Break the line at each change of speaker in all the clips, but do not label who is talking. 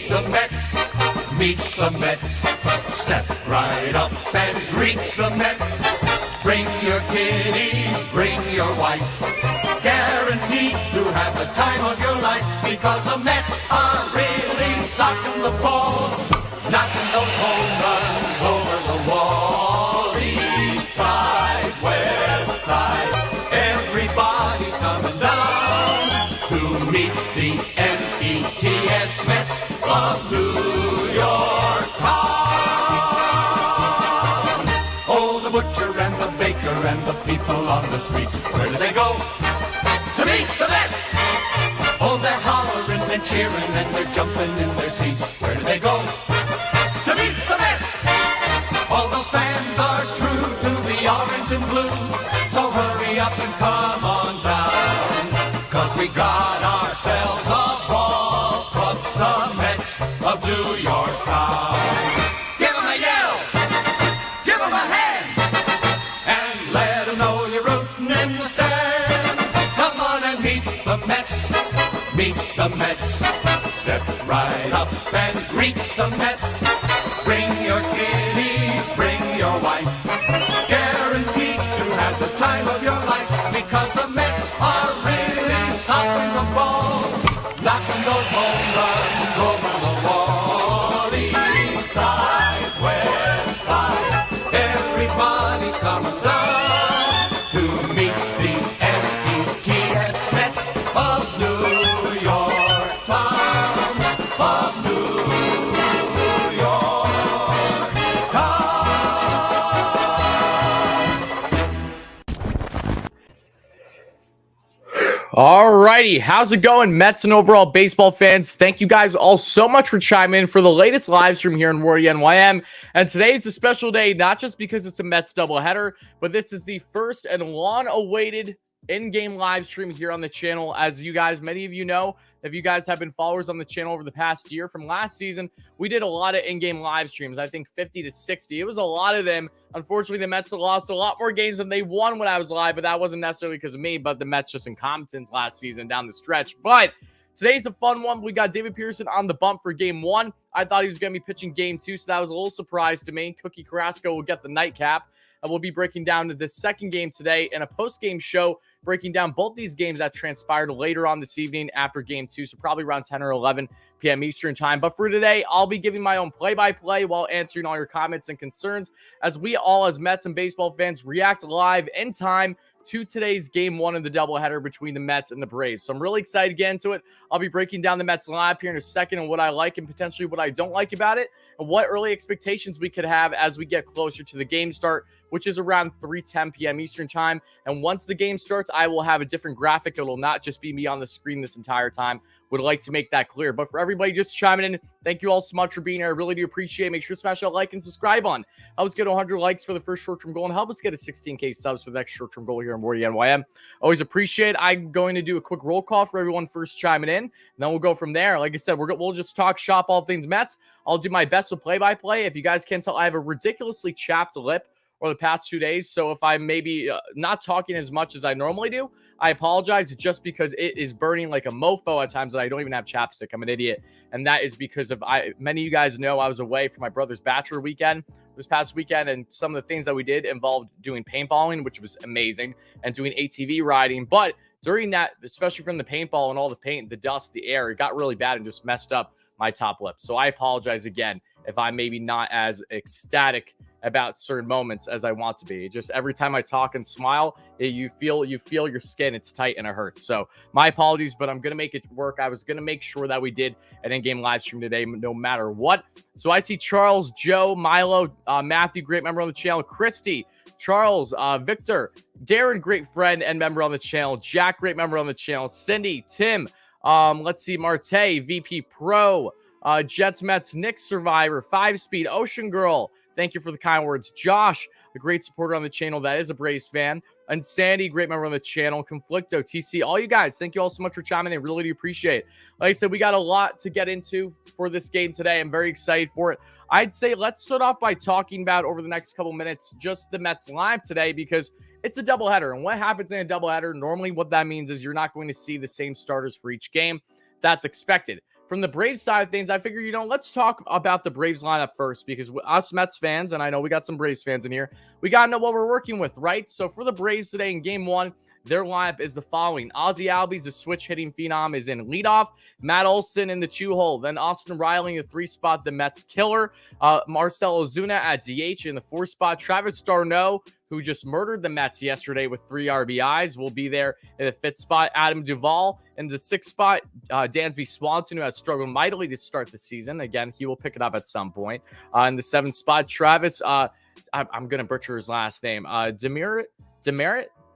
the Mets. Meet the Mets. Step right up and greet the Mets. Bring your kiddies, bring your wife. Guaranteed to have the time of your life, because the Mets are really socking the ball, knocking those home runs over the wall. East side, west side, everybody's coming down to meet the METS Mets of New York town. Oh, the butcher and the baker and the people on the streets, where do they go? To meet the Mets! Oh, they're hollering and cheering and they're jumping in their seats. Where do they go? To meet the Mets! All the fans are true to the orange and blue, so hurry up and come on down, 'cause we got ourselves a ball club, the Mets of New York town. Give 'em a yell! Give 'em a hand! And let 'em know you're rooting in the stand. Come on and meet the Mets. Meet the Mets. Step right up and greet the Mets. Bring your kiddies, bring your wife. Guaranteed to have the time of your life, because the Mets are really socking the ball, knocking those home runs over the wall. East side, west side, everybody's coming down to meet the METS Mets of New York town, of New York town.
Alrighty, how's it going, Mets and overall baseball fans? Thank you guys all so much for chiming in for the latest live stream here in WardyNYM. And today is a special day, not just because it's a Mets doubleheader, but this is the first and long-awaited in-game live stream here on the channel. As you guys, many of you know, if you guys have been followers on the channel over the past year from last season, we did a lot of in-game live streams. I think 50 to 60. It was a lot of them. Unfortunately, the Mets lost a lot more games than they won when I was live, but that wasn't necessarily because of me, but the Mets just incompetence last season down the stretch. But today's a fun one. We got David Pearson on the bump for game one. I thought he was going to be pitching game two, so that was a little surprise to me. Cookie Carrasco will get the nightcap. And we'll be breaking down the second game today and a post-game show breaking down both these games that transpired later on this evening after game two, so probably around 10 or 11 p.m. Eastern time. But for today, I'll be giving my own play-by-play while answering all your comments and concerns as we all, as Mets and baseball fans, react live in time to today's game one of the doubleheader between the Mets and the Braves. So I'm really excited to get into it. I'll be breaking down the Mets lineup here in a second and what I like and potentially what I don't like about it, and what early expectations we could have as we get closer to the game start, which is around 3:10 p.m. Eastern time. And once the game starts, I will have a different graphic. It will not just be me on the screen this entire time. Would like to make that clear. But for everybody just chiming in, thank you all so much for being here. I really do appreciate it. Make sure to smash that like and subscribe on. Help us get 100 likes for the first short-term goal and help us get a 16K subs for the next short-term goal here in WardyNYM. Always appreciate it. I'm going to do a quick roll call for everyone first chiming in, and then we'll go from there. Like I said, we'll just talk shop all things Mets. I'll do my best with play-by-play. If you guys can't tell, I have a ridiculously chapped lip over the past 2 days. So if I'm maybe not talking as much as I normally do, I apologize, just because it is burning like a mofo at times that I don't even have chapstick. I'm an idiot. And that is because of many of you guys know I was away for my brother's bachelor weekend this past weekend. And some of the things that we did involved doing paintballing, which was amazing, and doing ATV riding. But during that, especially from the paintball and all the paint, the dust, the air, it got really bad and just messed up my top lip. So I apologize again if I'm maybe not as ecstatic about certain moments as I want to be. Just every time I talk and smile, you feel your skin, it's tight and it hurts. So my apologies, but I'm going to make it work. I was going to make sure that we did an in-game live stream today, no matter what. So I see Charles, Joe, Milo, Matthew, great member on the channel, Christy, Charles, Victor, Darren, great friend and member on the channel, Jack, great member on the channel, Cindy, Tim, let's see, Marte, VP Pro, Jets, Mets, Nick, Survivor, 5-Speed, Ocean Girl, thank you for the kind words. Josh, a great supporter on the channel that is a Braves fan. And Sandy, great member on the channel. Conflicto, TC, all you guys, thank you all so much for chiming in. Really do appreciate it. Like I said, we got a lot to get into for this game today. I'm very excited for it. I'd say let's start off by talking about, over the next couple minutes, just the Mets live today, because it's a doubleheader. And what happens in a doubleheader, normally what that means is you're not going to see the same starters for each game. That's expected. from the Braves side of things, I figure, let's talk about the Braves lineup first, because us Mets fans, and I know we got some Braves fans in here, we got to know what we're working with, right? So for the Braves today in game one, their lineup is the following. Ozzie Albies, the switch hitting phenom, is in leadoff. Matt Olson in the 2-hole. Then Austin Riley in the 3 spot, the Mets killer. Marcell Ozuna at DH in the 4 spot. Travis d'Arnaud, who just murdered the Mets yesterday with 3 RBIs, will be there in the 5th spot. Adam Duvall in the 6th spot. Dansby Swanson, who has struggled mightily to start the season. Again, he will pick it up at some point. In the 7th spot, Travis, I'm going to butcher his last name. Demerit?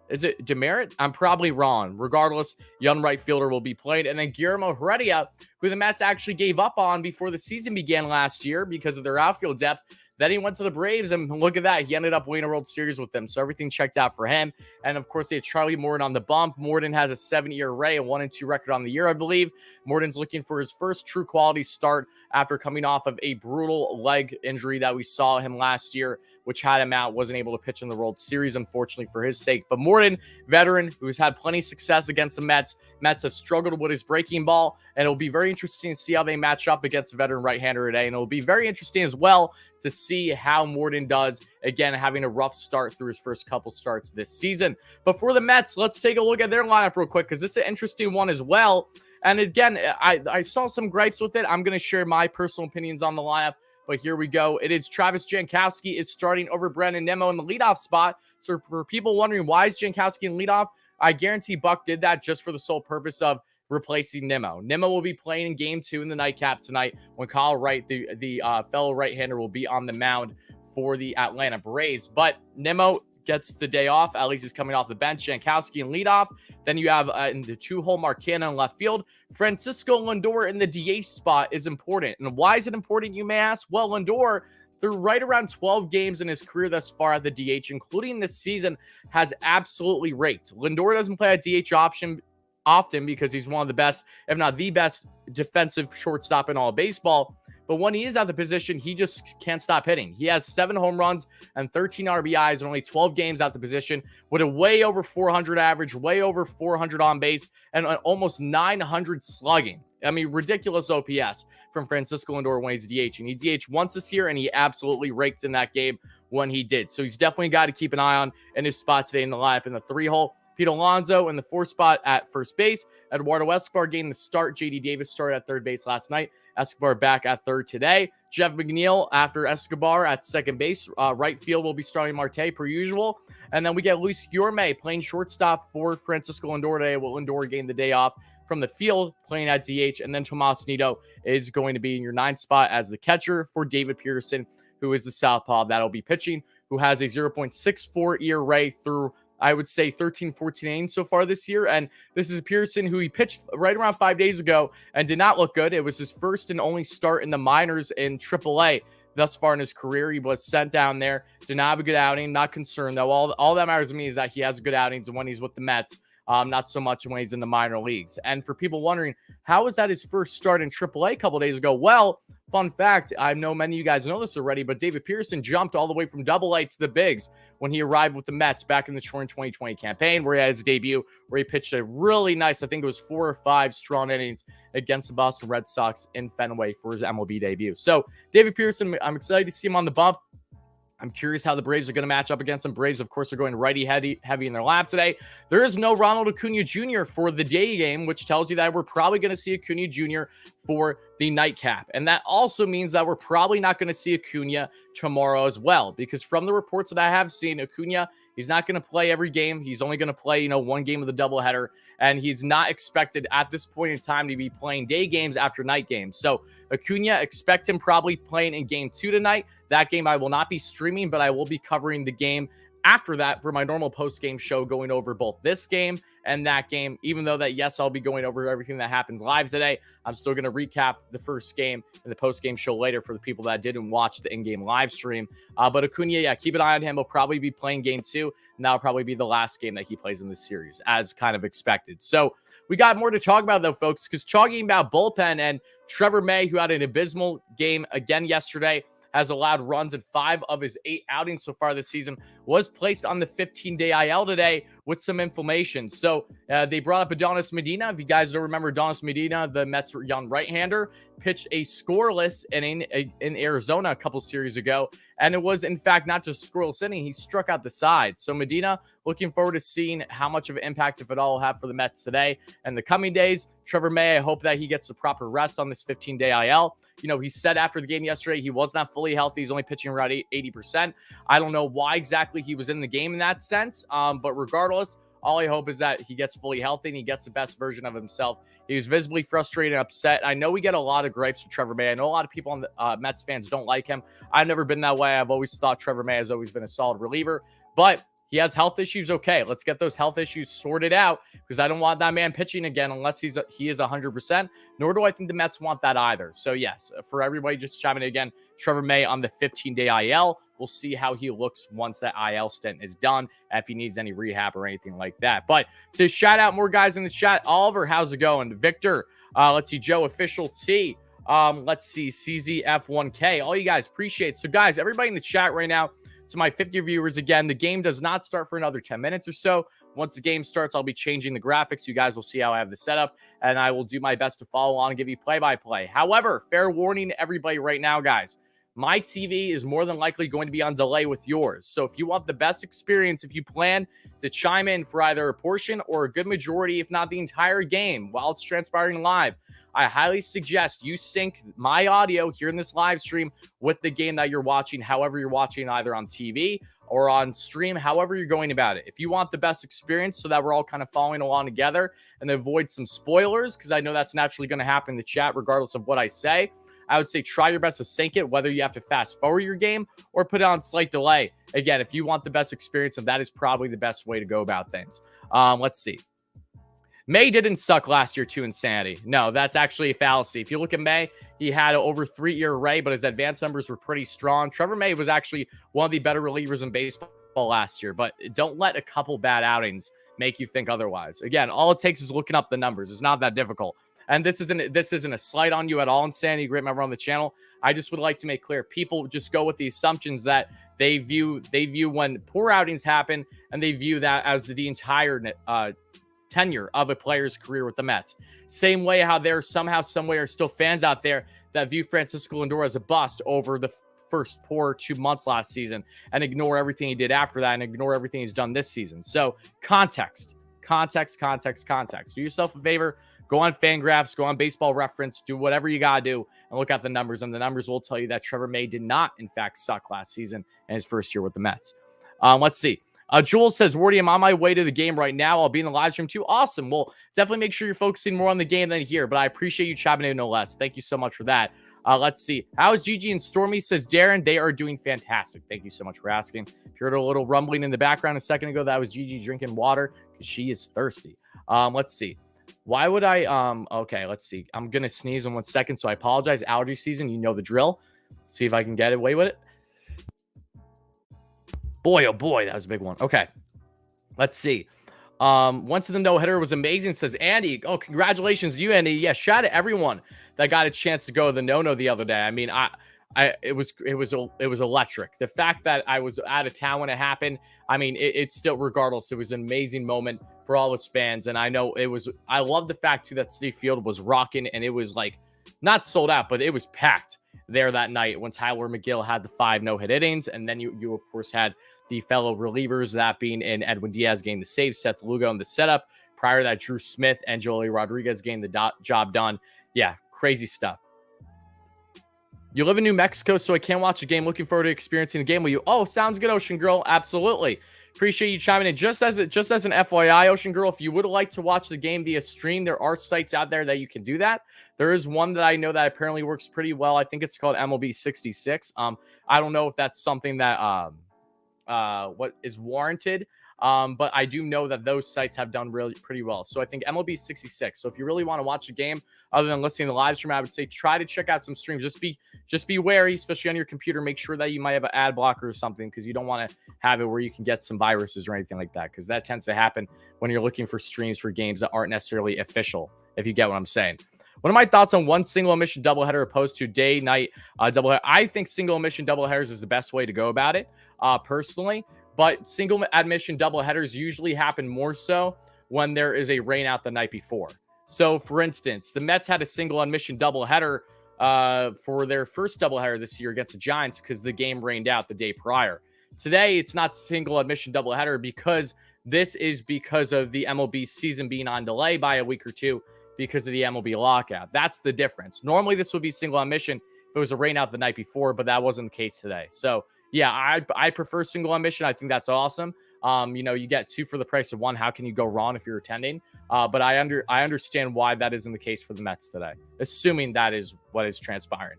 Is it Demerit? I'm probably wrong. Regardless, young right fielder will be played. And then Guillermo Heredia, who the Mets actually gave up on before the season began last year because of their outfield depth. Then he went to the Braves, and look at that. He ended up winning a World Series with them. So everything checked out for him. And, of course, they had Charlie Morton on the bump. Morton has a 7-year ERA, a 1-2 record on the year, I believe. Morton's looking for his first true quality start after coming off of a brutal leg injury that we saw him last year, which had him out, wasn't able to pitch in the World Series, unfortunately, for his sake. But Morton, veteran, who's had plenty of success against the Mets. Mets have struggled with his breaking ball, and it'll be very interesting to see how they match up against a veteran right-hander today. And it'll be very interesting as well to see how Morton does, again, having a rough start through his first couple starts this season. But for the Mets, let's take a look at their lineup real quick, because this is an interesting one as well. And again, I saw some gripes with it. I'm going to share my personal opinions on the lineup. But here we go. It is Travis Jankowski is starting over Brandon Nimmo in the leadoff spot. So for people wondering why is Jankowski in leadoff, I guarantee Buck did that just for the sole purpose of replacing Nimmo. Nimmo will be playing in game 2 in the nightcap tonight when Kyle Wright, the fellow right-hander, will be on the mound for the Atlanta Braves. But Nimmo gets the day off. At least he's coming off the bench. Jankowski in leadoff. Then you have in the 2-hole Mark Canha in left field. Francisco Lindor in the DH spot is important. And why is it important, you may ask? Well, Lindor, through right around 12 games in his career thus far at the DH, including this season, has absolutely raked. Lindor doesn't play at DH option often because he's one of the best, if not the best, defensive shortstop in all of baseball. But when he is at the position, he just can't stop hitting. He has 7 home runs and 13 RBIs in only 12 games at the position, with a way over 400 average, way over 400 on base, and almost 900 slugging. I mean, ridiculous OPS from Francisco Lindor when he's DH. And he DH once this year, and he absolutely raked in that game when he did. So he's definitely got to keep an eye on in his spot today in the lineup in the 3-hole. Pete Alonso in the 4 spot at first base. Eduardo Escobar getting the start. J.D. Davis started at third base last night. Escobar back at third today. Jeff McNeil after Escobar at second base. Right field will be starting Marte per usual. And then we get Luis Guillorme playing shortstop for Francisco Lindor today. Will Lindor gain the day off from the field playing at DH. And then Tomas Nido is going to be in your 9th spot as the catcher for David Peterson, who is the southpaw that'll be pitching, who has a 0.64 ERA through, I would say, 13, 14 innings so far this year. And this is Pearson, who he pitched right around 5 days ago and did not look good. It was his first and only start in the minors in AAA thus far in his career. He was sent down there, did not have a good outing. Not concerned, though. All that matters to me is that he has good outings when he's with the Mets, not so much when he's in the minor leagues. And for people wondering, how was that his first start in AAA a couple days ago? Well, fun fact, I know many of you guys know this already, but David Pearson jumped all the way from AA to the bigs when he arrived with the Mets back in the 2020 campaign, where he had his debut, where he pitched a really nice, I think it was 4 or 5 strong innings against the Boston Red Sox in Fenway for his MLB debut. So David Pearson, I'm excited to see him on the bump. I'm curious how the Braves are going to match up against them. Braves, of course, are going righty heavy in their lap today. There is no Ronald Acuna Jr. for the day game, which tells you that we're probably going to see Acuna Jr. for the nightcap. And that also means that we're probably not going to see Acuna tomorrow as well, because from the reports that I have seen, Acuna, he's not going to play every game. He's only going to play, one game of the doubleheader, and he's not expected at this point in time to be playing day games after night games. So Acuna, expect him probably playing in game 2 tonight. That game I will not be streaming, but I will be covering the game after that for my normal post-game show, going over both this game and that game. Even though that, yes, I'll be going over everything that happens live today, I'm still going to recap the first game and the post-game show later for the people that didn't watch the in-game live stream. But Acuna, yeah, keep an eye on him. He'll probably be playing game 2, and that'll probably be the last game that he plays in this series, as kind of expected. So we got more to talk about, though, folks, because talking about bullpen and Trevor May, who had an abysmal game again yesterday, has allowed runs in 5 of his 8 outings so far this season. was placed on the 15-day IL today with some inflammation. So they brought up Adonis Medina. If you guys don't remember, Adonis Medina, the Mets' young right-hander, pitched a scoreless inning in Arizona a couple series ago. And it was, in fact, not just a scoreless inning. He struck out the side. So Medina, looking forward to seeing how much of an impact, if at all, will have for the Mets today and the coming days. Trevor May, I hope that he gets the proper rest on this 15-day IL. You know, he said after the game yesterday he was not fully healthy. He's only pitching around 80%. I don't know why exactly he was in the game in that sense. But regardless, all I hope is that he gets fully healthy and he gets the best version of himself. He was visibly frustrated and upset. I know we get a lot of gripes with Trevor May. I know a lot of people on the Mets fans don't like him. I've never been that way. I've always thought Trevor May has always been a solid reliever. But he has health issues. Okay, let's get those health issues sorted out because I don't want that man pitching again unless he is 100%. Nor do I think the Mets want that either. So yes, for everybody just chiming in again, Trevor May on the 15-day IL. We'll see how he looks once that IL stint is done, if he needs any rehab or anything like that. But to shout out more guys in the chat, Oliver, how's it going? Victor, let's see, Joe, Official T, let's see, CZF1K. All you guys appreciate it. So guys, everybody in the chat right now, to my 50 viewers again, the game does not start for another 10 minutes or so. Once the game starts, I'll be changing the graphics. You guys will see how I have the setup, and I will do my best to follow on and give you play-by-play. However, fair warning to everybody right now, guys. My TV is more than likely going to be on delay with yours. So if you want the best experience, if you plan to chime in for either a portion or a good majority, if not the entire game, while it's transpiring live, I highly suggest you sync my audio here in this live stream with the game that you're watching, however you're watching, either on TV or on stream, however you're going about it. If you want the best experience so that we're all kind of following along together and avoid some spoilers, because I know that's naturally going to happen in the chat regardless of what I say, I would say try your best to sync it, whether you have to fast forward your game or put it on slight delay. Again, if you want the best experience, and that is probably the best way to go about things. Let's see. May didn't suck last year to insanity. No, that's actually a fallacy. If you look at May, he had an over 3-year array, but his advanced numbers were pretty strong. Trevor May was actually one of the better relievers in baseball last year, but don't let a couple bad outings make you think otherwise. Again, all it takes is looking up the numbers. It's not that difficult. And this isn't a slight on you at all, Insanity, great member on the channel. I just would like to make clear, people just go with the assumptions that they view when poor outings happen, and they view that as the entire tenure of a player's career with the Mets. Same way how there somehow, someway are still fans out there that view Francisco Lindor as a bust over the first poor 2 months last season and ignore everything he did after that and ignore everything he's done this season. So context. Do yourself a favor. Go on Fangraphs, go on Baseball Reference, do whatever you got to do, and look at the numbers. And the numbers will tell you that Trevor May did not, in fact, suck last season in his first year with the Mets. Let's see. Jules says, Wardy, I'm on my way to the game right now. I'll be in the live stream too. Awesome. Well, definitely make sure you're focusing more on the game than here, but I appreciate you chiming in no less. Thank you so much for that. Let's see. How is Gigi and Stormy? Says Darren. They are doing fantastic. Thank you so much for asking. If you heard a little rumbling in the background a second ago, that was Gigi drinking water because she is thirsty. Let's see. Why would I, okay, let's see. I'm going to sneeze in 1 second, so I apologize. Allergy season, you know the drill. See if I can get away with it. Boy, oh boy, that was a big one. Okay, let's see. Once in the no-hitter was amazing, says Andy. Oh, congratulations to you, Andy. Yeah, shout out to everyone that got a chance to go to the no-no the other day. I mean, it was electric. The fact that I was out of town when it happened, I mean, it's still, regardless, it was an amazing moment for all his fans. And I know I love the fact too that Citi Field was rocking, and it was like not sold out, but it was packed there that night when Tyler McGill had the 5 no-hit innings. And then you of course had the fellow relievers, that being in Edwin Diaz getting the save, Seth Lugo in the setup. Prior to that, Drew Smith and Joely Rodriguez getting the job done. Yeah, crazy stuff. You live in New Mexico, so I can't watch the game. Looking forward to experiencing the game with you. Oh, sounds good, Ocean Girl. Absolutely. Appreciate you chiming in. Just as an FYI, Ocean Girl, if you would like to watch the game via stream, there are sites out there that you can do that. There is one that I know that apparently works pretty well. I think it's called MLB 66. I don't know if that's something that what is warranted. But I do know that those sites have done really pretty well. So I think MLB 66. So if you really want to watch the game other than listening to the live stream, I would say try to check out some streams. Just be wary, especially on your computer. Make sure that you might have an ad blocker or something, because you don't want to have it where you can get some viruses or anything like that, because that tends to happen when you're looking for streams for games that aren't necessarily official, if you get what I'm saying. What are my thoughts on one single emission doubleheader opposed to day-night doubleheader? I think single emission doubleheaders is the best way to go about it, personally. but single admission doubleheaders usually happen more so when there is a rain out the night before. So, for instance, the Mets had a single admission doubleheader for their first doubleheader this year against the Giants because the game rained out the day prior. Today, it's not single admission doubleheader because this is because of the MLB season being on delay by a week or two because of the MLB lockout. That's the difference. Normally, this would be single admission if it was a rain out the night before, but that wasn't the case today. So, yeah, I prefer single admission. I think that's awesome. You get 2 for the price of 1. How can you go wrong if you're attending? But I understand why that isn't the case for the Mets today, assuming that is what is transpiring.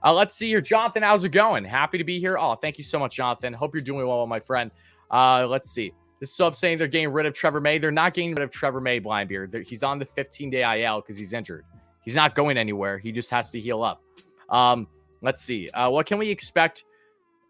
Let's see here. Jonathan, how's it going? Happy to be here. Oh, thank you so much, Jonathan. Hope you're doing well, my friend. Let's see. This sub saying they're getting rid of Trevor May. They're not getting rid of Trevor May, Blindbeard. He's on the 15-day IL because he's injured. He's not going anywhere. He just has to heal up. Let's see. What can we expect?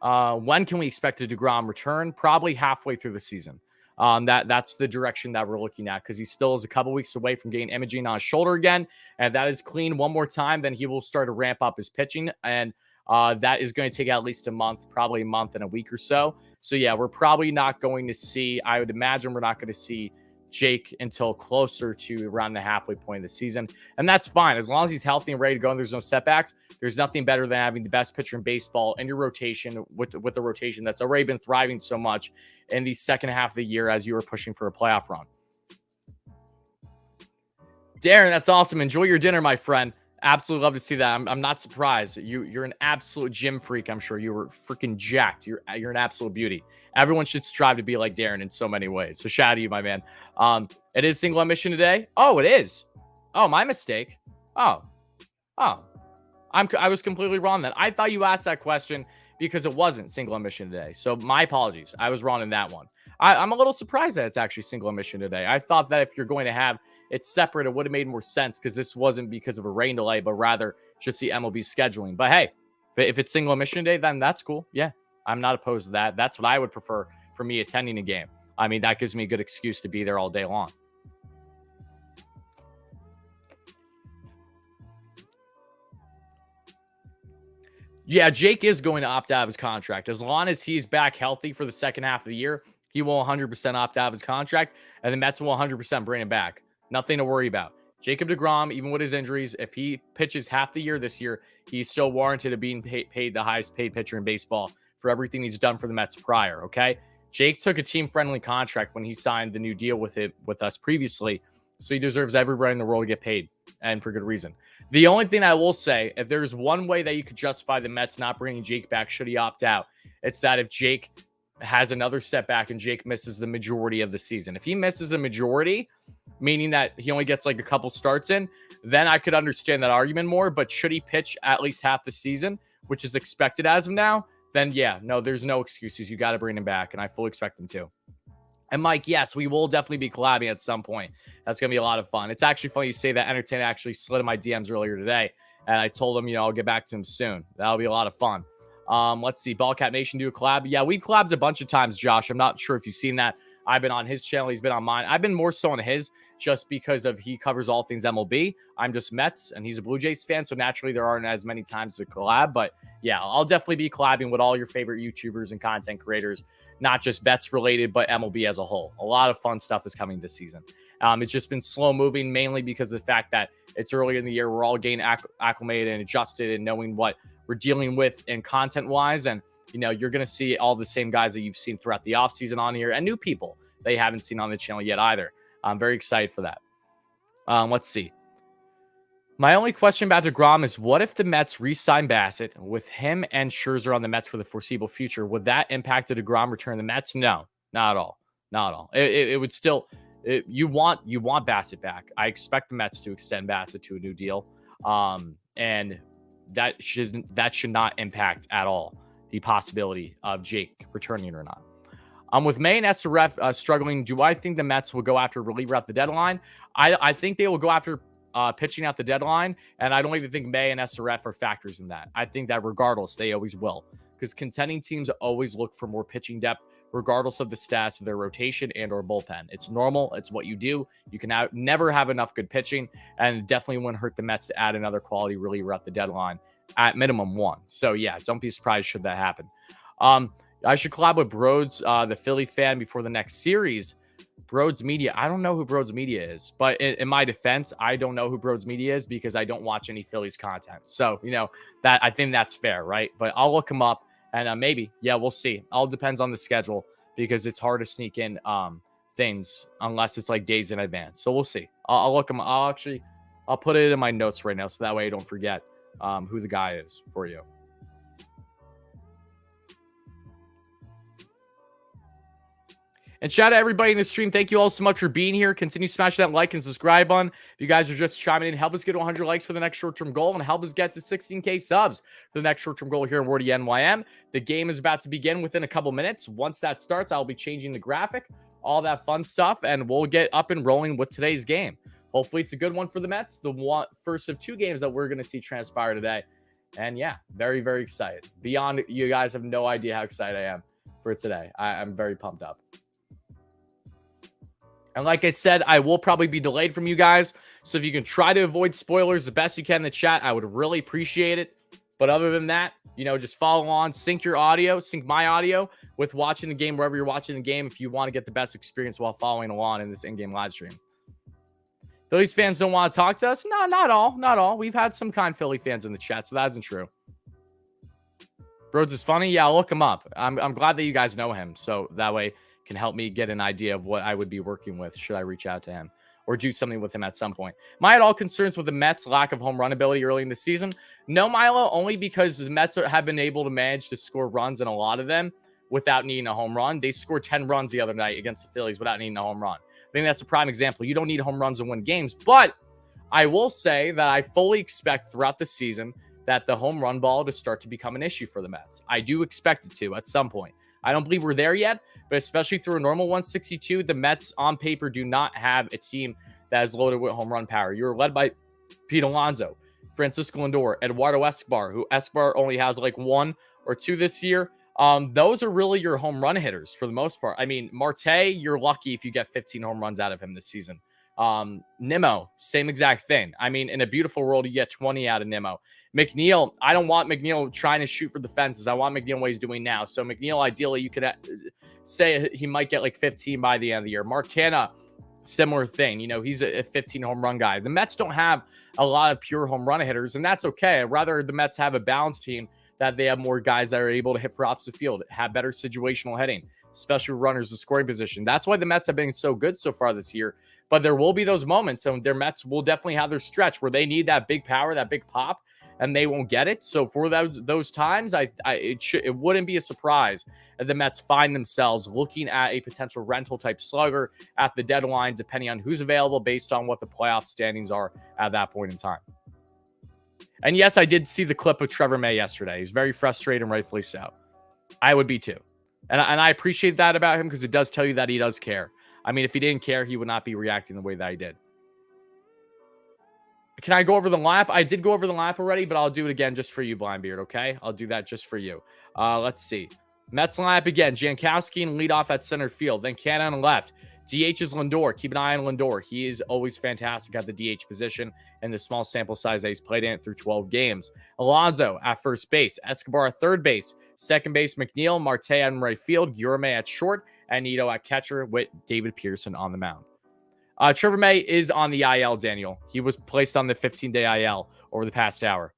When can we expect a DeGrom return? Probably halfway through the season. That's the direction that we're looking at because he still is a couple weeks away from getting imaging on his shoulder again. And if that is clean one more time, then he will start to ramp up his pitching. And that is going to take at least a month, probably a month and a week or so. So, yeah, we're probably not going to see, I would imagine we're not going to see Jake until closer to around the halfway point of the season. And that's fine. As long as he's healthy and ready to go and there's no setbacks, there's nothing better than having the best pitcher in baseball in your rotation with a rotation that's already been thriving so much in the second half of the year as you were pushing for a playoff run. Darren, that's awesome. Enjoy your dinner, my friend. Absolutely love to see that. I'm not surprised. You're an absolute gym freak. I'm sure you were freaking jacked. You're an absolute beauty. Everyone should strive to be like Darren in so many ways. So shout out to you, my man. It is single admission today. Oh, it is. Oh, my mistake. Oh. I was completely wrong then. I thought you asked that question because it wasn't single admission today. So my apologies. I was wrong in that one. I'm a little surprised that it's actually single admission today. I thought that if you're going to have it separate, it would have made more sense because this wasn't because of a rain delay, but rather just the MLB scheduling. But hey, if it's single admission day, then that's cool. Yeah, I'm not opposed to that. That's what I would prefer for me attending a game. I mean, that gives me a good excuse to be there all day long. Yeah, Jake is going to opt out of his contract. As long as he's back healthy for the second half of the year, he will 100% opt out of his contract, and the Mets will 100% bring him back. Nothing to worry about. Jacob deGrom, even with his injuries, if he pitches half the year this year, he's still warranted of being paid the highest paid pitcher in baseball for everything he's done for the Mets prior, okay? Jake took a team-friendly contract when he signed the new deal with us previously, so he deserves everybody in the world to get paid, and for good reason. The only thing I will say, if there's one way that you could justify the Mets not bringing Jake back should he opt out, it's that if Jake has another setback and Jake misses the majority of the season. If he misses the majority, meaning that he only gets like a couple starts in, then I could understand that argument more. But should he pitch at least half the season, which is expected as of now, then yeah, no, there's no excuses. You got to bring him back, and I fully expect them to. And Mike, yes, we will definitely be collabing at some point. That's going to be a lot of fun. It's actually funny you say that. Entertain actually slid in my DMs earlier today, and I told him, I'll get back to him soon. That'll be a lot of fun. Let's see. Ballcat Nation do a collab. Yeah, we collabed a bunch of times, Josh. I'm not sure if you've seen that. I've been on his channel. He's been on mine. I've been more so on his just because of he covers all things MLB. I'm just Mets, and he's a Blue Jays fan, so naturally there aren't as many times to collab. But yeah, I'll definitely be collabing with all your favorite YouTubers and content creators, not just Mets related, but MLB as a whole. A lot of fun stuff is coming this season. It's just been slow moving, mainly because of the fact that it's early in the year. We're all getting acclimated and adjusted and knowing what we're dealing with in content-wise. And, you're going to see all the same guys that you've seen throughout the offseason on here and new people that you haven't seen on the channel yet either. I'm very excited for that. Let's see. My only question about DeGrom is what if the Mets re-sign Bassett with him and Scherzer on the Mets for the foreseeable future? Would that impact the DeGrom return to the Mets? No, not at all. Not at all. It would still... you want Bassett back. I expect the Mets to extend Bassett to a new deal. And that should not impact at all the possibility of Jake returning or not. With May and SRF struggling, do I think the Mets will go after a reliever at the deadline? I think they will go after pitching at the deadline, and I don't even think May and SRF are factors in that. I think that regardless, they always will, because contending teams always look for more pitching depth, regardless of the status of their rotation and or bullpen. It's normal. It's what you do. You can never have enough good pitching, and definitely wouldn't hurt the Mets to add another quality reliever at the deadline, at minimum one. So yeah, don't be surprised should that happen. I should collab with Broads, the Philly fan, before the next series. Broads Media. I don't know who Broads Media is, but in my defense, I don't know who Broads Media is because I don't watch any Phillies content. So, that I think that's fair, right? But I'll look him up and maybe, yeah, we'll see. All depends on the schedule because it's hard to sneak in things unless it's like days in advance. So we'll see. I'll look him. I'll put it in my notes right now so that way I don't forget who the guy is for you. And shout out to everybody in the stream. Thank you all so much for being here. Continue smashing that like and subscribe button. If you guys are just chiming in, help us get to 100 likes for the next short-term goal and help us get to 16K subs for the next short-term goal here in WardyNYM. The game is about to begin within a couple minutes. Once that starts, I'll be changing the graphic, all that fun stuff, and we'll get up and rolling with today's game. Hopefully it's a good one for the Mets. The first of 2 games that we're going to see transpire today. And yeah, very, very excited. Beyond, you guys have no idea how excited I am for today. I'm very pumped up. And like I said, I will probably be delayed from you guys. So if you can try to avoid spoilers the best you can in the chat, I would really appreciate it. But other than that, just follow on, sync your audio, sync my audio with watching the game wherever you're watching the game if you want to get the best experience while following along in this in-game live stream. Phillies fans don't want to talk to us? No, not all. Not all. We've had some kind Philly fans in the chat, so that isn't true. Broads is funny? Yeah, I'll look him up. I'm glad that you guys know him, so that way can help me get an idea of what I would be working with should I reach out to him or do something with him at some point. Am I at all concerns with the Mets' lack of home run ability early in the season? No, Milo, only because the Mets have been able to manage to score runs in a lot of them without needing a home run. They scored 10 runs the other night against the Phillies without needing a home run. I think that's a prime example. You don't need home runs to win games, but I will say that I fully expect throughout the season that the home run ball to start to become an issue for the Mets. I do expect it to at some point. I don't believe we're there yet, but especially through a normal 162, the Mets on paper do not have a team that is loaded with home run power. You're led by Pete Alonso, Francisco Lindor, Eduardo Escobar, who Escobar only has like 1 or 2 this year. Those are really your home run hitters for the most part. I mean, Marte, you're lucky if you get 15 home runs out of him this season. Nimmo, same exact thing. I mean, in a beautiful world, you get 20 out of Nimmo. McNeil, I don't want McNeil trying to shoot for the fences. I want McNeil what he's doing now. So McNeil, ideally, you could say he might get like 15 by the end of the year. Mark Canha, similar thing. He's a 15 home run guy. The Mets don't have a lot of pure home run hitters, and that's okay. I'd rather the Mets have a balanced team that they have more guys that are able to hit for opposite field, have better situational hitting, especially runners in scoring position. That's why the Mets have been so good so far this year. But there will be those moments, and their Mets will definitely have their stretch where they need that big power, that big pop, and they won't get it. So for those times, it wouldn't be a surprise if the Mets find themselves looking at a potential rental type slugger at the deadline, depending on who's available based on what the playoff standings are at that point in time. And yes, I did see the clip of Trevor May yesterday. He's very frustrated, and rightfully so. I would be too. And I appreciate that about him because it does tell you that he does care. I mean, if he didn't care, he would not be reacting the way that he did. Can I go over the lineup? I did go over the lineup already, but I'll do it again just for you, Blindbeard, okay? I'll do that just for you. Let's see. Mets lineup again. Jankowski and lead off at center field. Then Canha on the left. DH is Lindor. Keep an eye on Lindor. He is always fantastic at the DH position and the small sample size that he's played in through 12 games. Alonso at first base. Escobar at third base. Second base, McNeil. Marte at right field. Guillorme at short. And Nito at catcher with David Pearson on the mound. Trevor May is on the IL, Daniel. He was placed on the 15-day IL over the past hour.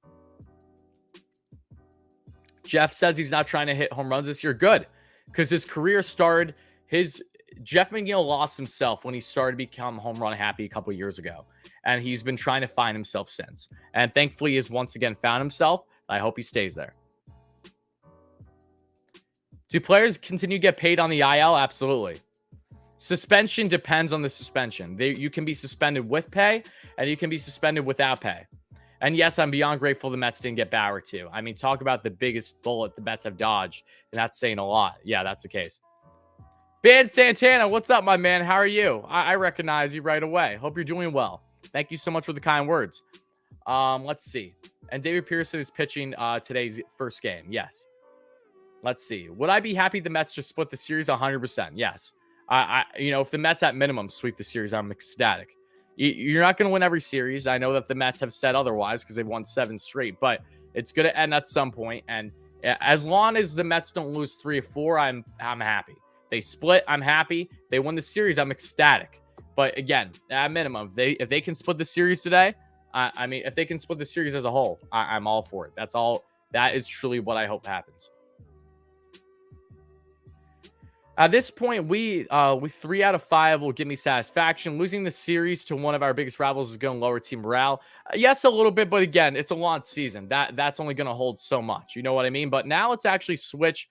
Jeff says he's not trying to hit home runs this year. Good, because his career started. Jeff McNeil lost himself when he started to become home run happy a couple years ago, and he's been trying to find himself since. And thankfully, he has once again found himself. I hope he stays there. Do players continue to get paid on the IL? Absolutely. Suspension depends on the suspension. You can be suspended with pay, and you can be suspended without pay. And yes, I'm beyond grateful the Mets didn't get Bauer too. I mean, talk about the biggest bullet the Mets have dodged, and that's saying a lot. Yeah, that's the case. Ben Santana, what's up, my man? How are you? I recognize you right away. Hope you're doing well. Thank you so much for the kind words. Let's see. And David Pearson is pitching today's first game. Yes. Let's see. Would I be happy the Mets just split the series? 100%. Yes. If the Mets at minimum sweep the series, I'm ecstatic. You're not going to win every series. I know that the Mets have said otherwise because they've won 7 straight, but it's going to end at some point. And As long as the Mets don't lose 3 or 4, I'm happy. They split, I'm happy. They win the series, I'm ecstatic. But again, at minimum, if they can split the series today, I mean, if they can split the series as a whole, I'm all for it. That's all. That is truly what I hope happens. At this point, we 3 out of 5 will give me satisfaction. Losing the series to one of our biggest rivals is going to lower team morale. Yes, a little bit, but again, it's a long season. That's only going to hold so much. You know what I mean? But now let's actually switch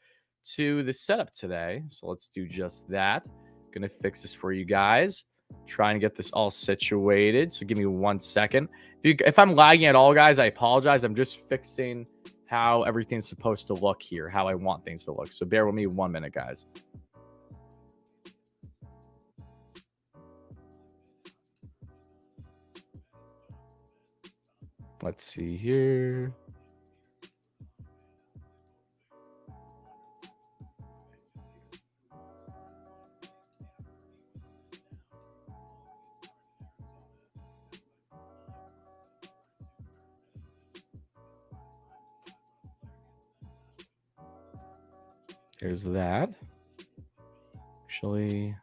to the setup today. So let's do just that. Gonna fix this for you guys. Try and get this all situated. So give me 1 second. If I'm lagging at all, guys, I apologize. I'm just fixing how everything's supposed to look here, how I want things to look. So bear with me 1 minute, guys. Let's see here. Here's that. Actually,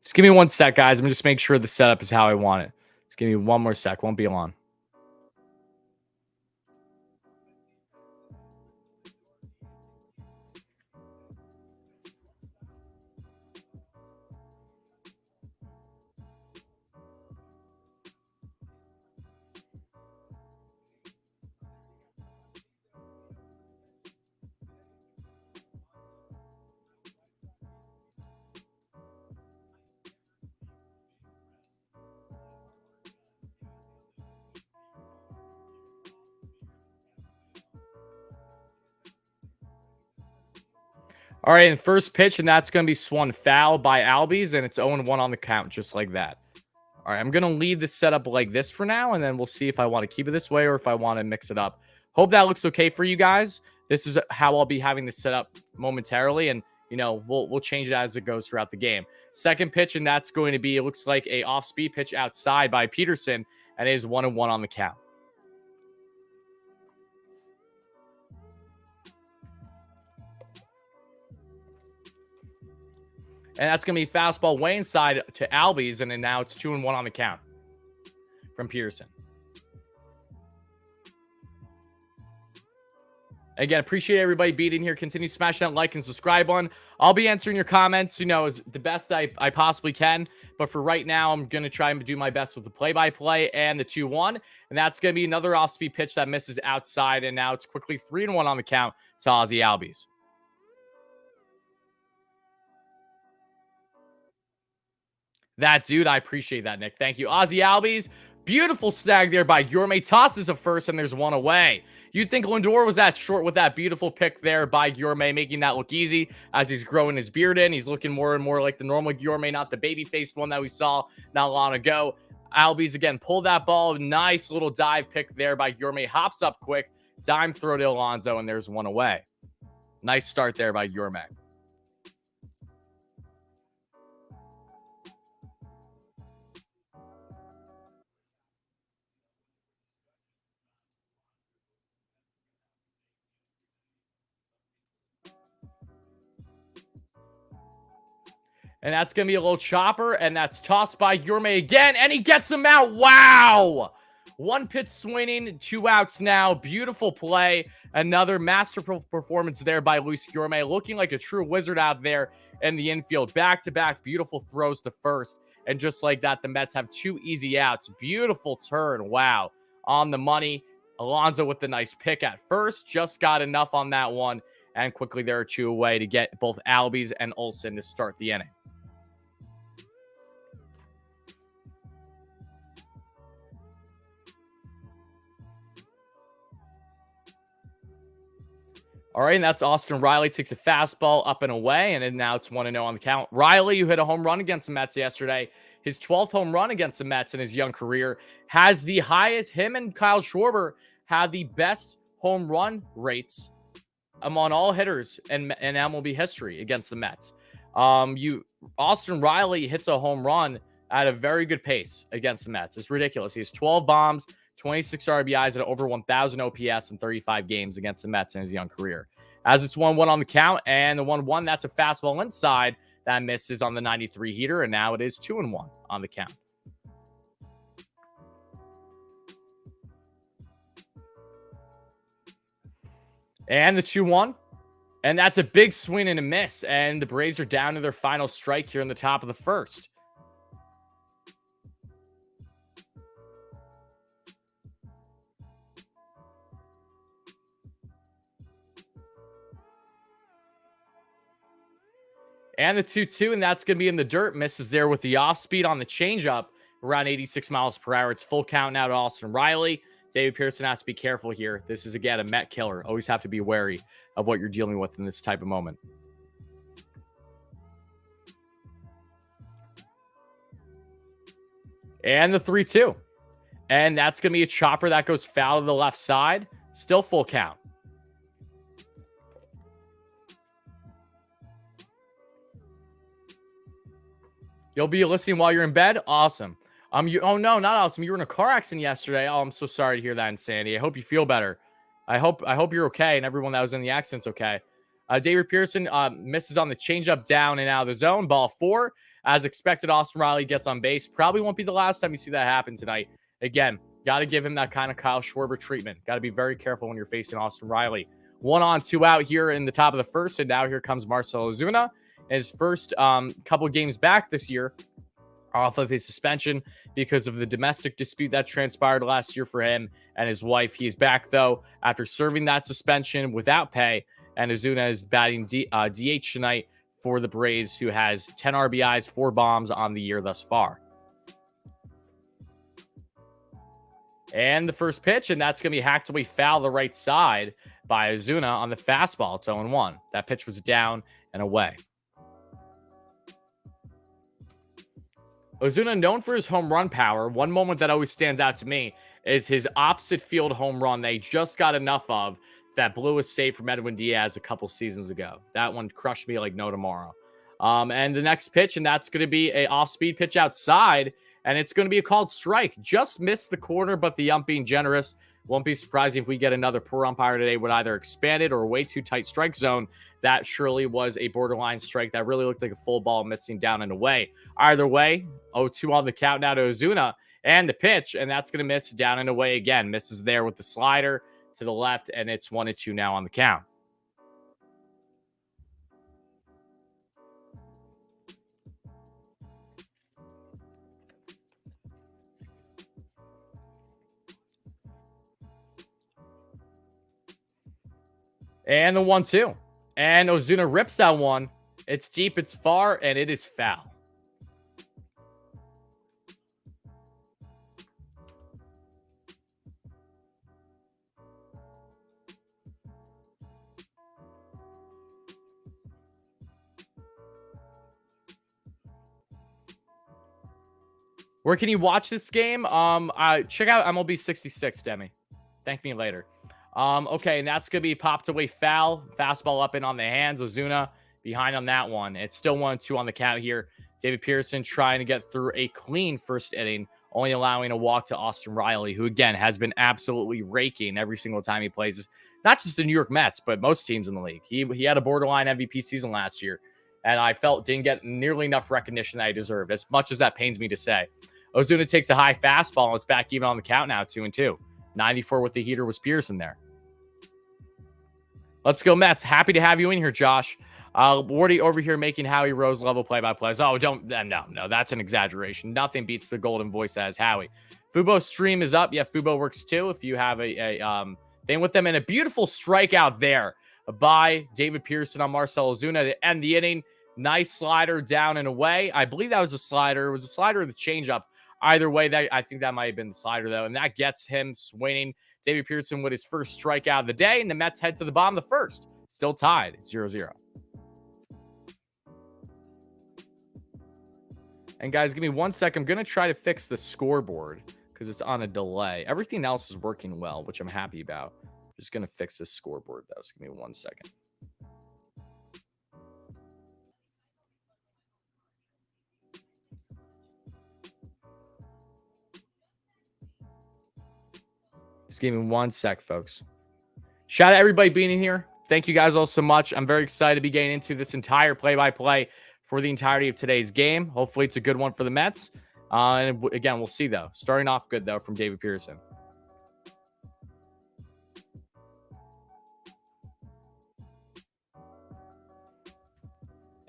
just give me 1 sec, guys. I'm just making sure the setup is how I want it. Just give me 1 more sec. Won't be long. All right, and first pitch, and that's going to be swung foul by Albies, and it's 0-1 on the count, just like that. All right, I'm going to leave this setup like this for now, and then we'll see if I want to keep it this way or if I want to mix it up. Hope that looks okay for you guys. This is how I'll be having this set up momentarily, and we'll change it as it goes throughout the game. Second pitch, and that's going to be, it looks like a off-speed pitch outside by Peterson, and it is 1-1 on the count. And that's going to be fastball way inside to Albies, and then now it's 2-1 on the count from Peterson. Again, appreciate everybody being here. Continue smashing that like and subscribe button. I'll be answering your comments, as the best I possibly can. But for right now, I'm going to try and do my best with the play-by-play and the 2-1. And that's going to be another off-speed pitch that misses outside. And now it's quickly 3-1 on the count to Ozzy Albies. That dude, I appreciate that, Nick. Thank you. Ozzy Albies, beautiful snag there by Yorme. Tosses a first, and there's 1 away. You'd think Lindor was that short with that beautiful pick there by Yorme, making that look easy as he's growing his beard in. He's looking more and more like the normal Yorme, not the baby-faced one that we saw not long ago. Albies, again, pull that ball. Nice little dive pick there by Yorme. Hops up quick. Dime throw to Alonso, and there's 1 away. Nice start there by Yorme. And that's going to be a little chopper, and that's tossed by Yorme again, and he gets him out. Wow! 1 pitch swinging, 2 outs now. Beautiful play. Another masterful performance there by Luis Yorme, looking like a true wizard out there in the infield. Back-to-back beautiful throws to first. And just like that, the Mets have 2 easy outs. Beautiful turn. Wow. On the money. Alonso with the nice pick at first. Just got enough on that one. And quickly there are 2 away to get both Albies and Olsen to start the inning. All right, and that's Austin Riley takes a fastball up and away, and then now it's 1-0 on the count. Riley, who hit a home run against the Mets yesterday, his 12th home run against the Mets in his young career, has the highest. Him and Kyle Schwarber have the best home run rates among all hitters in MLB history against the Mets. Austin Riley hits a home run at a very good pace against the Mets. It's ridiculous. He has 12 bombs, 26 RBIs, at over 1,000 OPS in 35 games against the Mets in his young career. As it's 1-1 on the count, and the 1-1, that's a fastball inside that misses on the 93 heater, and now it is 2-1 on the count. And the 2-1. And that's a big swing and a miss. And the Braves are down to their final strike here in the top of the first. And the 2-2, and that's going to be in the dirt. Misses there with the off speed on the changeup, around 86 miles per hour. It's full count now to Austin Riley. David Pearson has to be careful here. This is, again, a Met killer. Always have to be wary of what you're dealing with in this type of moment. And the 3-2. And that's going to be a chopper that goes foul to the left side. Still full count. You'll be listening while you're in bed? Awesome. Oh no, not awesome. You were in a car accident yesterday. Oh, I'm so sorry to hear that, Insanity. I hope you feel better. I hope you're okay, and everyone that was in the accident's okay. David Pearson misses on the changeup down and out of the zone. Ball 4. As expected, Austin Riley gets on base. Probably won't be the last time you see that happen tonight. Again, got to give him that kind of Kyle Schwarber treatment. Got to be very careful when you're facing Austin Riley. 1 on, 2 out here in the top of the first, and now here comes Marcell Ozuna. His first couple games back this year off of his suspension because of the domestic dispute that transpired last year for him and his wife. He's back, though, after serving that suspension without pay, and Ozuna is batting DH tonight for the Braves, who has 10 RBIs, 4 bombs on the year thus far. And the first pitch, and that's going to be hacked away foul the right side by Ozuna on the fastball. It's 0-1. That pitch was down and away. Ozuna, known for his home run power, one moment that always stands out to me is his opposite field home run that he just got enough of that blew a save from Edwin Diaz a couple seasons ago. That one crushed me like no tomorrow. And the next pitch, and that's going to be a off-speed pitch outside, and it's going to be a called strike. Just missed the corner, but the ump being generous. Won't be surprising if we get another poor umpire today with either expanded or way too tight strike zone. That surely was a borderline strike that really looked like a full ball missing down and away. Either way, 0-2 on the count now to Ozuna, and the pitch, and that's going to miss down and away again. Misses there with the slider to the left, and it's 1-2 now on the count. And the 1-2. And Ozuna rips that one. It's deep, it's far, and it is foul. Where can you watch this game? Check out MLB 66, Demi. Thank me later. Okay, and that's going to be popped away foul. Fastball up and on the hands. Ozuna behind on that one. It's still 1-2 on the count here. David Pearson trying to get through a clean first inning, only allowing a walk to Austin Riley, who, again, has been absolutely raking every single time he plays. Not just the New York Mets, but most teams in the league. He had a borderline MVP season last year, and I felt didn't get nearly enough recognition that he deserved, as much as that pains me to say. Ozuna takes a high fastball, and it's back even on the count now, 2-2. 94 with the heater was Pearson there. Let's go, Mets. Happy to have you in here, Josh. Wardy over here making Howie Rose level play-by-plays. Oh, no, that's an exaggeration. Nothing beats the golden voice as Howie. Fubo stream is up. Yeah, Fubo works too if you have a thing with them. And a beautiful strikeout there by David Pearson on Marcell Ozuna to end the inning. Nice slider down and away. I believe that was a slider. It was a slider of the changeup. Either way, that I think that might have been the slider, though. And that gets him swinging. David Pearson with his first strikeout of the day. And the Mets head to the bottom of the first. Still tied 0-0. And guys, give me 1 second. I'm going to try to fix the scoreboard because it's on a delay. Everything else is working well, which I'm happy about. I'm just going to fix this scoreboard, though. So give me 1 second. Just give me 1 sec, folks. Shout out everybody being in here. Thank you guys all so much. I'm very excited to be getting into this entire play-by-play for the entirety of today's game. Hopefully, it's a good one for the Mets. And again, we'll see, though. Starting off good, though, from David Pearson.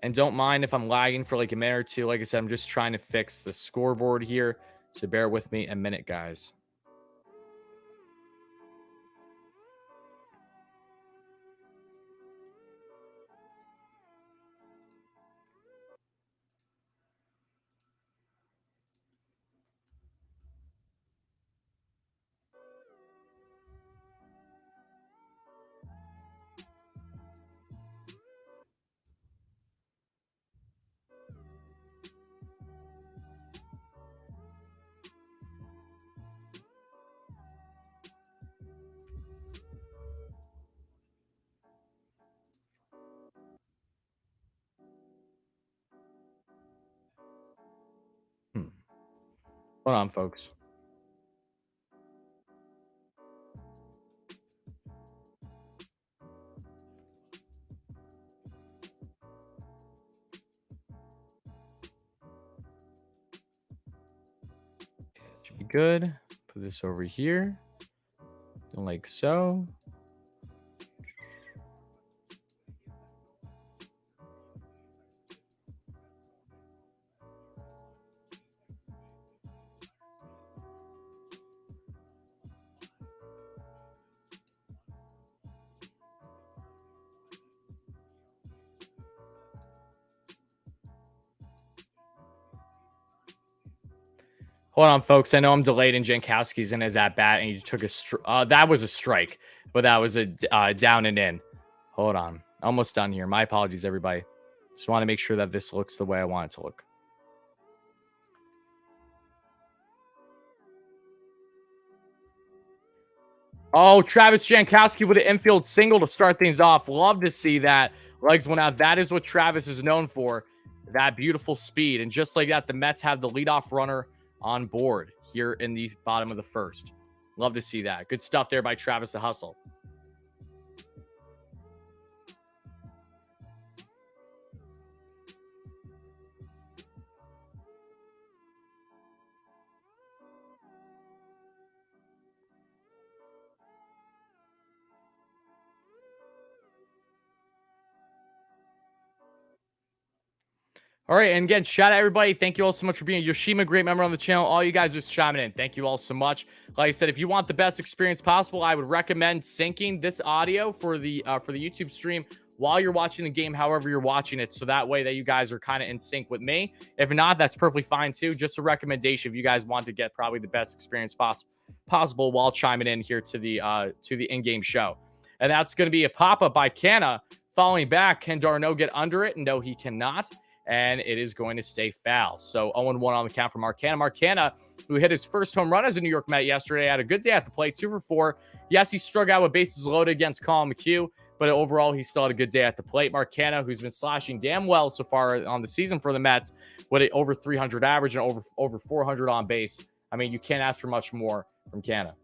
And don't mind if I'm lagging for like a minute or two. Like I said, I'm just trying to fix the scoreboard here. So bear with me a minute, guys. Hold on, folks. Should be good. Put this over here. Like so. Hold on, folks. I know I'm delayed in Jankowski's in his at bat, and he took a that was a strike, but that was a down and in. Hold on, almost done here. My apologies, everybody. Just want to make sure that this looks the way I want it to look. Oh, Travis Jankowski with an infield single to start things off. Love to see that. Legs went out. That is what Travis is known for. That beautiful speed. And just like that, the Mets have the leadoff runner on board here in the bottom of the first. Love to see that. Good stuff there by Travis the Hustle. All right, and again, shout out everybody. Thank you all so much for being Yoshima, great member on the channel. All you guys just chiming in. Thank you all so much. Like I said, if you want the best experience possible, I would recommend syncing this audio for the YouTube stream while you're watching the game, however you're watching it, so that way that you guys are kind of in sync with me. If not, that's perfectly fine too. Just a recommendation if you guys want to get probably the best experience possible while chiming in here to the in-game show. And that's going to be a pop-up by Canna. Following back, can d'Arnaud get under it? No, he cannot. And it is going to stay foul. So 0-1 on the count for Marcana. Marcana, who hit his first home run as a New York Met yesterday, had a good day at the plate, 2 for 4. Yes, he struck out with bases loaded against Colin McHugh, but overall, he still had a good day at the plate. Marcana, who's been slashing damn well so far on the season for the Mets, with an over 300 average and over 400 on base. I mean, you can't ask for much more from Canna.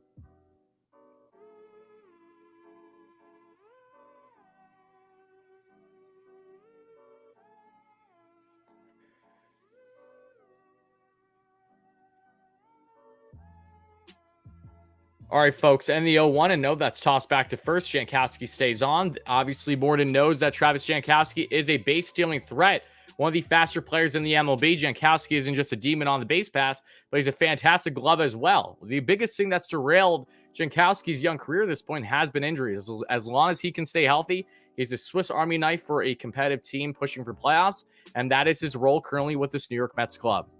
All right, folks, and the 0-1, and no, that's tossed back to first. Jankowski stays on. Obviously, Morden knows that Travis Jankowski is a base-stealing threat. One of the faster players in the MLB. Jankowski isn't just a demon on the base pass, but he's a fantastic glove as well. The biggest thing that's derailed Jankowski's young career at this point has been injuries. As long as he can stay healthy, he's a Swiss Army knife for a competitive team pushing for playoffs, and that is his role currently with this New York Mets club.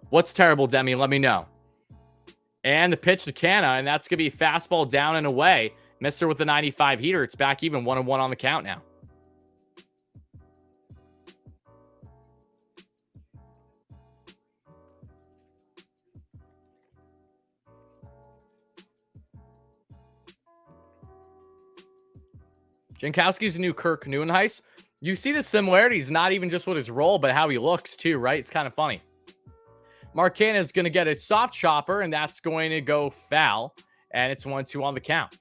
What's terrible, Demi? Let me know. And the pitch to Canna, and that's going to be fastball down and away. Mister with the 95 heater. It's back even 1-1 on the count now. Jankowski's a new Kirk Neuenhuis. You see the similarities, not even just with his role, but how he looks too, right? It's kind of funny. Marcana is going to get a soft chopper, and that's going to go foul. And it's 1-2 on the count.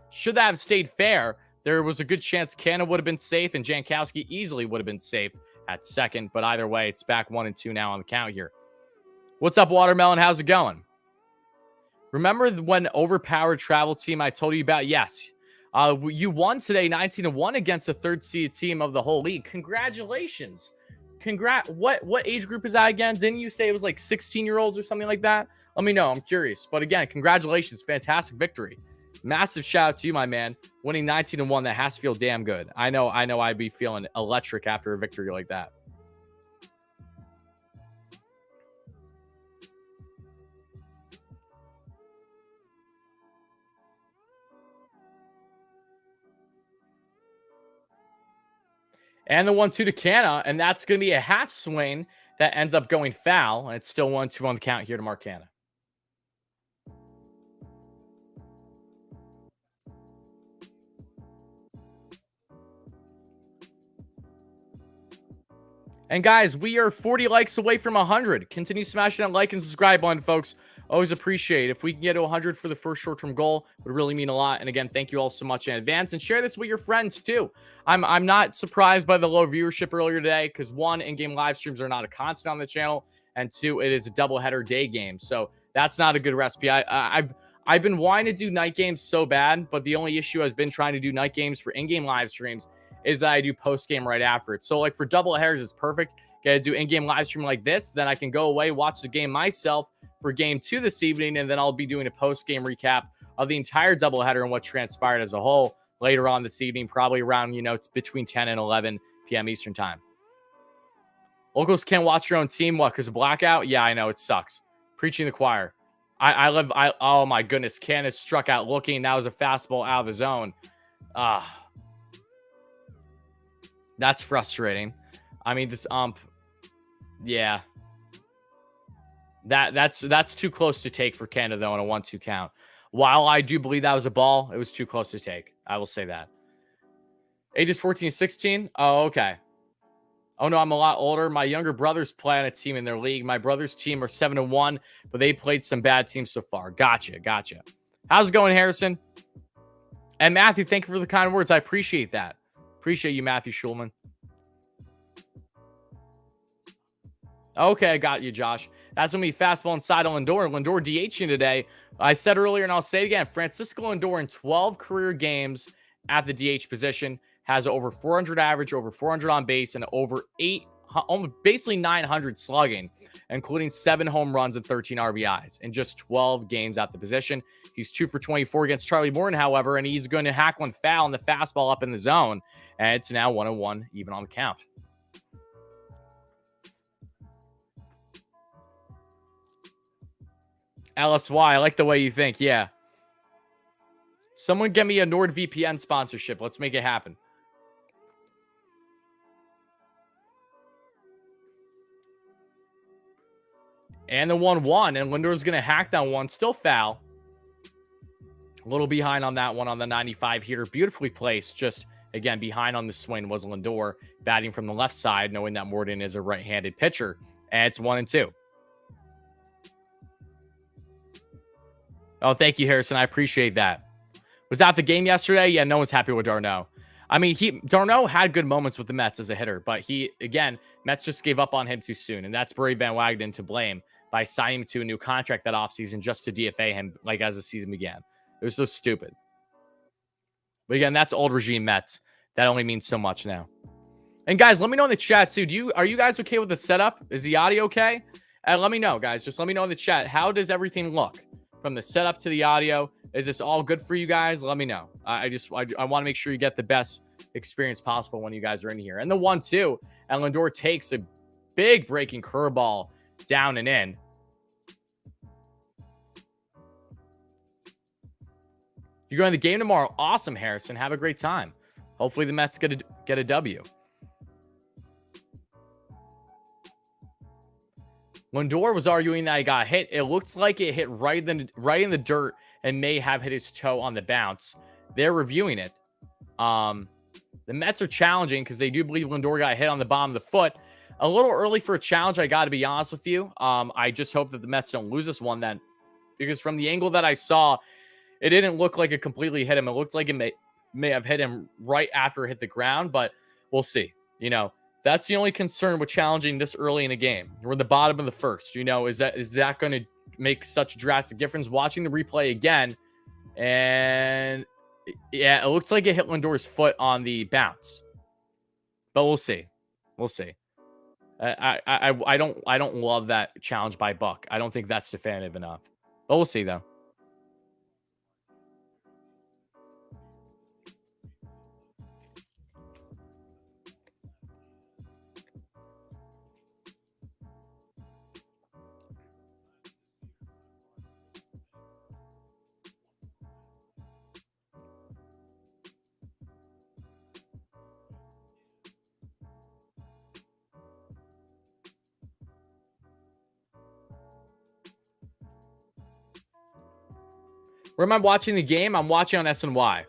Should that have stayed fair, there was a good chance Canna would have been safe, and Jankowski easily would have been safe at second. But either way, it's back 1-2 now on the count here. What's up, Watermelon? How's it going? Remember when overpowered travel team I told you about? Yes. You won today 19-1 against the third seed team of the whole league. Congratulations. What age group is that again? Didn't you say it was like 16-year-olds or something like that? Let me know. I'm curious. But again, congratulations. Fantastic victory. Massive shout out to you, my man. Winning 19-1, that has to feel damn good. I know I'd be feeling electric after a victory like that. And the 1-2 to Canna, and that's going to be a half swing that ends up going foul, and it's still 1-2 on the count here to Mark Canna. And guys, we are 40 likes away from 100. Continue smashing that like and subscribe button, folks. Always appreciate it. If we can get to 100 for the first short-term goal, it would really mean a lot. And again, thank you all so much in advance. And share this with your friends, too. I'm not surprised by the low viewership earlier today because, one, in-game live streams are not a constant on the channel. And, two, it is a doubleheader day game. So that's not a good recipe. I've been wanting to do night games so bad, but the only issue has been trying to do night games for in-game live streams is that I do post-game right after it. So, like, for double headers, it's perfect. Gotta do in-game live stream like this. Then I can go away, watch the game myself for game 2 this evening, and then I'll be doing a post-game recap of the entire doubleheader and what transpired as a whole later on this evening, probably around, it's between 10 and 11 p.m. Eastern time. Locals can't watch your own team. What, because of blackout? Yeah, I know. It sucks. Preaching the choir. Oh, my goodness. Canna struck out looking. That was a fastball out of the zone. That's frustrating. I mean, this yeah. That's too close to take for Canada, though, on a 1-2 count. While I do believe that was a ball, it was too close to take. I will say that. Ages 14 16? Oh, okay. Oh, no, I'm a lot older. My younger brothers play on a team in their league. My brother's team are 7-1, but they played some bad teams so far. Gotcha. How's it going, Harrison? And Matthew, thank you for the kind words. I appreciate that. Appreciate you, Matthew Schulman. Okay, I got you, Josh. That's going to be fastball inside on Lindor. Lindor DHing today. I said earlier, and I'll say it again, Francisco Lindor in 12 career games at the DH position has over 400 average, over 400 on base, and over basically 900 slugging, including 7 home runs and 13 RBIs in just 12 games at the position. He's 2 for 24 against Charlie Morton, however, and he's going to hack one foul in the fastball up in the zone. And it's now 1-1 even on the count. LSY, I like the way you think. Yeah. Someone get me a NordVPN sponsorship. Let's make it happen. And the 1-1. And Lindor's going to hack down one. Still foul. A little behind on that one on the 95 heater. Beautifully placed. Just, again, behind on the swing was Lindor. Batting from the left side, knowing that Morton is a right-handed pitcher. And it's 1-2. Oh, thank you, Harrison. I appreciate that. Was that the game yesterday? Yeah, no one's happy with d'Arnaud. I mean, d'Arnaud had good moments with the Mets as a hitter, but Mets just gave up on him too soon, and that's Barry Van Wagenen to blame by signing him to a new contract that offseason just to DFA him as the season began. It was so stupid. But again, that's old regime Mets. That only means so much now. And guys, let me know in the chat too. Are you guys okay with the setup? Is the audio okay? Let me know, guys. Just let me know in the chat. How does everything look? From the setup to the audio, is this all good for you guys? Let me know. I want to make sure you get the best experience possible when you guys are in here. And the 1-2, and Lindor takes a big breaking curveball down and in. You're going to the game tomorrow. Awesome, Harrison. Have a great time. Hopefully the Mets get a W. Lindor was arguing that he got hit. It looks like it hit right in the dirt and may have hit his toe on the bounce. They're reviewing it. The Mets are challenging because they do believe Lindor got hit on the bottom of the foot. A little early for a challenge, I got to be honest with you. I just hope that the Mets don't lose this one then, because from the angle that I saw, it didn't look like it completely hit him. It looked like it may have hit him right after it hit the ground, but we'll see. That's the only concern with challenging this early in the game. We're the bottom of the first. Is that going to make such a drastic difference? Watching the replay again, and yeah, it looks like it hit Lindor's foot on the bounce, but we'll see. We'll see. I don't love that challenge by Buck. I don't think that's definitive enough, but we'll see though. Where am I watching the game? I'm watching on SNY.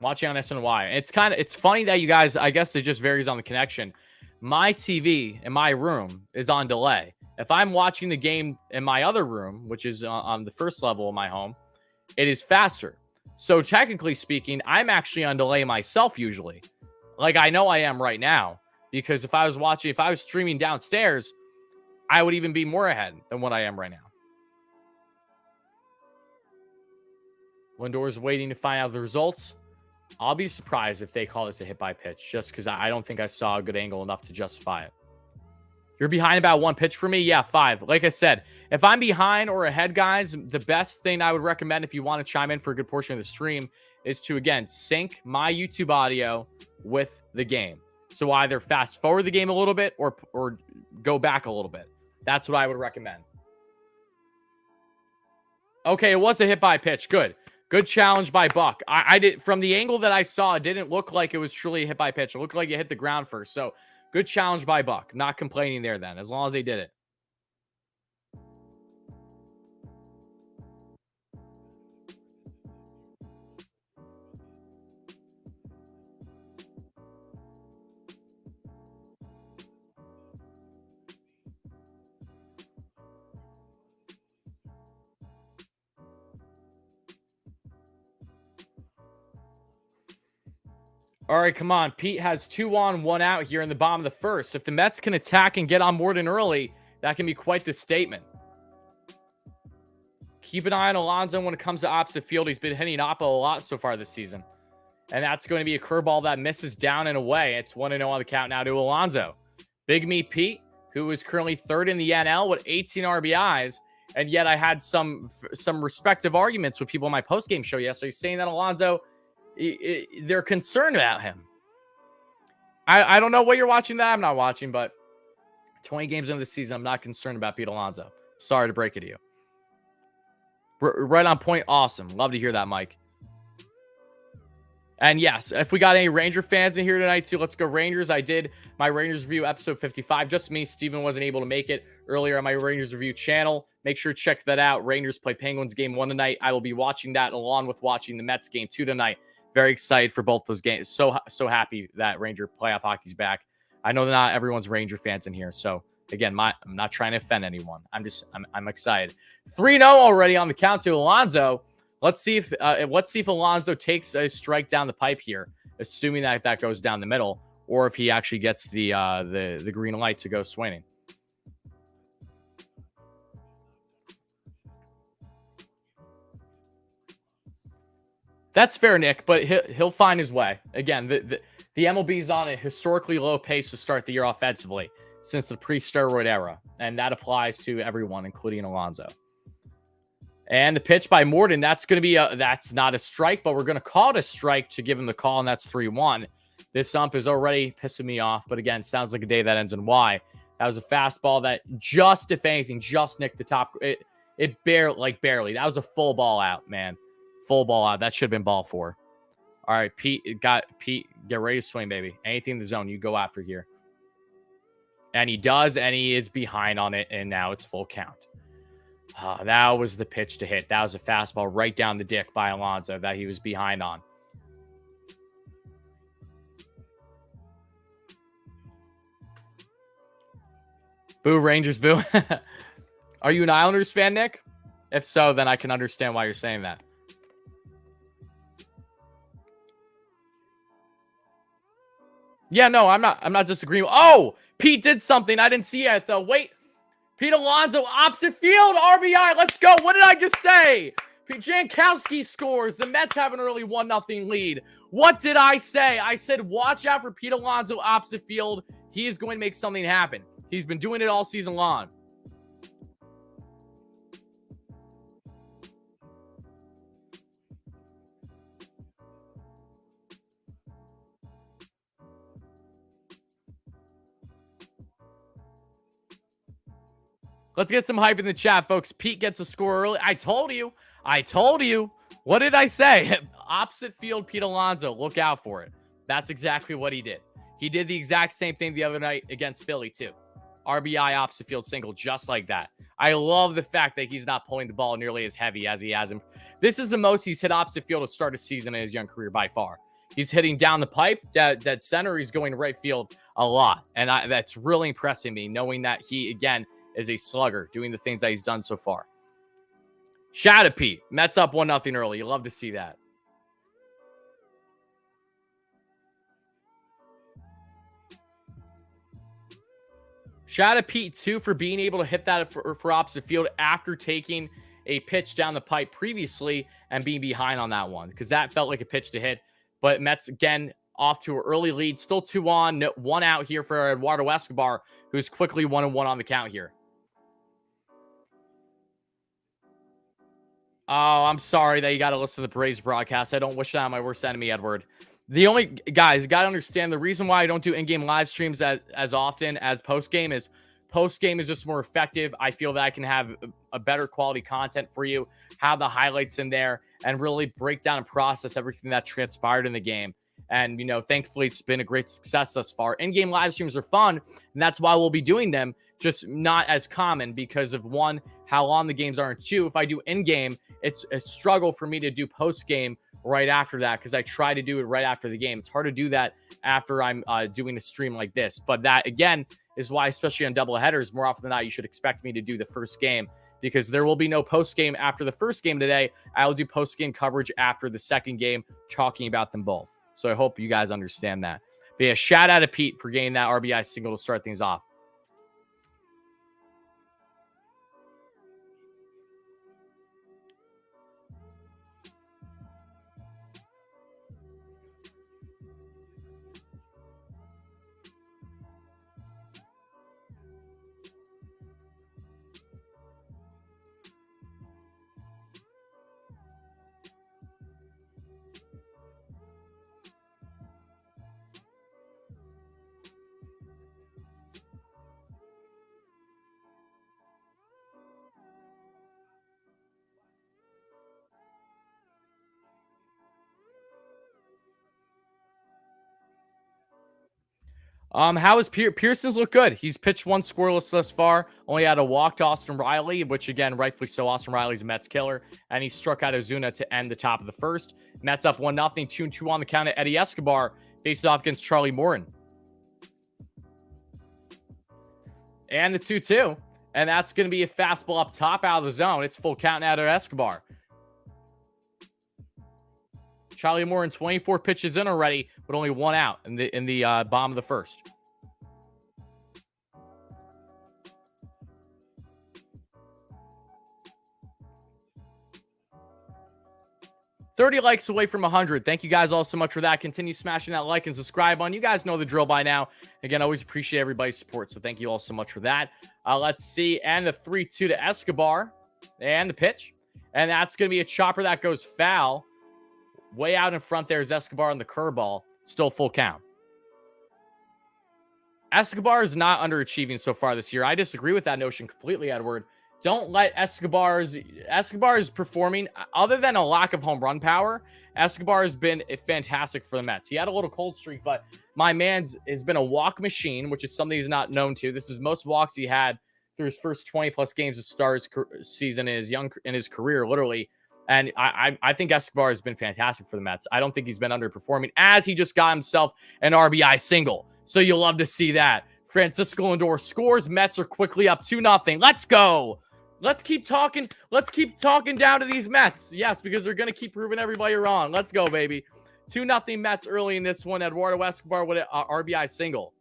It's funny that you guys, I guess it just varies on the connection. My TV in my room is on delay. If I'm watching the game in my other room, which is on the first level of my home, it is faster. So technically speaking, I'm actually on delay myself usually. Like I know I am right now, because if I was streaming downstairs, I would even be more ahead than what I am right now. Lindor's waiting to find out the results. I'll be surprised if they call this a hit by pitch, just because I don't think I saw a good angle enough to justify it. You're behind about one pitch for me? Yeah, 5. Like I said, if I'm behind or ahead, guys, the best thing I would recommend if you want to chime in for a good portion of the stream is to, again, sync my YouTube audio with the game. So either fast forward the game a little bit or go back a little bit. That's what I would recommend. Okay, it was a hit by pitch. Good. Good challenge by Buck. I did, from the angle that I saw, it didn't look like it was truly a hit by pitch. It looked like it hit the ground first. So good challenge by Buck. Not complaining there then, as long as they did it. All right, come on. Pete has 2 on, 1 out here in the bottom of the first. If the Mets can attack and get on Morden early, that can be quite the statement. Keep an eye on Alonso when it comes to opposite field. He's been hitting Oppo a lot so far this season. And that's going to be a curveball that misses down and away. It's 1-0 on the count now to Alonso. Big Meat Pete, who is currently 3rd in the NL with 18 RBIs. And yet I had some respective arguments with people on my postgame show yesterday saying that Alonso, they're concerned about him. I don't know what you're watching that. I'm not watching, but 20 games into the season, I'm not concerned about Pete Alonso. Sorry to break it to you. Right on point. Awesome. Love to hear that, Mike. And yes, if we got any Ranger fans in here tonight too, let's go Rangers. I did my Rangers review episode 55. Just me. Steven wasn't able to make it earlier on my Rangers review channel. Make sure to check that out. Rangers play Penguins game 1 tonight. I will be watching that along with watching the Mets game 2 tonight. Very excited for both those games. So happy that Ranger playoff hockey's back. I know that not everyone's Ranger fans in here. So again, I'm not trying to offend anyone. I'm excited. 3-0 already on the count to Alonso. Let's see if Alonso takes a strike down the pipe here, assuming that goes down the middle, or if he actually gets the green light to go swinging. That's fair, Nick, but he'll find his way. Again, the MLB is on a historically low pace to start the year offensively since the pre-steroid era, and that applies to everyone, including Alonso. And the pitch by Morden, that's going to be that's not a strike, but we're going to call it a strike to give him the call, and that's 3-1. This ump is already pissing me off, but again, sounds like a day that ends in Y. That was a fastball that just, if anything, just nicked the top. It barely. That was a full ball out, man. Full ball out. That should have been ball 4. All right, Pete, get ready to swing, baby. Anything in the zone, you go after here. And he does, and he is behind on it, and now it's full count. That was the pitch to hit. That was a fastball right down the dick by Alonso that he was behind on. Boo, Rangers, boo. Are you an Islanders fan, Nick? If so, then I can understand why you're saying that. Yeah, no, I'm not disagreeing. Oh, Pete did something. I didn't see it, though. Wait. Pete Alonso, opposite field, RBI. Let's go. What did I just say? Pete Jankowski scores. The Mets have an early 1-0 lead. What did I say? I said, watch out for Pete Alonso, opposite field. He is going to make something happen. He's been doing it all season long. Let's get some hype in the chat, folks. Pete gets a score early. I told you. What did I say? Opposite field, Pete Alonso. Look out for it. That's exactly what he did. He did the exact same thing the other night against Philly, too. RBI opposite field single, just like that. I love the fact that he's not pulling the ball nearly as heavy as he has him. This is the most he's hit opposite field to start a season in his young career by far. He's hitting down the pipe, dead center. He's going to right field a lot. And that's really impressing me, knowing that he, again, is a slugger, doing the things that he's done so far. Shout out to Pete. Mets up 1-0 early. You love to see that. Shout out to Pete, too, for being able to hit that for opposite field after taking a pitch down the pipe previously and being behind on that one, because that felt like a pitch to hit. But Mets, again, off to an early lead. Still 2 on, 1 out here for Eduardo Escobar, who's quickly 1-1 on the count here. Oh, I'm sorry that you got to listen to the Braves broadcast. I don't wish that on my worst enemy, Edward. The only, guys, you got to understand the reason why I don't do in-game live streams as often as post-game is just more effective. I feel that I can have a better quality content for you, have the highlights in there, and really break down and process everything that transpired in the game. And, you know, thankfully, it's been a great success thus far. In-game live streams are fun, and that's why we'll be doing them, just not as common because of, 1, how long the games are, and 2, if I do in-game, it's a struggle for me to do post-game right after that because I try to do it right after the game. It's hard to do that after I'm doing a stream like this. But that, again, is why, especially on doubleheaders, more often than not, you should expect me to do the first game because there will be no post-game after the first game today. I will do post-game coverage after the second game, talking about them both. So I hope you guys understand that. But yeah, shout out to Pete for getting that RBI single to start things off. How is Pearson's look good? He's pitched 1 scoreless thus far. Only had a walk to Austin Riley, which again, rightfully so. Austin Riley's a Mets killer, and he struck out Ozuna to end the top of the first. Mets up 1-0, 2-2 on the count at Eddie Escobar, faced off against Charlie Morton. And the 2-2. And that's going to be a fastball up top out of the zone. It's full count out of Escobar. Charlie Morton, 24 pitches in already, but only 1 out in the bottom of the first. $30 likes away from 100. Thank you guys all so much for that. Continue smashing that like and subscribe button. You guys know the drill by now. Again, always appreciate everybody's support, so thank you all so much for that. Let's see. And the 3-2 to Escobar. And the pitch. And that's going to be a chopper that goes foul. Way out in front there is Escobar on the curveball. Still full count. Escobar is not underachieving so far this year. I disagree with that notion completely, Edward. Don't let Escobar is performing, other than a lack of home run power. Escobar has been fantastic for the Mets. He had a little cold streak, but my man's has been a walk machine, which is something he's not known to. This is most walks he had through his first 20 plus games to start his season in his career, literally. And I think Escobar has been fantastic for the Mets. I don't think he's been underperforming, as he just got himself an RBI single. So you'll love to see that. Francisco Lindor scores. Mets are quickly up 2-0. Let's go. Let's keep talking. Let's keep talking down to these Mets. Yes, because they're going to keep proving everybody wrong. Let's go, baby. 2-0 Mets early in this one. Eduardo Escobar with an RBI single.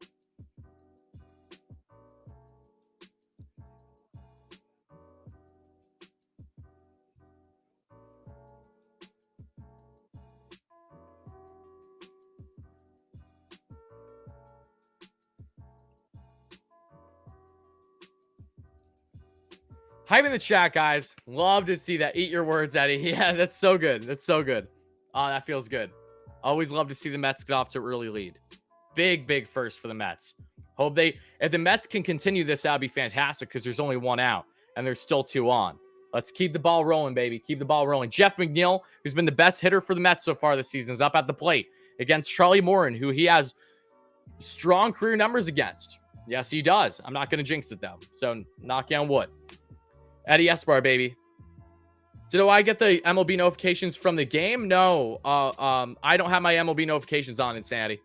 Hype in the chat, guys. Love to see that. Eat your words, Eddie. Yeah, that's so good. That's so good. Oh, that feels good. Always love to see the Mets get off to an early lead. Big first for the Mets. If the Mets can continue this, that would be fantastic, because there's only one out and there's still 2 on. Let's keep the ball rolling, baby. Keep the ball rolling. Jeff McNeil, who's been the best hitter for the Mets so far this season, is up at the plate against Charlie Morin, who he has strong career numbers against. Yes, he does. I'm not going to jinx it, though. So knock on wood. Eddie Escobar, baby. Did I get the MLB notifications from the game? No. I don't have my MLB notifications on, Insanity.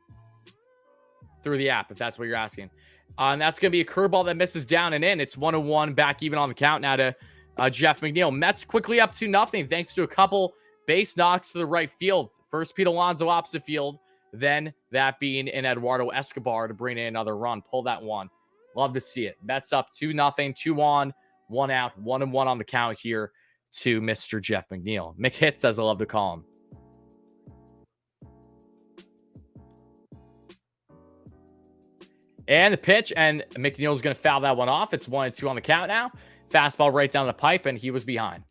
Through the app, if that's what you're asking. And that's going to be a curveball that misses down and in. It's 1-1, back even on the count now to Jeff McNeil. Mets quickly up 2-0 thanks to a couple base knocks to the right field. First, Pete Alonso opposite field. Then that being in Eduardo Escobar to bring in another run. Pull that one. Love to see it. Mets up 2-0, 2 on. 1 out, 1-1 on the count here to Mr. Jeff McNeil. McHits, as I love to call him. And the pitch, and McNeil's going to foul that one off. It's 1-2 on the count now. Fastball right down the pipe, and he was behind.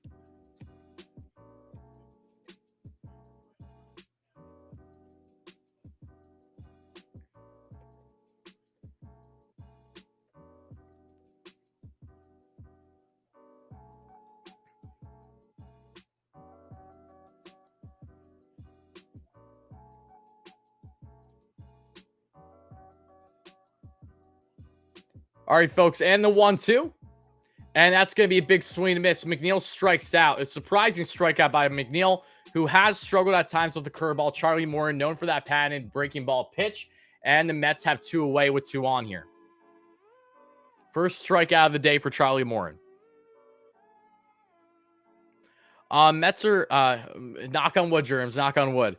All right, folks, and the 1-2. And that's going to be a big swing and miss. McNeil strikes out. A surprising strikeout by McNeil, who has struggled at times with the curveball. Charlie Morin, known for that patented breaking ball pitch. And the Mets have 2 away with 2 on here. First strikeout of the day for Charlie Morin. Mets are, knock on wood, Germs, knock on wood.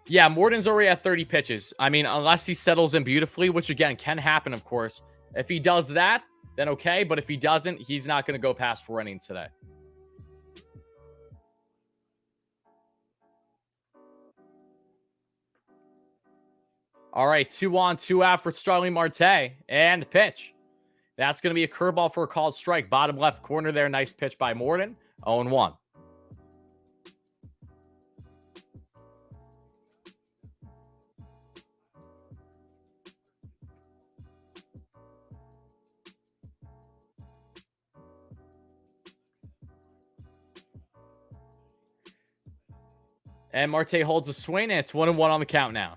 Yeah, Morton's already at 30 pitches. I mean, unless he settles in beautifully, which, again, can happen, of course. If he does that, then okay. But if he doesn't, he's not going to go past 4 innings today. All right, 2 on, 2 out for Starling Marte. And the pitch. That's going to be a curveball for a called strike. Bottom left corner there. Nice pitch by Morton. 0-1. And Marte holds a swing, and it's 1-1 on the count now.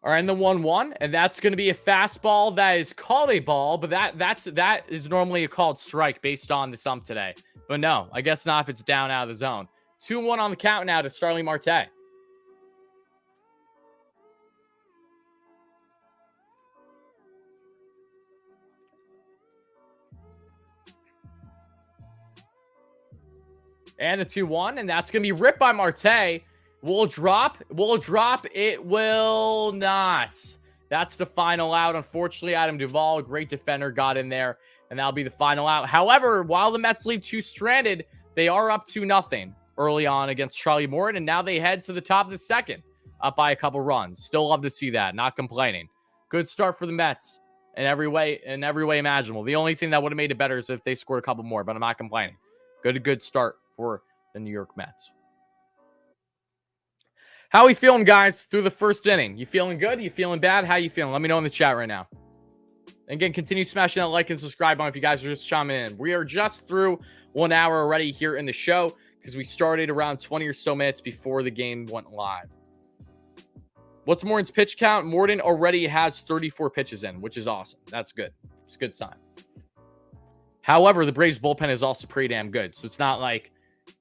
All right, and the 1-1, and that's going to be a fastball that is called a ball, but that is normally a called strike based on the sump today. But no, I guess not if it's down out of the zone. 2-1 on the count now to Starling Marte. And the 2-1, and that's going to be ripped by Marte. Will it drop? Will it drop? It will not. That's the final out. Unfortunately, Adam Duvall, a great defender, got in there, and that'll be the final out. However, while the Mets leave 2 stranded, they are up 2-0 early on against Charlie Morin, and now they head to the top of the second. up by a couple runs. Still love to see that. Not complaining. Good start for the Mets in every way imaginable. The only thing that would have made it better is if they scored a couple more, but I'm not complaining. Good start for the New York Mets. How are we feeling, guys, through the first inning? You feeling good? You feeling bad? How you feeling? Let me know in the chat right now. And again, continue smashing that like and subscribe button if you guys are just chiming in. We are just through 1 hour already here in the show because we started around 20 or so minutes before the game went live. What's Morton's pitch count? Morton already has 34 pitches in, which is awesome. That's good. It's a good sign. However, the Braves bullpen is also pretty damn good. So it's not like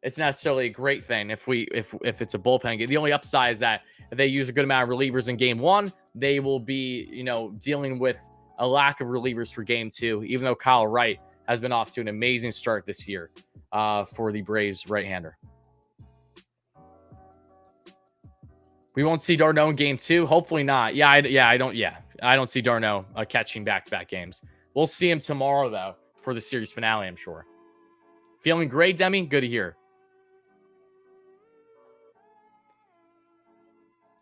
it's necessarily a great thing if it's a bullpen game. The only upside is that if they use a good amount of relievers in game 1, they will be, dealing with a lack of relievers for game 2, even though Kyle Wright has been off to an amazing start this year for the Braves right-hander. We won't see d'Arnaud in game 2. Hopefully not. I don't see d'Arnaud catching back-to-back games. We'll see him tomorrow, though, for the series finale, I'm sure. Feeling great, Demi? Good to hear.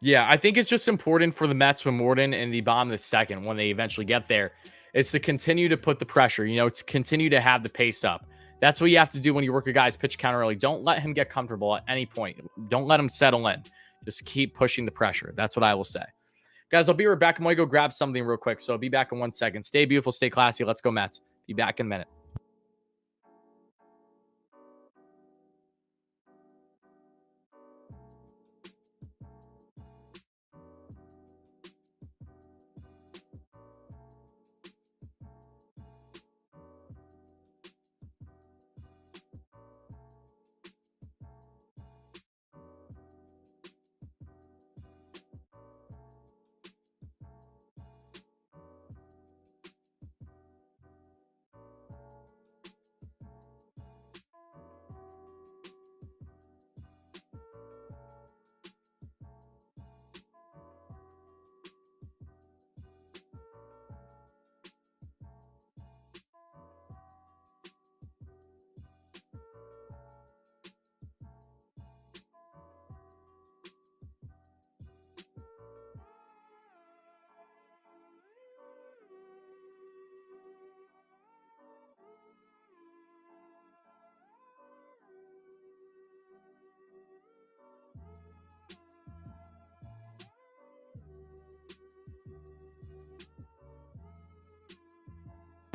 Yeah, I think it's just important for the Mets with Morton in the bottom of the second when they eventually get there is to continue to put the pressure, to continue to have the pace up. That's what you have to do when you work a guy's pitch count early. Don't let him get comfortable at any point. Don't let him settle in. Just keep pushing the pressure. That's what I will say. Guys, I'll be right back. I'm going to go grab something real quick, so I'll be back in 1 second. Stay beautiful, stay classy. Let's go, Mets. Be back in a minute.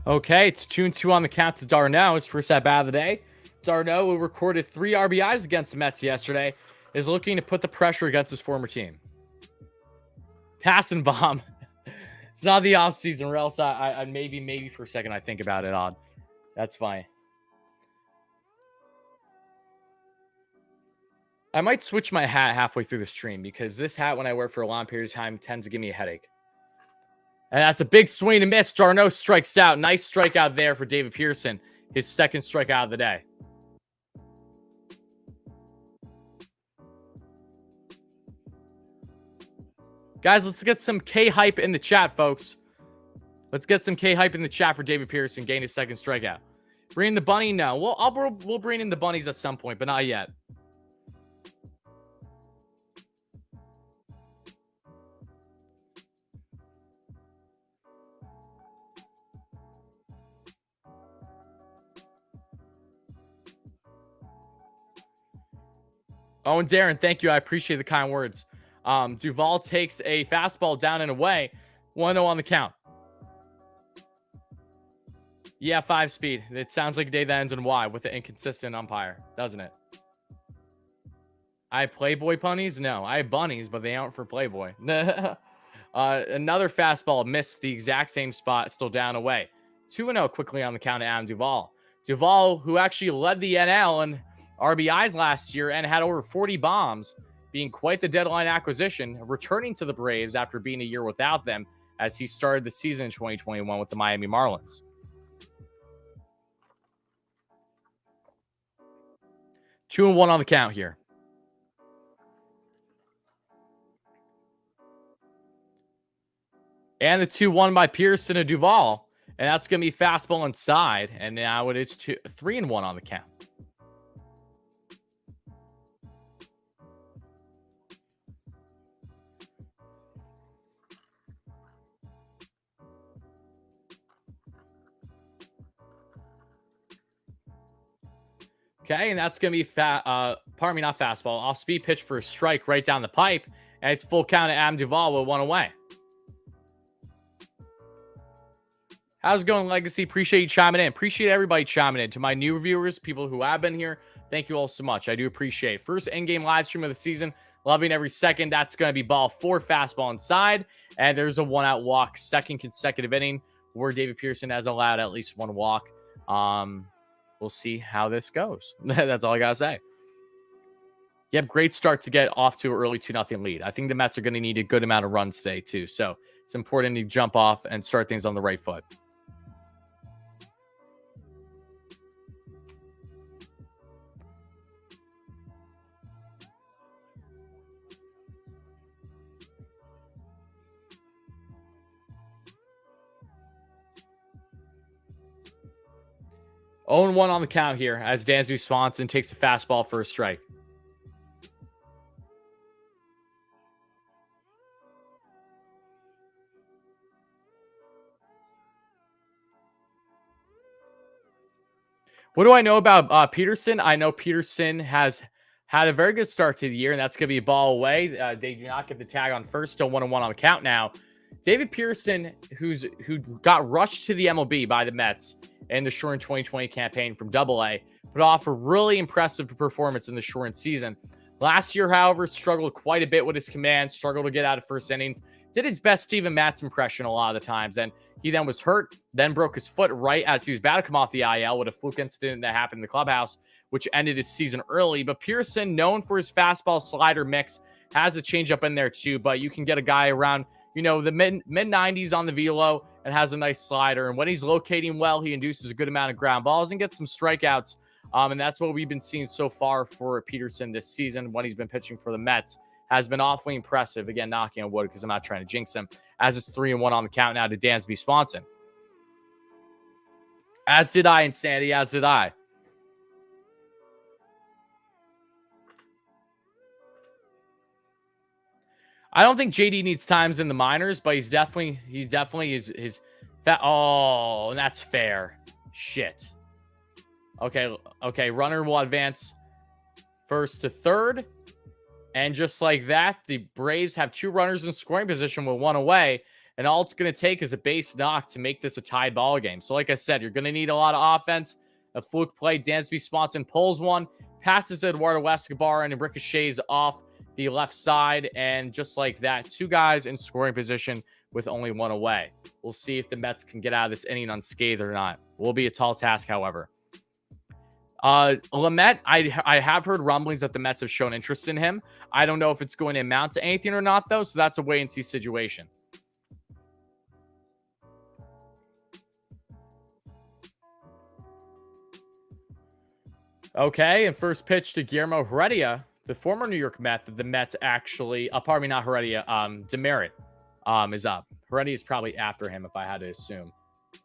Okay, it's 2-2 on the count to d'Arnaud. His first at bat of the day. d'Arnaud, who recorded 3 RBIs against the Mets yesterday, is looking to put the pressure against his former team. Passing bomb. It's not the offseason, or else I maybe for a second I think about it odd. That's fine. I might switch my hat halfway through the stream because this hat, when I wear for a long period of time, tends to give me a headache. And that's a big swing and miss. d'Arnaud strikes out. Nice strikeout there for David Pearson. His second strikeout of the day. Guys, let's get some K-hype in the chat, folks. Let's get some K-hype in the chat for David Pearson getting his second strikeout. Bring in the bunny? No. We'll bring in the bunnies at some point, but not yet. Oh, and Darren, thank you. I appreciate the kind words. Duvall takes a fastball down and away. 1-0 on the count. Yeah, 5 speed. It sounds like a day that ends in Y with an inconsistent umpire, doesn't it? I have Playboy bunnies? No, I have bunnies, but they aren't for Playboy. Another fastball missed the exact same spot, still down away. 2-0 quickly on the count to Adam Duvall. Duvall, who actually led the NL in RBIs last year and had over 40 bombs, being quite the deadline acquisition, returning to the Braves after being a year without them as he started the season in 2021 with the Miami Marlins. Two and one on the count here. And the 2-1 by Pearson and Duvall. And that's going to be fastball inside. And now it is 3-1 on the count. Okay, and that's going to be pardon me, not fastball. Off speed pitch for a strike right down the pipe, and it's full count at Adam Duvall with one away. How's it going, Legacy? Appreciate you chiming in. Appreciate everybody chiming in. To my new viewers, people who have been here, thank you all so much. I do appreciate it. First in-game live stream of the season. Loving every second. That's going to be ball 4, fastball inside. And there's a 1-out walk, second consecutive inning where David Pearson has allowed at least 1 walk. We'll see how this goes. That's all I got to say. Yep, great start to get off to an early 2-0 lead. I think the Mets are going to need a good amount of runs today, too. So it's important to jump off and start things on the right foot. Oh, 0-1 on the count here as Dansby Swanson takes a fastball for a strike. What do I know about Peterson? I know Peterson has had a very good start to the year, and that's going to be a ball away. They do not get the tag on first, still 1-1 on the count now. David Pearson, who got rushed to the MLB by the Mets in the shortened 2020 campaign from AA, put off a really impressive performance in the shortened season. Last year, however, struggled quite a bit with his command, struggled to get out of first innings, did his best Steven Matz impression a lot of the times, and he then was hurt, then broke his foot right as he was about to come off the IL with a fluke incident that happened in the clubhouse, which ended his season early. But Pearson, known for his fastball slider mix, has a changeup in there too, but you can get a guy around, you know, the mid 90s on the velo and has a nice slider. And when he's locating well, he induces a good amount of ground balls and gets some strikeouts. And that's what we've been seeing so far for Peterson this season when he's been pitching for the Mets. Has been awfully impressive. Again, knocking on wood because I'm not trying to jinx him. As it's 3-1 on the count now to Dansby Swanson. As did I, Insanity. As did I. I don't think JD needs times in the minors, but he's definitely his fat. Oh, and that's fair. Shit. Okay. Runner will advance first to third. And just like that, the Braves have 2 runners in scoring position with 1 away. And all it's going to take is a base knock to make this a tied ball game. So like I said, you're going to need a lot of offense. A fluke play. Dansby Swanson pulls one, passes Eduardo Escobar, and it ricochets off the left side. And just like that, 2 guys in scoring position with only 1 away. We'll see if the Mets can get out of this inning unscathed or not. Will be a tall task, however. Lamet, I have heard rumblings that the Mets have shown interest in him. I don't know if it's going to amount to anything or not, though, so that's a wait-and-see situation. Okay, and first pitch to Guillermo Heredia, the former New York Met, that the Mets actually, pardon me, not Heredia, Demerit, is up. Heredia is probably after him, if I had to assume.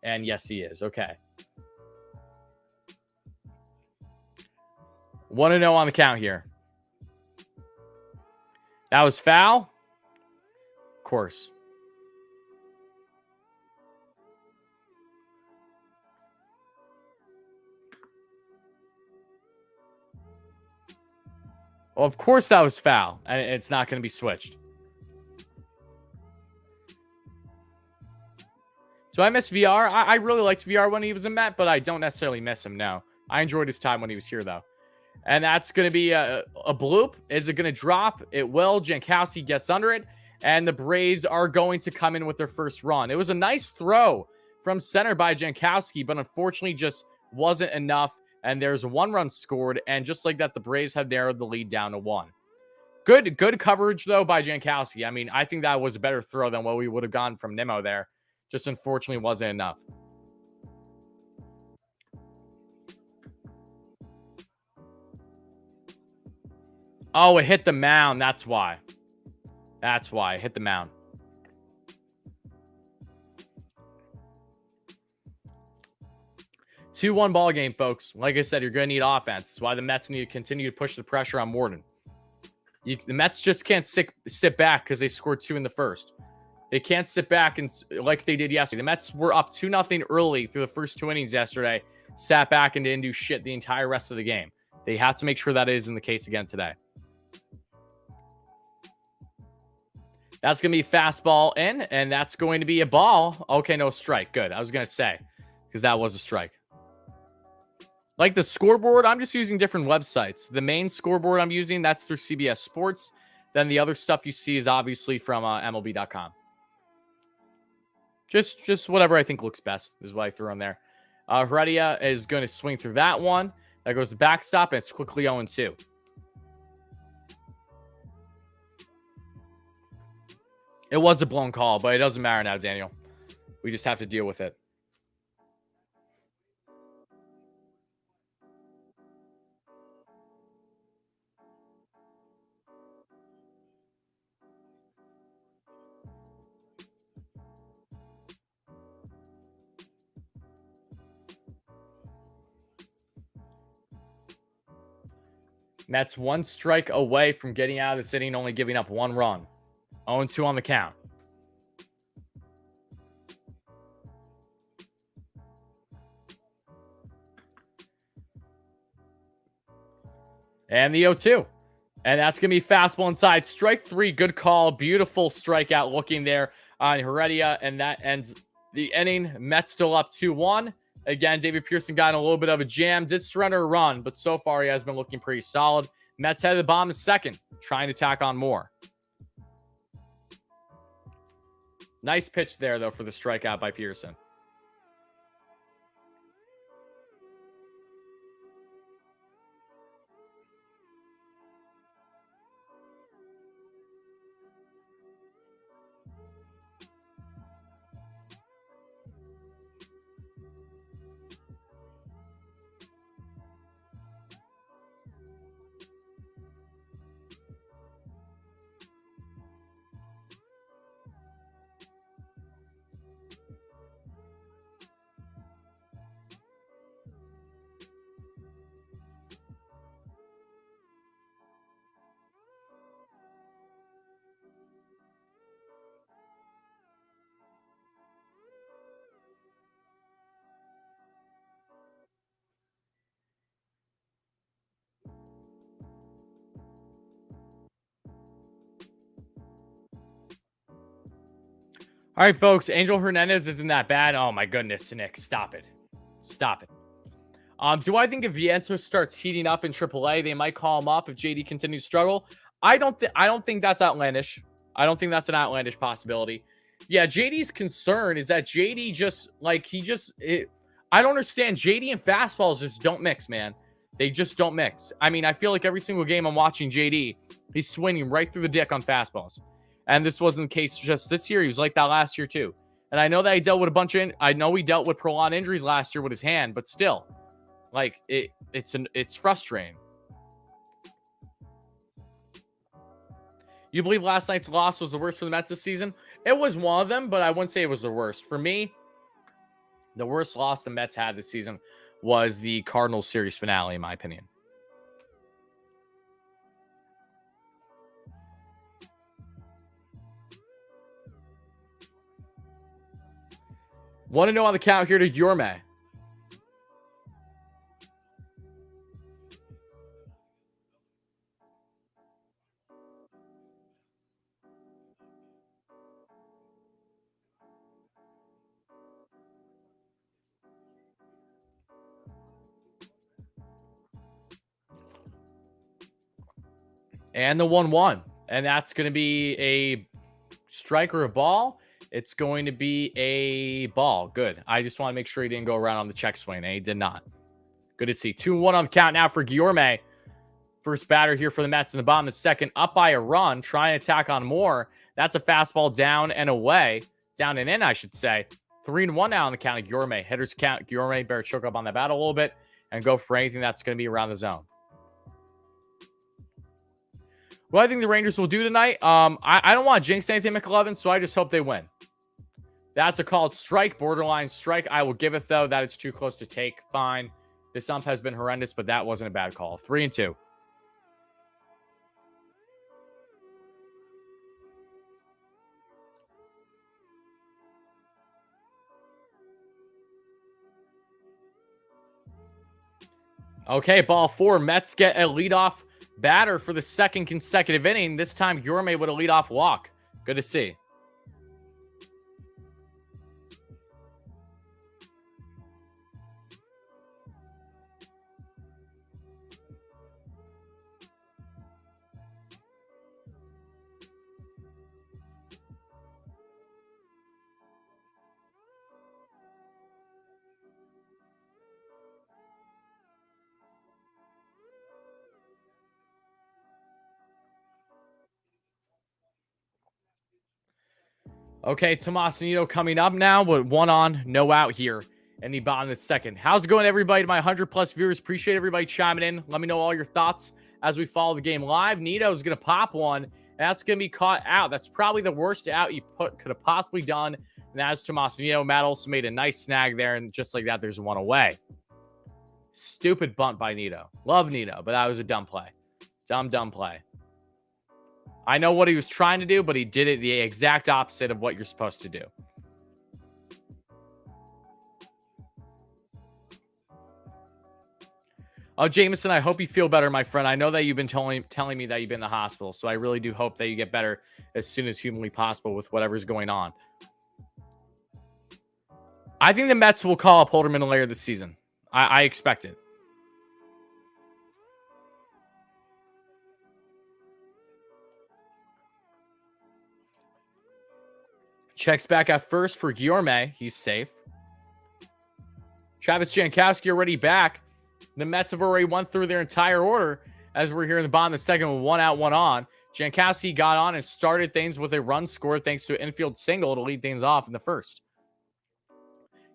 And yes, he is. Okay. 1-0 on the count here. That was foul. Of course. Well, of course that was foul, and it's not going to be switched. Do I miss VR? I really liked VR when he was a Met, but I don't necessarily miss him now. I enjoyed his time when he was here, though. And that's going to be a bloop. Is it going to drop? It will. Jankowski gets under it. And the Braves are going to come in with their first run. It was a nice throw from center by Jankowski, but unfortunately just wasn't enough. And there's 1 run scored. And just like that, the Braves have narrowed the lead down to 1. Good coverage, though, by Jankowski. I mean, I think that was a better throw than what we would have gotten from Nimmo there. Just unfortunately wasn't enough. Oh, it hit the mound. That's why. That's why it hit the mound. Two 2-1 ball game, folks. Like I said, you're going to need offense. That's why the Mets need to continue to push the pressure on Warden. The Mets just can't sit back because they scored 2 in the first. They can't sit back and like they did yesterday. The Mets were up 2-0 early through the first 2 innings yesterday. Sat back and didn't do shit the entire rest of the game. They have to make sure that is in the case again today. That's going to be fastball in, and that's going to be a ball. Okay, no strike. Good. I was going to say, because that was a strike. Like the scoreboard, I'm just using different websites. The main scoreboard I'm using, that's through CBS Sports. Then the other stuff you see is obviously from MLB.com. Just whatever I think looks best is what I threw on there. Heredia is going to swing through that one. That goes to backstop, and it's quickly 0-2. It was a blown call, but it doesn't matter now, Daniel. We just have to deal with it. Mets one strike away from getting out of this inning, only giving up one run. 0-2 on the count. And the 0-2. And that's going to be fastball inside. Strike three. Good call. Beautiful strikeout looking there on Heredia. And that ends the inning. Mets still up 2-1. Again, David Pearson got in a little bit of a jam. Did surrender a run, but so far he has been looking pretty solid. Mets head to the bottom of second, trying to tack on more. Nice pitch there, though, for the strikeout by Pearson. All right, folks. Angel Hernandez isn't that bad. Oh, my goodness, Nick. Stop it. Stop it. Do I think if Vientos starts heating up in AAA, they might call him up if JD continues to struggle? I don't think that's outlandish. I don't think that's an outlandish possibility. Yeah, JD's concern is that JD I don't understand. JD and fastballs just don't mix, man. They just don't mix. I mean, I feel like every single game I'm watching JD, he's swinging right through the dick on fastballs. And this wasn't the case just this year. He was like that last year too. And I know that he dealt with I know he dealt with prolonged injuries last year with his hand, but still, like it's frustrating. You believe last night's loss was the worst for the Mets this season? It was one of them, but I wouldn't say it was the worst. For me, the worst loss the Mets had this season was the Cardinals series finale, in my opinion. Want to know on the count here to Yorme. And the 1-1. And that's going to be a strike or a ball. It's going to be a ball. Good. I just want to make sure he didn't go around on the check swing. And he did not. Good to see. 2-1 on the count now for Guillorme. First batter here for the Mets in the bottom of the second. Up by a run. Trying to attack on more. That's a fastball down and away. Down and in, I should say. 3-1 now on the count of Guillorme. Hitters count. Guillorme better choke up on that bat a little bit and go for anything that's going to be around the zone. What I think the Rangers will do tonight, I don't want to jinx anything, McLovin, so I just hope they win. That's a called strike, borderline strike. I will give it, though. That is too close to take. Fine. This ump has been horrendous, but that wasn't a bad call. 3-2. Okay, ball 4. Mets get a leadoff batter for the second consecutive inning. This time, Gourmet with a leadoff walk. Good to see. Okay, Tomas Nido coming up now with 1 on, no out here in the bottom of the second. How's it going, everybody? To my 100+ viewers, appreciate everybody chiming in. Let me know all your thoughts as we follow the game live. Nido's going to pop one, and that's going to be caught out. That's probably the worst out you could have possibly done, and that's Tomas Nido. Matt also made a nice snag there, and just like that, there's 1 away. Stupid bunt by Nido. Love Nido, but that was a dumb play. Dumb play. I know what he was trying to do, but he did it the exact opposite of what you're supposed to do. Oh, Jameson, I hope you feel better, my friend. I know that you've been telling me that you've been in the hospital, so I really do hope that you get better as soon as humanly possible with whatever's going on. I think the Mets will call up Holderman later this season. I expect it. Checks back at first for Guillorme. He's safe. Travis Jankowski already back. The Mets have already went through their entire order as we're here in the bottom of the second with 1 out, 1 on. Jankowski got on and started things with a run scored thanks to an infield single to lead things off in the first.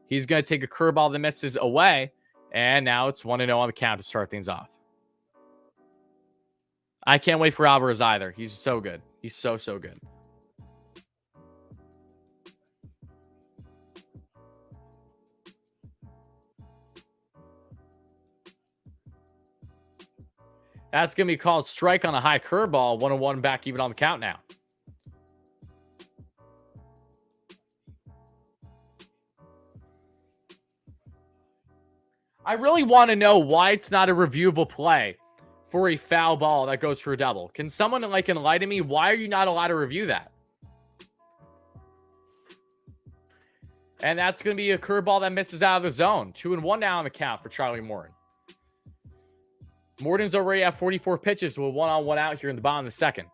He's going to take a curveball that misses away, and now it's 1-0 on the count to start things off. I can't wait for Alvarez either. He's so good. He's so good. That's going to be called strike on a high curveball. 1-1 back even on the count now. I really want to know why it's not a reviewable play for a foul ball that goes for a double. Can someone enlighten me? Why are you not allowed to review that? And that's going to be a curveball that misses out of the zone. 2-1 now on the count for Charlie Morton. Morton's already at 44 pitches with 1 on, 1 out here in the bottom of the second.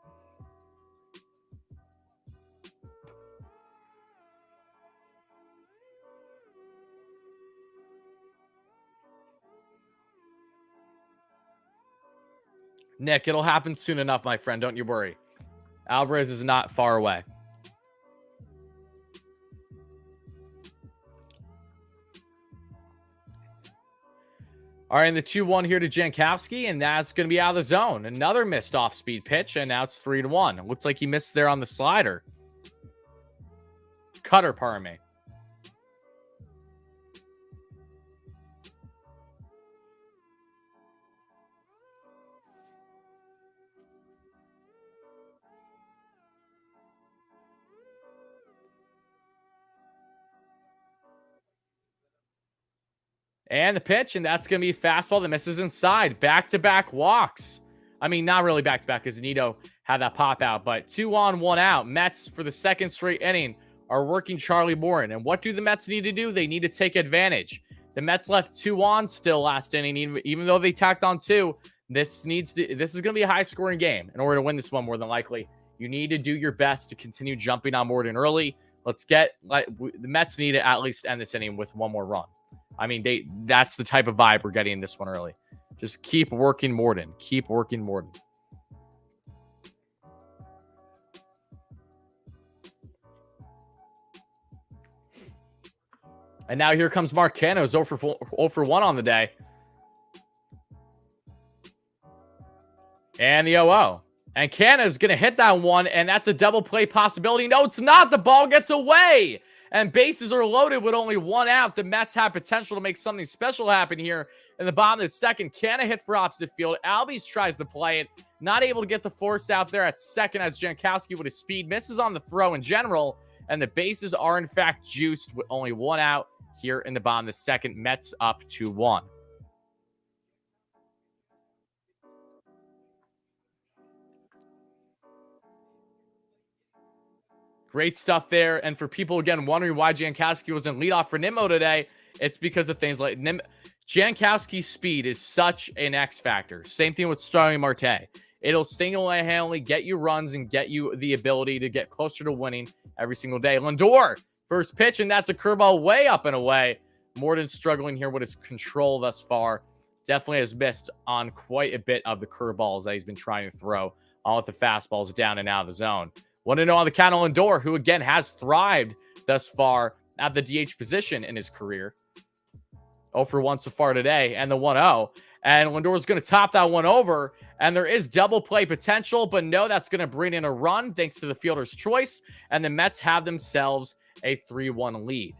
Nick, it'll happen soon enough, my friend. Don't you worry. Alvarez is not far away. All right, and the 2-1 here to Jankowski, and that's going to be out of the zone. Another missed off-speed pitch, and now it's 3-1. It looks like he missed there on the slider. Cutter, pardon me. And the pitch, and that's going to be a fastball that misses inside. Back-to-back walks. I mean, not really back-to-back because Nido had that pop out, but 2 on, 1 out. Mets, for the second straight inning, are working Charlie Morton. And what do the Mets need to do? They need to take advantage. The Mets left 2 on still last inning, even though they tacked on 2. This is going to be a high-scoring game. In order to win this one, more than likely, you need to do your best to continue jumping on Morton early. The Mets need to at least end this inning with 1 more run. I mean, that's the type of vibe we're getting in this one early. Just keep working Morton. Keep working Morton. And now here comes Mark Cano, 0 for 1 on the day. And the 0-0. And Cano's going to hit that one, and that's a double play possibility. No, it's not. The ball gets away. And bases are loaded with only 1 out. The Mets have potential to make something special happen here in the bottom of the second. Canna hit for opposite field. Albies tries to play it. Not able to get the force out there at second as Jankowski with his speed misses on the throw in general. And the bases are, in fact, juiced with only 1 out here in the bottom of the second. Mets up 2-1. Great stuff there. And for people, again, wondering why Jankowski was in leadoff for Nimmo today, it's because of things like Jankowski's speed is such an X factor. Same thing with Starling Marte. It'll single-handedly get you runs and get you the ability to get closer to winning every single day. Lindor, first pitch, and that's a curveball way up and away. Morton's struggling here with his control thus far. Definitely has missed on quite a bit of the curveballs that he's been trying to throw. All with the fastballs down and out of the zone. 1-0 on the count on Lindor, who again has thrived thus far at the DH position in his career. 0 for 1 so far today, and the 1-0. And Lindor's going to top that one over, and there is double play potential, but no, that's going to bring in a run thanks to the fielder's choice, and the Mets have themselves a 3-1 lead.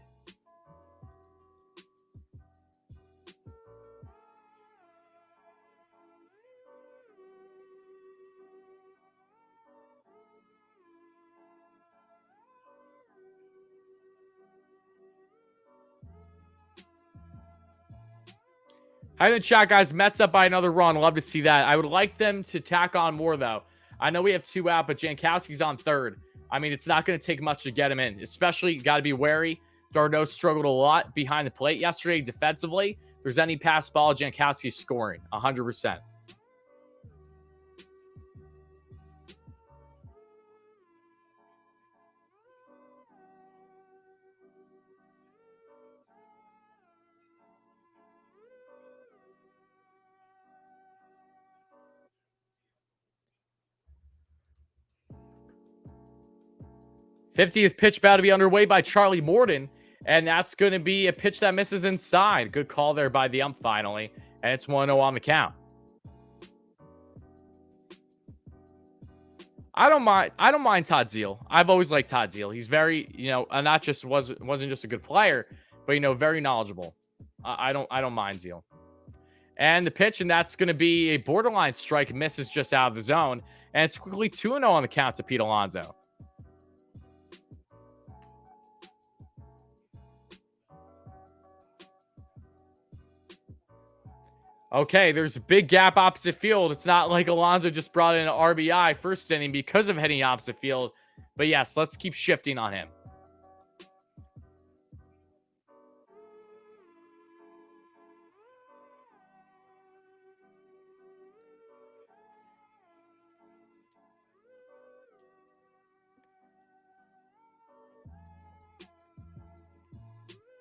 Hi in the chat, guys. Mets up by another run. Love to see that. I would like them to tack on more, though. I know we have 2 out, but Jankowski's on third. I mean, it's not going to take much to get him in. Especially, got to be wary. Darno struggled a lot behind the plate yesterday defensively. If there's any pass ball, Jankowski's scoring 100%. '50th pitch about to be underway by Charlie Morton, and that's going to be a pitch that misses inside. Good call there by the ump finally, and it's 1-0 on the count. I don't mind Todd Zeile. I've always liked Todd Zeile. He's very, not just wasn't just a good player, but very knowledgeable. I don't mind Zeile. And the pitch, and that's going to be a borderline strike, misses just out of the zone, and it's quickly 2-0 on the count to Pete Alonso. Okay, there's a big gap opposite field. It's not like Alonso just brought in an RBI first inning because of heading opposite field. But yes, let's keep shifting on him.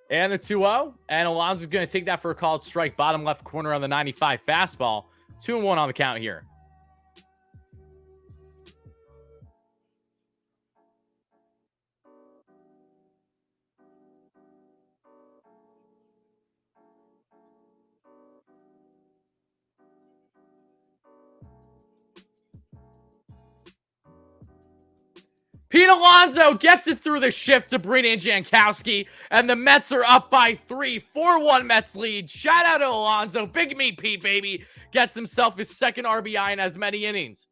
And the 2-0. And Alonso's going to take that for a called strike. Bottom left corner on the 95 fastball. 2-1 on the count here. Pete Alonso gets it through the shift to bring in Jankowski, and the Mets are up by 3. 4-1 Mets lead. Shout out to Alonso. Big meat Pete, baby. Gets himself his second RBI in as many innings.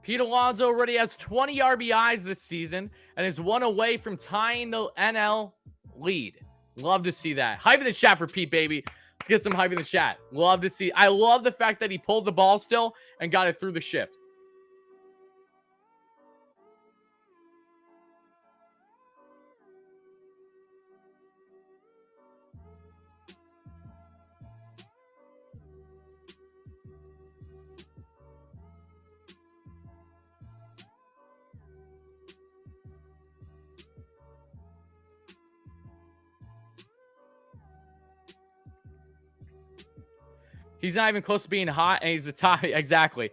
Pete Alonso already has 20 RBIs this season and is 1 away from tying the NL lead. Love to see that. Hype in the chat for Pete, baby. Let's get some hype in the chat. Love to see. I love the fact that he pulled the ball still and got it through the shift. He's not even close to being hot, and he's the top. Exactly.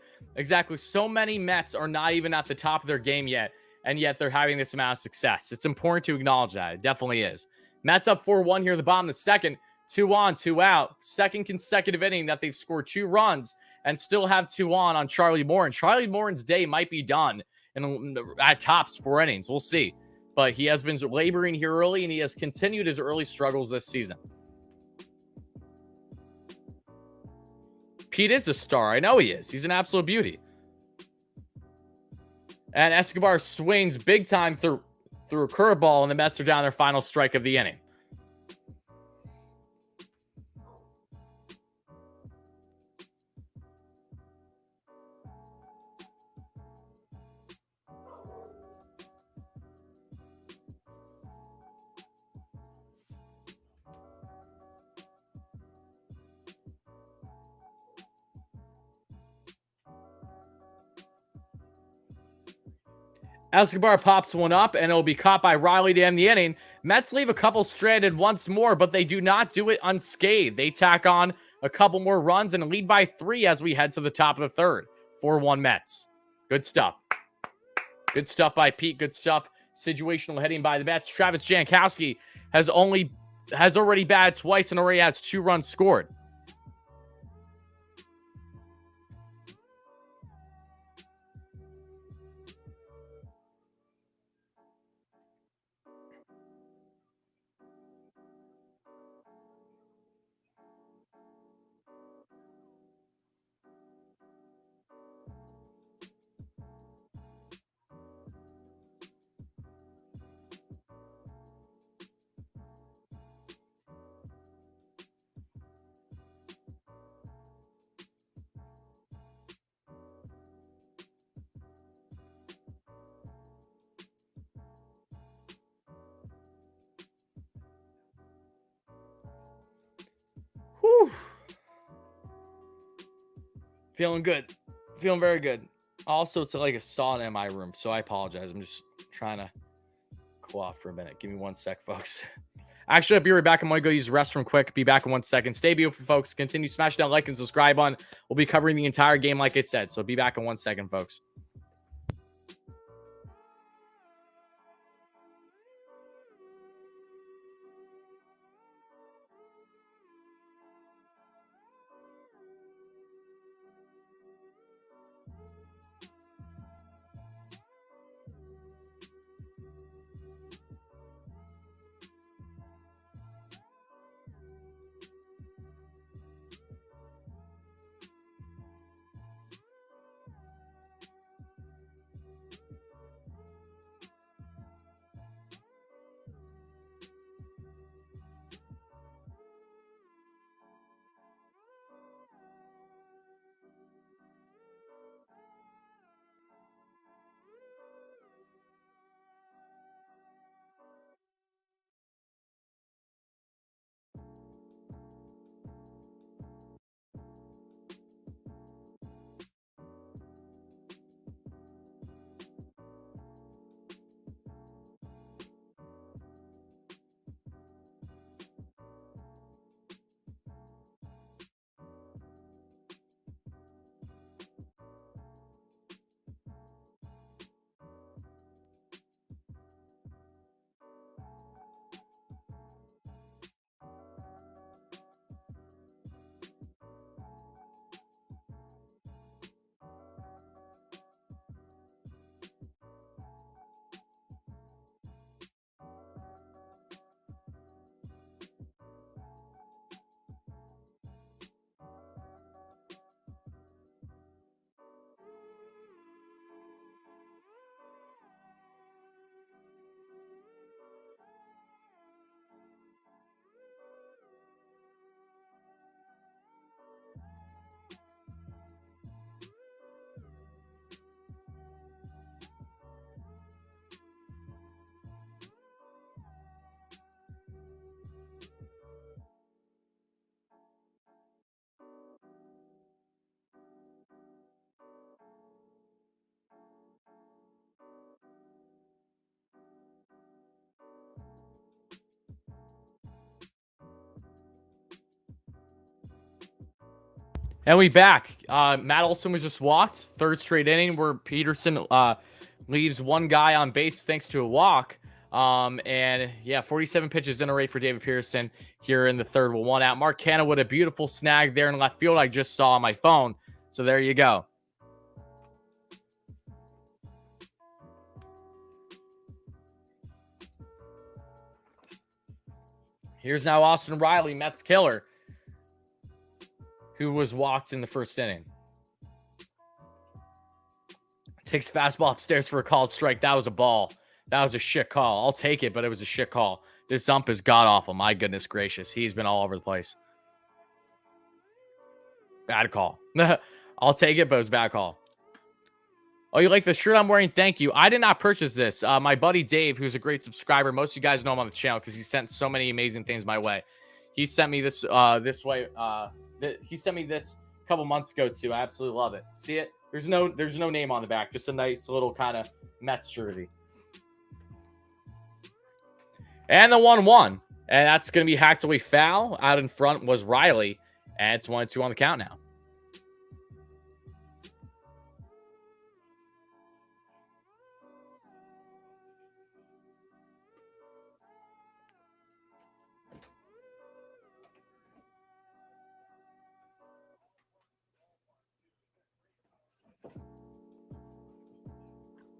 So many Mets are not even at the top of their game yet, and yet they're having this amount of success. It's important to acknowledge that. It definitely is. Mets up 4-1 here at the bottom of the second. 2 on, 2 out. Second consecutive inning that they've scored 2 runs and still have 2 on Charlie Morton. Charlie Morton's day might be done at tops 4 innings. We'll see. But he has been laboring here early, and he has continued his early struggles this season. Pete is a star. I know he is. He's an absolute beauty. And Escobar swings big time through a curveball, and the Mets are down their final strike of the inning. Escobar pops one up, and it'll be caught by Riley to end the inning. Mets leave a couple stranded once more, but they do not do it unscathed. They tack on a couple more runs and lead by 3 as we head to the top of the third. 4-1 Mets. Good stuff. Good stuff by Pete. Good stuff. Situational hitting by the Mets. Travis Jankowski has already batted twice and already has 2 runs scored. Whew. Feeling good. Feeling very good. Also, it's like a sauna in my room, so I apologize. I'm just trying to cool off for a minute. Give me 1 sec, folks. Actually, I'll be right back. I'm going to go use the restroom quick. Be back in 1 second. Stay beautiful, folks. Continue smashing that like and subscribe button. We'll be covering the entire game, like I said. So be back in 1 second, folks. And we back. Matt Olson was just walked. Third straight inning where Peterson leaves one guy on base thanks to a walk. And yeah, 47 pitches in a rate for David Peterson here in the third with 1 out. Mark Canha with a beautiful snag there in left field I just saw on my phone. So there you go. Here's now Austin Riley, Mets killer, who was walked in the first inning. Takes fastball upstairs for a called strike. That was a ball. That was a shit call. I'll take it, but it was a shit call. This ump is god-awful. My goodness gracious. He's been all over the place. Bad call. I'll take it, but it was a bad call. Oh, you like the shirt I'm wearing? Thank you. I did not purchase this. My buddy Dave, who's a great subscriber. Most of you guys know him on the channel because he sent so many amazing things my way. He sent me this he sent me this a couple months ago too. I absolutely love it. See it? There's no name on the back. Just a nice little kind of Mets jersey. And the 1-1. And that's going to be hacked away foul. Out in front was Riley. And it's 1-2 on the count now.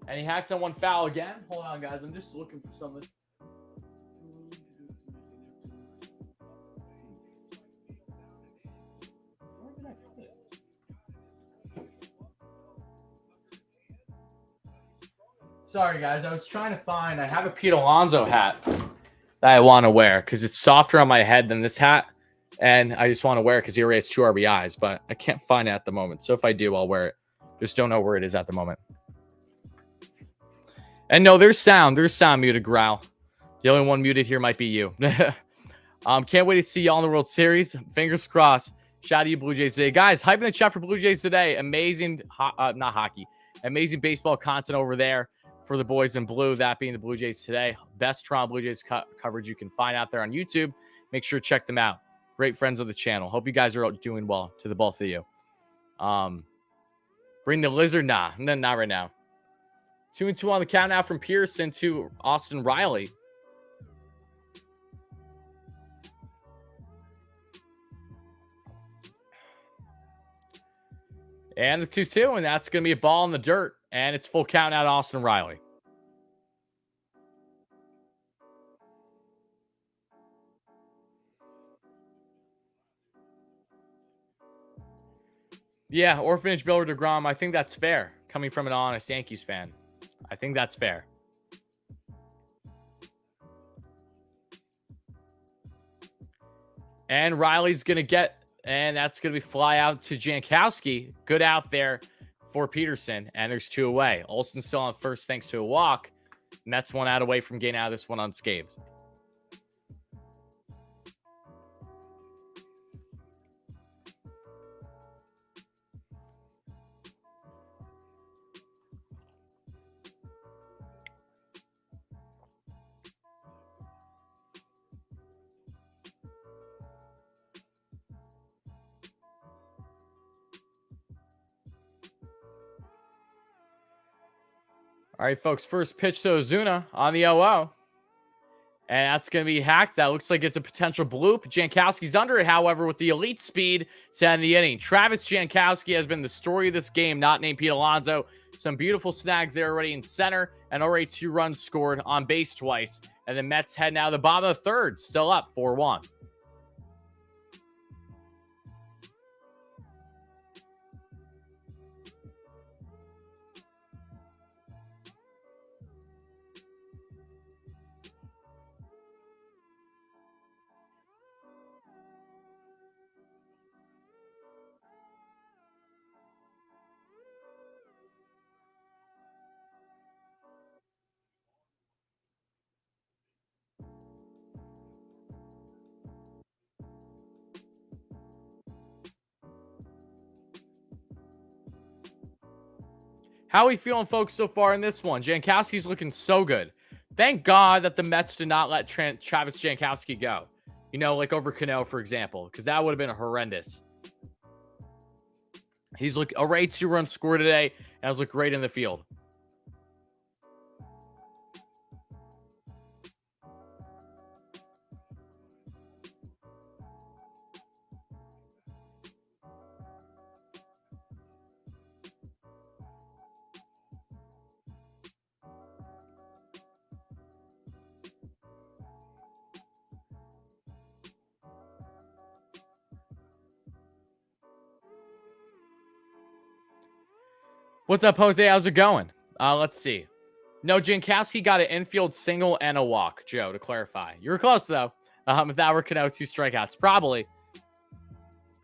And he hacks on one foul again. Hold on, guys. I'm just looking for something. Where did I put it? Sorry, guys. I was trying to find. I have a Pete Alonso hat that I want to wear because it's softer on my head than this hat. And I just want to wear it because he already has 2 RBIs. But I can't find it at the moment. So if I do, I'll wear it. Just don't know where it is at the moment. And no, there's sound. There's sound muted, Growl. The only one muted here might be you. Can't wait to see y'all in the World Series. Fingers crossed. Shout out to you, Blue Jays today. Guys, hype in the chat for Blue Jays today. Amazing, not hockey. Amazing baseball content over there for the boys in blue. That being the Blue Jays today. Best Toronto Blue Jays coverage you can find out there on YouTube. Make sure to check them out. Great friends of the channel. Hope you guys are doing well to the both of you. Bring the lizard? Nah, not right now. 2-2 on the count now from Pearson to Austin Riley. And the 2-2, and that's going to be a ball in the dirt. And it's full count out to Austin Riley. Yeah, orphanage builder DeGrom. I think that's fair. Coming from an honest Yankees fan. I think that's fair. And Riley's going to get, and that's going to be fly out to Jankowski. Good out there for Peterson. And there's 2 away. Olsen's still on first thanks to a walk. Mets 1 out away from getting out of this one unscathed. All right, folks. First pitch to Ozuna on the 0-0. And that's going to be hacked. That looks like it's a potential bloop. Jankowski's under it, however, with the elite speed to end the inning. Travis Jankowski has been the story of this game, not named Pete Alonso. Some beautiful snags there already in center, and already 2 runs scored on base twice. And the Mets head now to the bottom of the third, still up 4-1. How are we feeling, folks, so far in this one? Jankowski's looking so good. Thank God that the Mets did not let Travis Jankowski go. You know, like over Cano, for example, because that would have been horrendous. He's already 2 runs scored today, and has looked great in the field. What's up, Jose? How's it going? Let's see. No, Jankowski got an infield single and a walk, Joe, to clarify. You were close, though. If that were Cano, 2 strikeouts. Probably.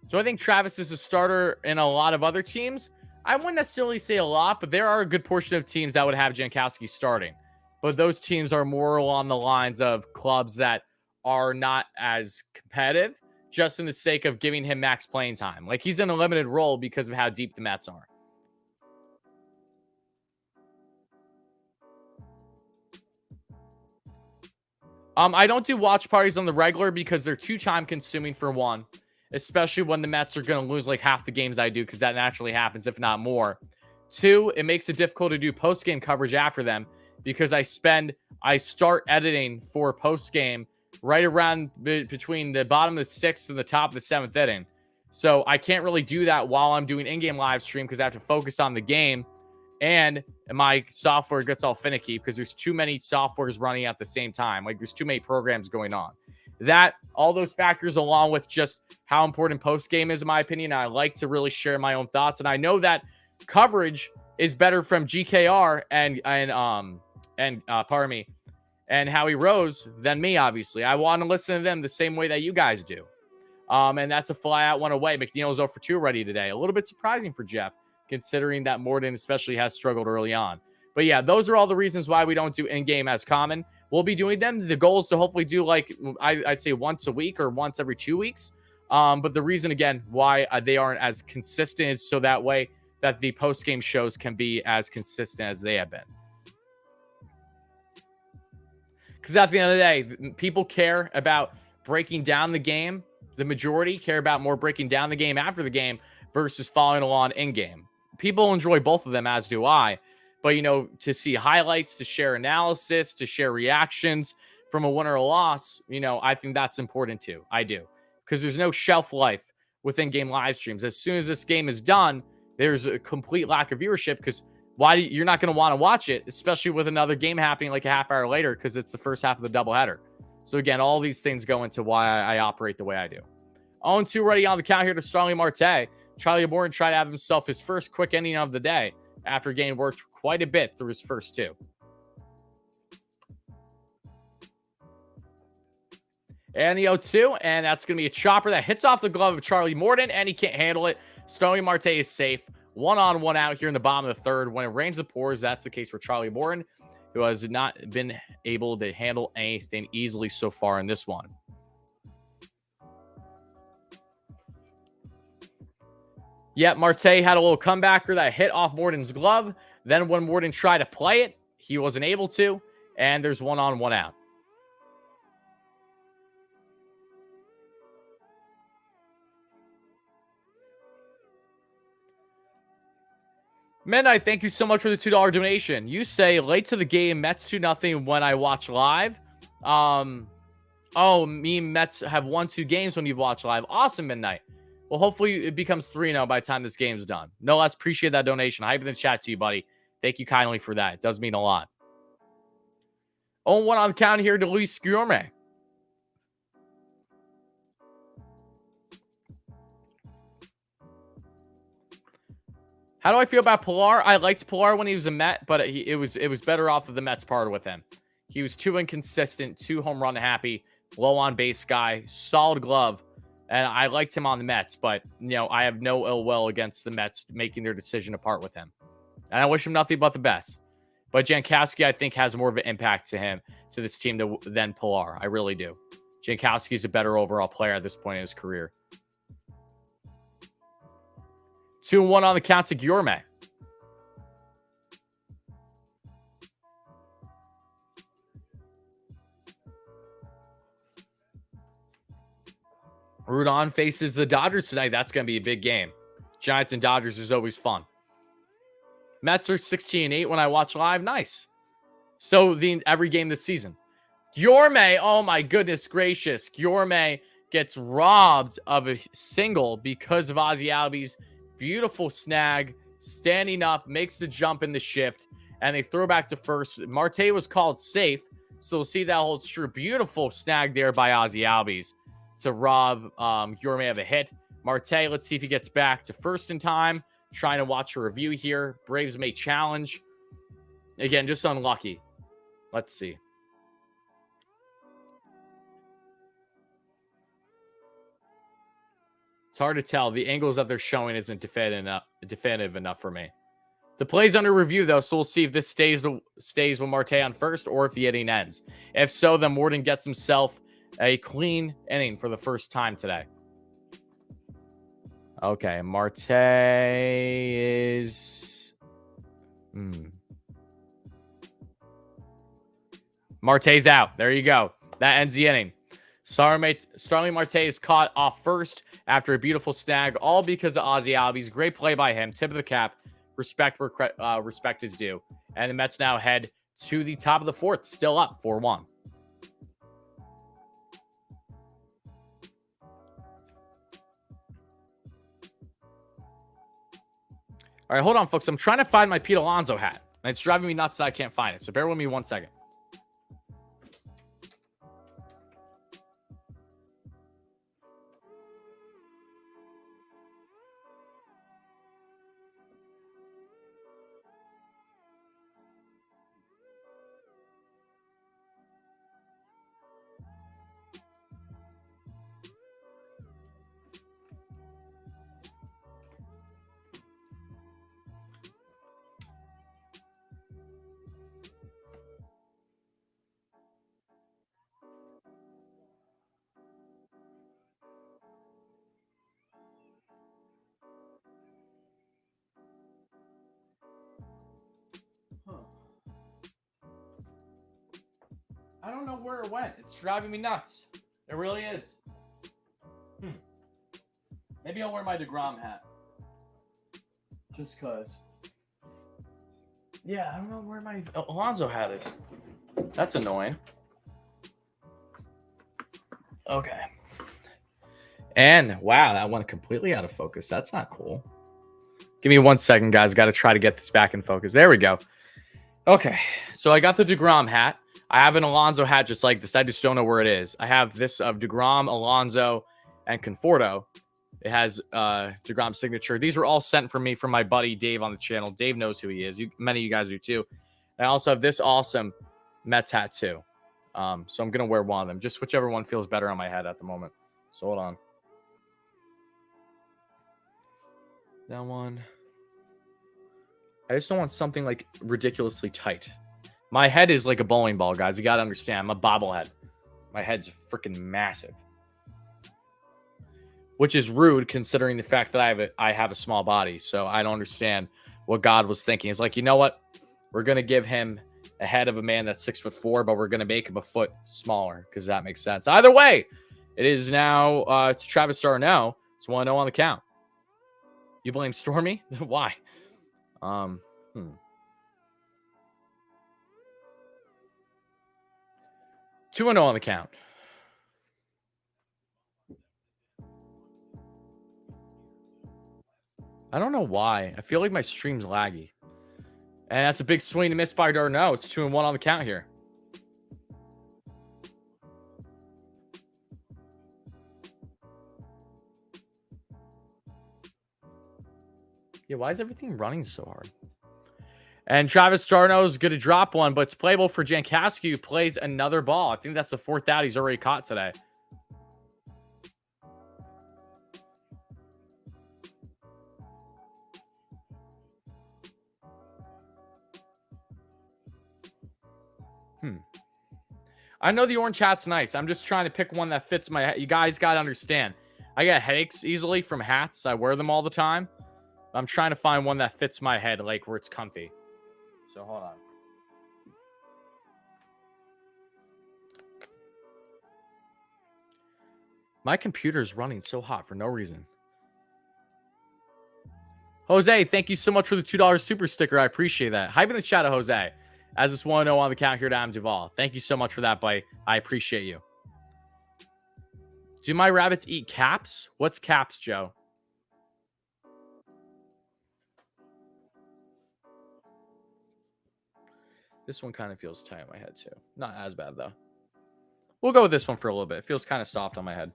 So I think Travis is a starter in a lot of other teams. I wouldn't necessarily say a lot, but there are a good portion of teams that would have Jankowski starting. But those teams are more along the lines of clubs that are not as competitive, just in the sake of giving him max playing time. Like, he's in a limited role because of how deep the Mets are. I don't do watch parties on the regular because they're too time consuming for one, especially when the Mets are going to lose like half the games I do, because that naturally happens, if not more. 2, it makes it difficult to do post-game coverage after them because I start editing for post-game right around between the bottom of the 6th and the top of the 7th inning. So I can't really do that while I'm doing in-game live stream because I have to focus on the game. And my software gets all finicky because there's too many softwares running at the same time. Like, there's too many programs going on. All those factors, along with just how important post game is, in my opinion. I like to really share my own thoughts, and I know that coverage is better from GKR and Howie Rose than me. Obviously, I want to listen to them the same way that you guys do. And that's a fly out one away. McNeil's 0 for 2 already today. A little bit surprising for Jeff, considering that Morton especially has struggled early on. But yeah, those are all the reasons why we don't do in-game as common. We'll be doing them. The goal is to hopefully do, like, I'd say once a week or once every 2 weeks. But the reason, again, why they aren't as consistent is so that way that the post-game shows can be as consistent as they have been. Because at the end of the day, people care about breaking down the game. The majority care about more breaking down the game after the game versus following along in-game. People enjoy both of them, as do I. But, to see highlights, to share analysis, to share reactions from a win or a loss, I think that's important too. I do. Because there's no shelf life with in-game live streams. As soon as this game is done, there's a complete lack of viewership because you're not going to want to watch it, especially with another game happening like a half hour later because it's the first half of the doubleheader. So again, all these things go into why I operate the way I do. 0-2 ready on the count here to Starling Marte. Charlie Morton tried to have himself his first quick inning of the day after getting worked quite a bit through his first 2. And the 0-2, and that's going to be a chopper that hits off the glove of Charlie Morton, and he can't handle it. Starling Marte is safe. 1 on, 1 out here in the bottom of the 3rd. When it rains, it pours. That's the case for Charlie Morton, who has not been able to handle anything easily so far in this one. Yet Marte had a little comebacker that hit off Morton's glove. Then when Morton tried to play it, he wasn't able to. And there's 1 on, 1 out. Midnight, thank you so much for the $2 donation. You say, late to the game, Mets 2-0 when I watch live. Me and Mets have won 2 games when you've watched live. Awesome, Midnight. Well, hopefully it becomes 3-0 by the time this game's done. No less, appreciate that donation. Hype in the chat to you, buddy. Thank you kindly for that. It does mean a lot. 0-1 on the count here to Luis Guillorme. How do I feel about Pilar? I liked Pilar when he was a Met, but it was better off of the Mets part with him. He was too inconsistent, too home run happy, low on base guy, solid glove. And I liked him on the Mets, but, I have no ill will against the Mets making their decision to part with him. And I wish him nothing but the best. But Jankowski, I think, has more of an impact to this team than Pilar. I really do. Jankowski is a better overall player at this point in his career. 2-1 on the count to Guillorme. Rodon faces the Dodgers tonight. That's going to be a big game. Giants and Dodgers is always fun. Mets are 16-8 when I watch live. Nice. So every game this season. Guillorme, oh my goodness gracious. Guillorme gets robbed of a single because of Ozzie Albies' beautiful snag. Standing up, makes the jump in the shift, and they throw back to first. Marte was called safe, so we'll see that holds true. Beautiful snag there by Ozzie Albies to rob Guillorme of a hit. Marte, let's see if he gets back to first in time. Trying to watch a review here. Braves may challenge. Again, just unlucky. Let's see. It's hard to tell. The angles that they're showing isn't definitive enough for me. The play's under review, though, so we'll see if this stays with Marte on first or if the inning ends. If so, then Morton gets himself a clean inning for the first time today. Okay, Marte is... Marte's out. There you go. That ends the inning. Starling Marte is caught off first after a beautiful snag, all because of Ozzie Albies. Great play by him. Tip of the cap. Respect is due. And the Mets now head to the top of the fourth, still up 4-1. All right, hold on, folks. I'm trying to find my Pete Alonso hat. And it's driving me nuts that I can't find it. So bear with me 1 second. I don't know where it went. It's driving me nuts. It really is. Maybe I'll wear my DeGrom hat. Just cause. Yeah, I don't know where my Alonso hat is. That's annoying. Okay. And wow, that went completely out of focus. That's not cool. Give me 1 second, guys. Got to try to get this back in focus. There we go. Okay, so I got the DeGrom hat. I have an Alonso hat just like this. I just don't know where it is. I have this of DeGrom, Alonso, and Conforto. It has DeGrom's signature. These were all sent for me from my buddy Dave on the channel. Dave knows who he is. Many of you guys do too. I also have this awesome Mets hat too. So I'm going to wear one of them. Just whichever one feels better on my head at the moment. So hold on. That one. I just don't want something like ridiculously tight. My head is like a bowling ball, guys. You got to understand. I'm a bobblehead. My head's freaking massive. Which is rude considering the fact that I have a small body. So I don't understand what God was thinking. It's like, you know what? We're going to give him a head of a man that's 6'4", but we're going to make him a foot smaller because that makes sense. Either way, it is now to Travis Darno. It's 1-0 on the count. You blame Stormy? Why? 2-0 on the count. I don't know why. I feel like my stream's laggy. And that's a big swing to miss by Darno. It's 2-1 on the count here. Yeah, why is everything running so hard? And Travis Darno is going to drop one, but it's playable for Jankowski, who plays another ball. I think that's the fourth out he's already caught today. I know the orange hat's nice. I'm just trying to pick one that fits my head. You guys got to understand. I get headaches easily from hats. I wear them all the time. I'm trying to find one that fits my head, like where it's comfy. So hold on. My computer's running so hot for no reason. Jose, thank you so much for the $2 super sticker. I appreciate that. Hype in the chat, Jose. As this 1-0 on the count here to Adam Duvall. Thank you so much for that, buddy. I appreciate you. Do my rabbits eat caps? What's caps, Joe? This one kind of feels tight on my head, too. Not as bad, though. We'll go with this one for a little bit. It feels kind of soft on my head.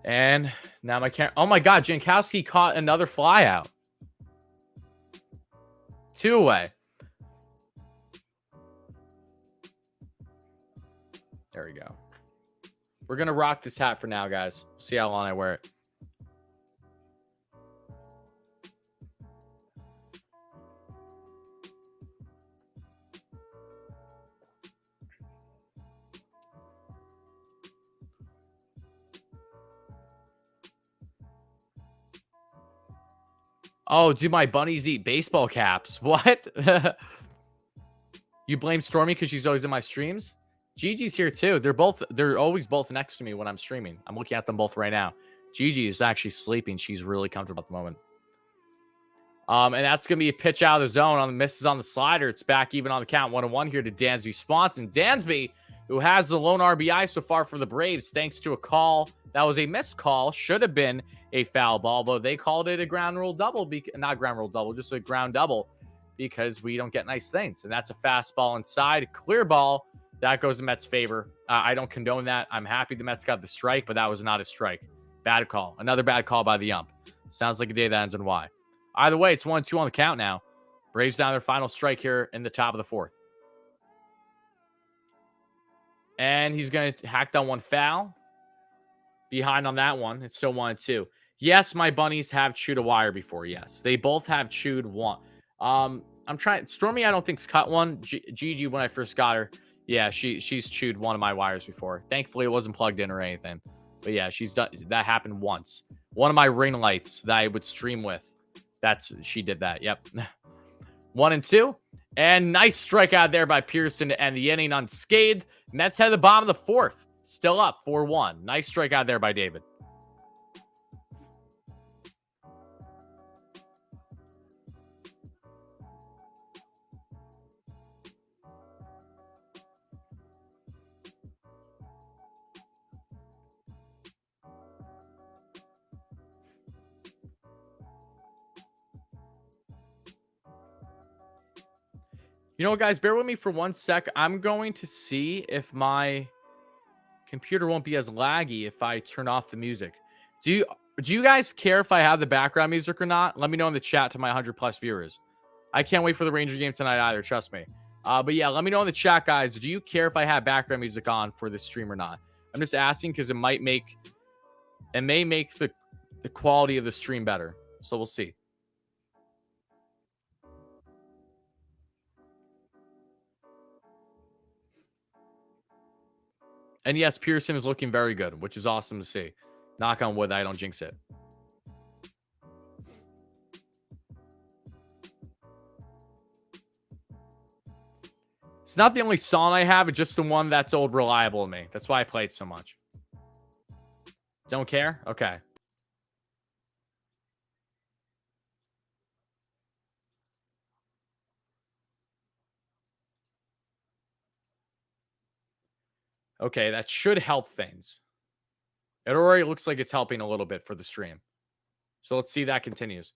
And Now my camera. Oh my God, Jankowski caught another fly out. 2 away. There we go. We're gonna rock this hat for now, guys. See how long I wear it. Oh, do my bunnies eat baseball caps? What? You blame Stormy because she's always in my streams? Gigi's here too. They're always both next to me when I'm streaming. I'm looking at them both right now. Gigi is actually sleeping. She's really comfortable at the moment. And that's going to be a pitch out of the zone on the misses on the slider. It's back even on the count 1-1 here to Dansby Swanson. Dansby, who has the lone RBI so far for the Braves, thanks to a call that was a missed call, should have been a foul ball, but they called it a ground rule double, not ground rule double, just a ground double, because we don't get nice things. And that's a fastball inside, clear ball. That goes in Mets' favor. I don't condone that. I'm happy the Mets got the strike, but that was not a strike. Bad call. Another bad call by the ump. Sounds like a day that ends in Y. Either way, it's 1-2 on the count now. Braves down their final strike here in the top of the fourth. And he's going to hack down one foul. Behind on that one. It's still 1-2. Yes, my bunnies have chewed a wire before. Yes, they both have chewed one. I'm trying. Stormy, I don't think's cut one. Gigi, when I first got her, yeah, she's chewed one of my wires before. Thankfully, it wasn't plugged in or anything. But yeah, she's done. That happened once. One of my ring lights that I would stream with. She did that. Yep. 1-2. And nice strikeout there by Pearson to end the inning unscathed. Mets head to the bottom of the fourth. Still up 4-1. Nice strikeout there by David. You know what, guys? Bear with me for 1 sec. I'm going to see if my computer won't be as laggy if I turn off the music. Do you guys care if I have the background music or not? Let me know in the chat to my 100+ viewers. I can't wait for the Ranger game tonight either. Trust me. But yeah, let me know in the chat, guys. Do you care if I have background music on for this stream or not? I'm just asking because it may make the quality of the stream better. So we'll see. And yes, Pearson is looking very good, which is awesome to see. Knock on wood, I don't jinx it. It's not the only song I have, it's just the one that's old reliable to me. That's why I play it so much. Don't care? Okay. Okay, that should help things. It already looks like it's helping a little bit for the stream. So let's see if that continues.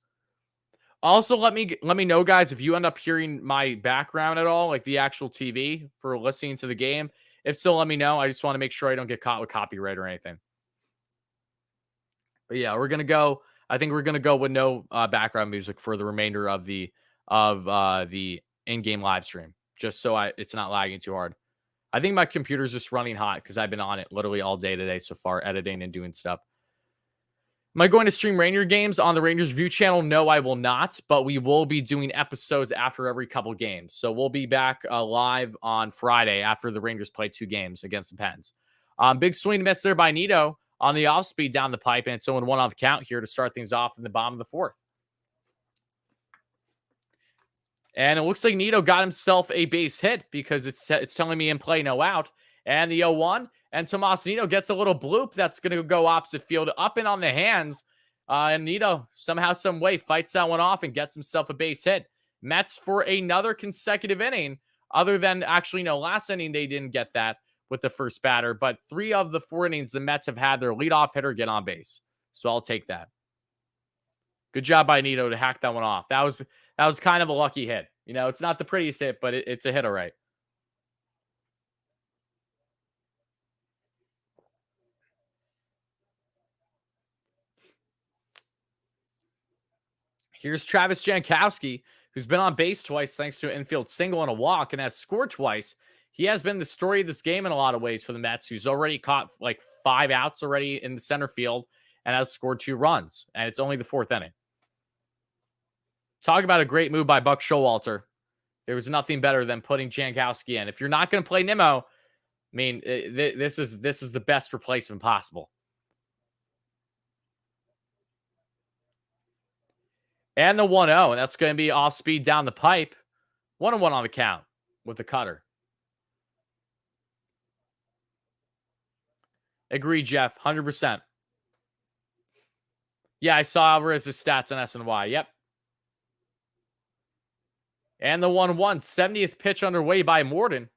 Also, let me know, guys, if you end up hearing my background at all, like the actual TV for listening to the game. If so, let me know. I just want to make sure I don't get caught with copyright or anything. But yeah, we're gonna go. I think we're gonna go with no background music for the remainder of the in-game live stream, just so it's not lagging too hard. I think my computer's just running hot because I've been on it literally all day today so far, editing and doing stuff. Am I going to stream Ranger games on the Rangers View channel? No, I will not, but we will be doing episodes after every couple games. So we'll be back live on Friday after the Rangers play 2 games against the Pens. Big swing miss there by Nito on the off speed down the pipe, and it's 0-1 on the count here to start things off in the bottom of the fourth. And it looks like Nito got himself a base hit because it's telling me in play, no out. And the 0-1. And Tomas Nito gets a little bloop that's going to go opposite field, up and on the hands. And Nito, somehow, some way, fights that one off and gets himself a base hit. Mets for another consecutive inning, other than actually, no, last inning they didn't get that with the first batter. But 3 of the 4 innings, the Mets have had their leadoff hitter get on base. So I'll take that. Good job by Nito to hack that one off. That was kind of a lucky hit. You know, it's not the prettiest hit, but it's a hit, all right. Here's Travis Jankowski, who's been on base twice thanks to an infield single and a walk and has scored twice. He has been the story of this game in a lot of ways for the Mets, who's already caught like 5 outs already in the center field and has scored 2 runs. And it's only the 4th inning. Talk about a great move by Buck Showalter. There was nothing better than putting Jankowski in. If you're not going to play Nimmo, I mean, this is the best replacement possible. And the 1-0, and that's going to be off speed down the pipe. 1-1 on the count with the cutter. Agreed, Jeff. 100%. Yeah, I saw Alvarez's stats on SNY. Yep. And the 1-1, 70th pitch underway by Morton.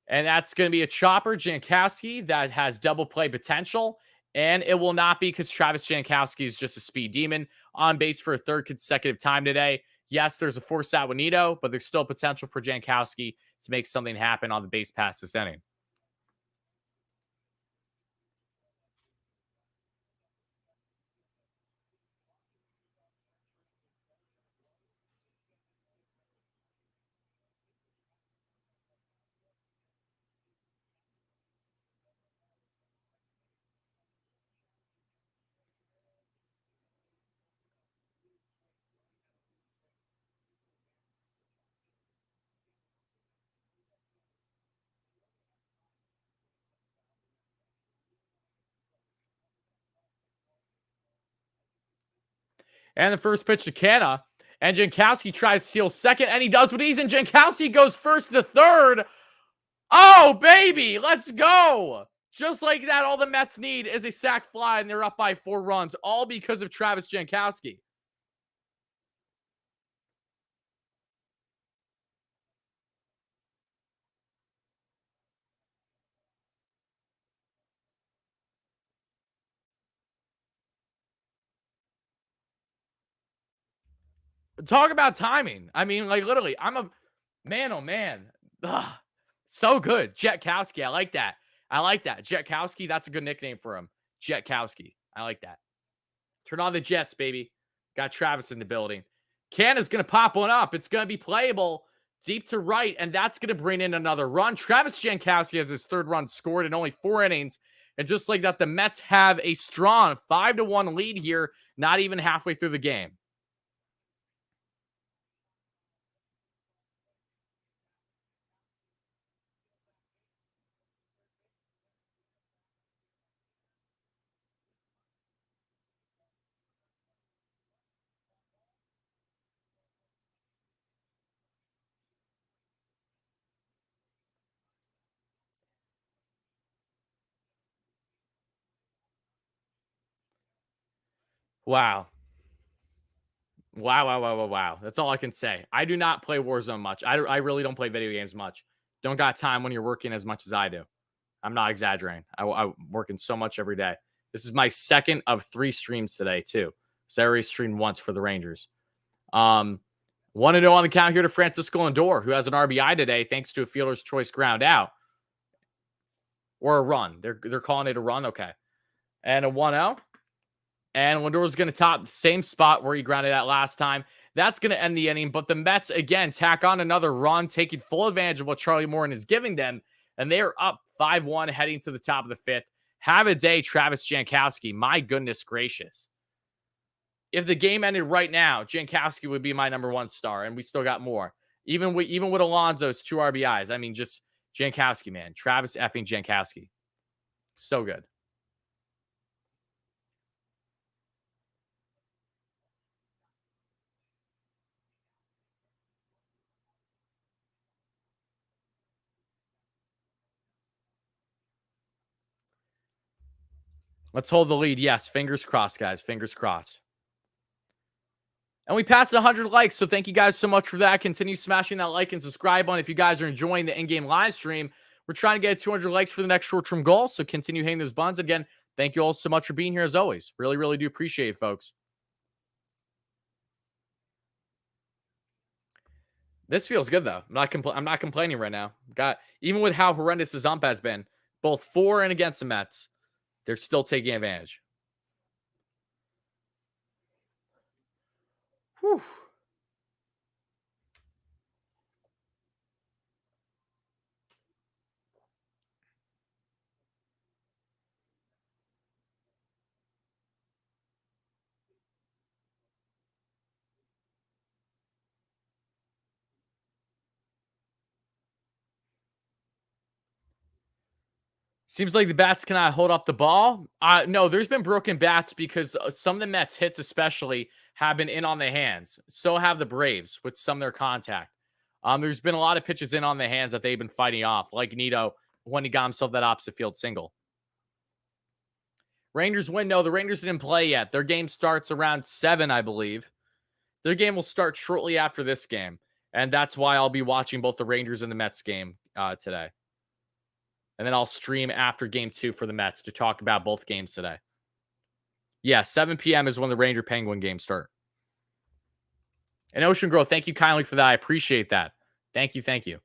And that's going to be a chopper, Jankowski, that has double play potential. And it will not be because Travis Jankowski is just a speed demon on base for a 3rd consecutive time today. Yes, there's a force out Juanito, but there's still potential for Jankowski to make something happen on the base pass this inning. And the first pitch to Canna. And Jankowski tries to steal second, and he does what he's in. Jankowski goes first to 3rd. Oh, baby, let's go. Just like that, all the Mets need is a sac fly, and they're up by 4 runs, all because of Travis Jankowski. Talk about timing. I mean, like, literally, I'm a man, oh, man. Ugh, so good. Jetkowski, I like that. I like that. Jetkowski, that's a good nickname for him. Jetkowski. I like that. Turn on the Jets, baby. Got Travis in the building. Canna's going to pop one up. It's going to be playable deep to right, and that's going to bring in another run. Travis Jankowski has his 3rd run scored in only 4 innings. And just like that, the Mets have a strong 5-1 lead here, not even halfway through the game. Wow. Wow, wow, wow, wow, wow. That's all I can say. I do not play Warzone much. I really don't play video games much. Don't got time when you're working as much as I do. I'm not exaggerating. I'm working so much every day. This is my 2nd of 3 streams today, too. So I already streamed once for the Rangers. 1-0 on the count here to Francisco Lindor, who has an RBI today thanks to a fielder's choice ground out. Or a run. They're calling it a run? Okay. And a 1-0. And Lindor's going to top the same spot where he grounded out last time. That's going to end the inning. But the Mets, again, tack on another run, taking full advantage of what Charlie Morton is giving them. And they are up 5-1 heading to the top of the 5th. Have a day, Travis Jankowski. My goodness gracious. If the game ended right now, Jankowski would be my number 1 star. And we still got more. Even with Alonso's 2 RBIs. I mean, just Jankowski, man. Travis effing Jankowski. So good. Let's hold the lead. Yes, fingers crossed, guys. Fingers crossed. And we passed 100 likes, so thank you guys so much for that. Continue smashing that like and subscribe button if you guys are enjoying the in-game live stream. We're trying to get 200 likes for the next short-term goal, so continue hitting those buttons. Again, thank you all so much for being here as always. Really, really do appreciate it, folks. This feels good, though. I'm not complaining right now. Even with how horrendous his ump has been, both for and against the Mets, they're still taking advantage. Whew. Seems like the bats cannot hold up the ball. No, there's been broken bats because some of the Mets hits, especially, have been in on the hands. So have the Braves with some of their contact. There's been a lot of pitches in on the hands that they've been fighting off, like Nito when he got himself that opposite field single. Rangers win. No, the Rangers didn't play yet. Their game starts around 7, I believe. Their game will start shortly after this game, and that's why I'll be watching both the Rangers and the Mets game today. And then I'll stream after game 2 for the Mets to talk about both games today. Yeah, 7 p.m. is when the Ranger Penguin games start. And Ocean Grove, thank you kindly for that. I appreciate that. Thank you. Thank you.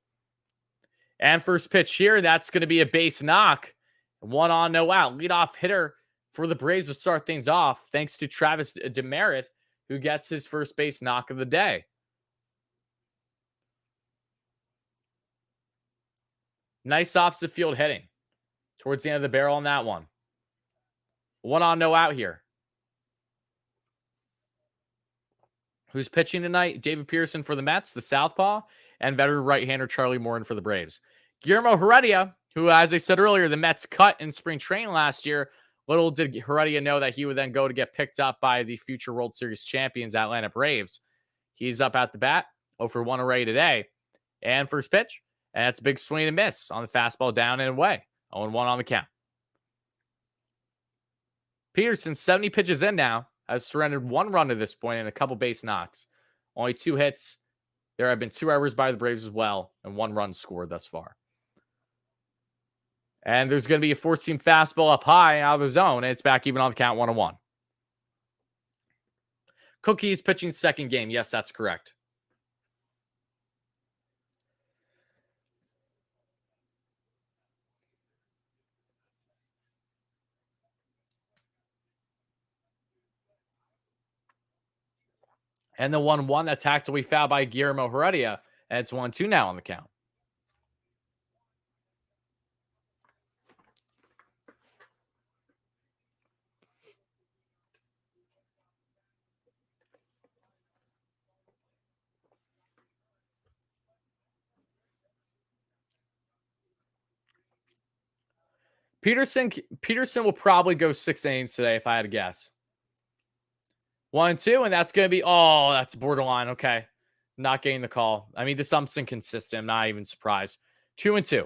And first pitch here, that's going to be a base knock. 1 on, no out. Leadoff hitter for the Braves to start things off, thanks to Travis Demerit, who gets his first base knock of the day. Nice opposite field hitting towards the end of the barrel on that one. 1 on, no out here. Who's pitching tonight? David Pearson for the Mets, the southpaw, and veteran right-hander Charlie Morton for the Braves. Guillermo Heredia, who, as I said earlier, the Mets cut in spring training last year. Little did Heredia know that he would then go to get picked up by the future World Series champions Atlanta Braves. He's up at the bat, 0 for 1 already today. And first pitch, and that's a big swing and miss on the fastball down and away. 0-1 on the count. Peterson, 70 pitches in now, has surrendered 1 run to this point and a couple base knocks. Only 2 hits. There have been 2 errors by the Braves as well, and 1 run scored thus far. And there's going to be a 4-seam fastball up high out of the zone, and it's back even on the count 1-1. Cookie's pitching second game. Yes, that's correct. And the 1-1 that's tactically fouled by Guillermo Heredia, and it's 1-2 now on the count. Peterson will probably go 6 innings today if I had to guess. 1-2, and that's going to be, that's borderline. Okay. Not getting the call. I mean, this something consistent. I'm not even surprised. 2-2.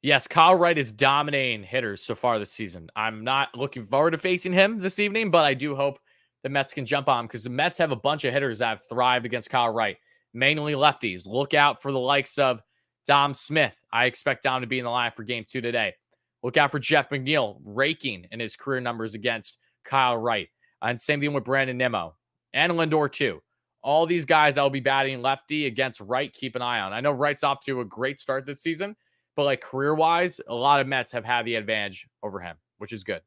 Yes, Kyle Wright is dominating hitters so far this season. I'm not looking forward to facing him this evening, but I do hope the Mets can jump on him because the Mets have a bunch of hitters that have thrived against Kyle Wright, mainly lefties. Look out for the likes of Dom Smith. I expect Dom to be in the line for game 2 today. Look out for Jeff McNeil, raking in his career numbers against Kyle Wright. And same thing with Brandon Nimmo and Lindor too. All these guys that will be batting lefty against Wright, keep an eye on. I know Wright's off to a great start this season, but like career-wise, a lot of Mets have had the advantage over him, which is good.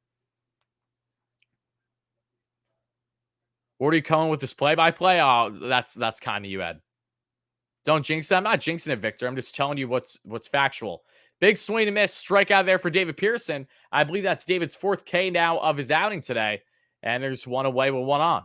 What are you coming with this play-by-play? Oh, that's kind of you, Ed. Don't jinx it. I'm not jinxing it, Victor. I'm just telling you what's factual. Big swing and miss, strikeout there for David Pearson. I believe that's David's 4th K now of his outing today. And there's 1 away with 1 on.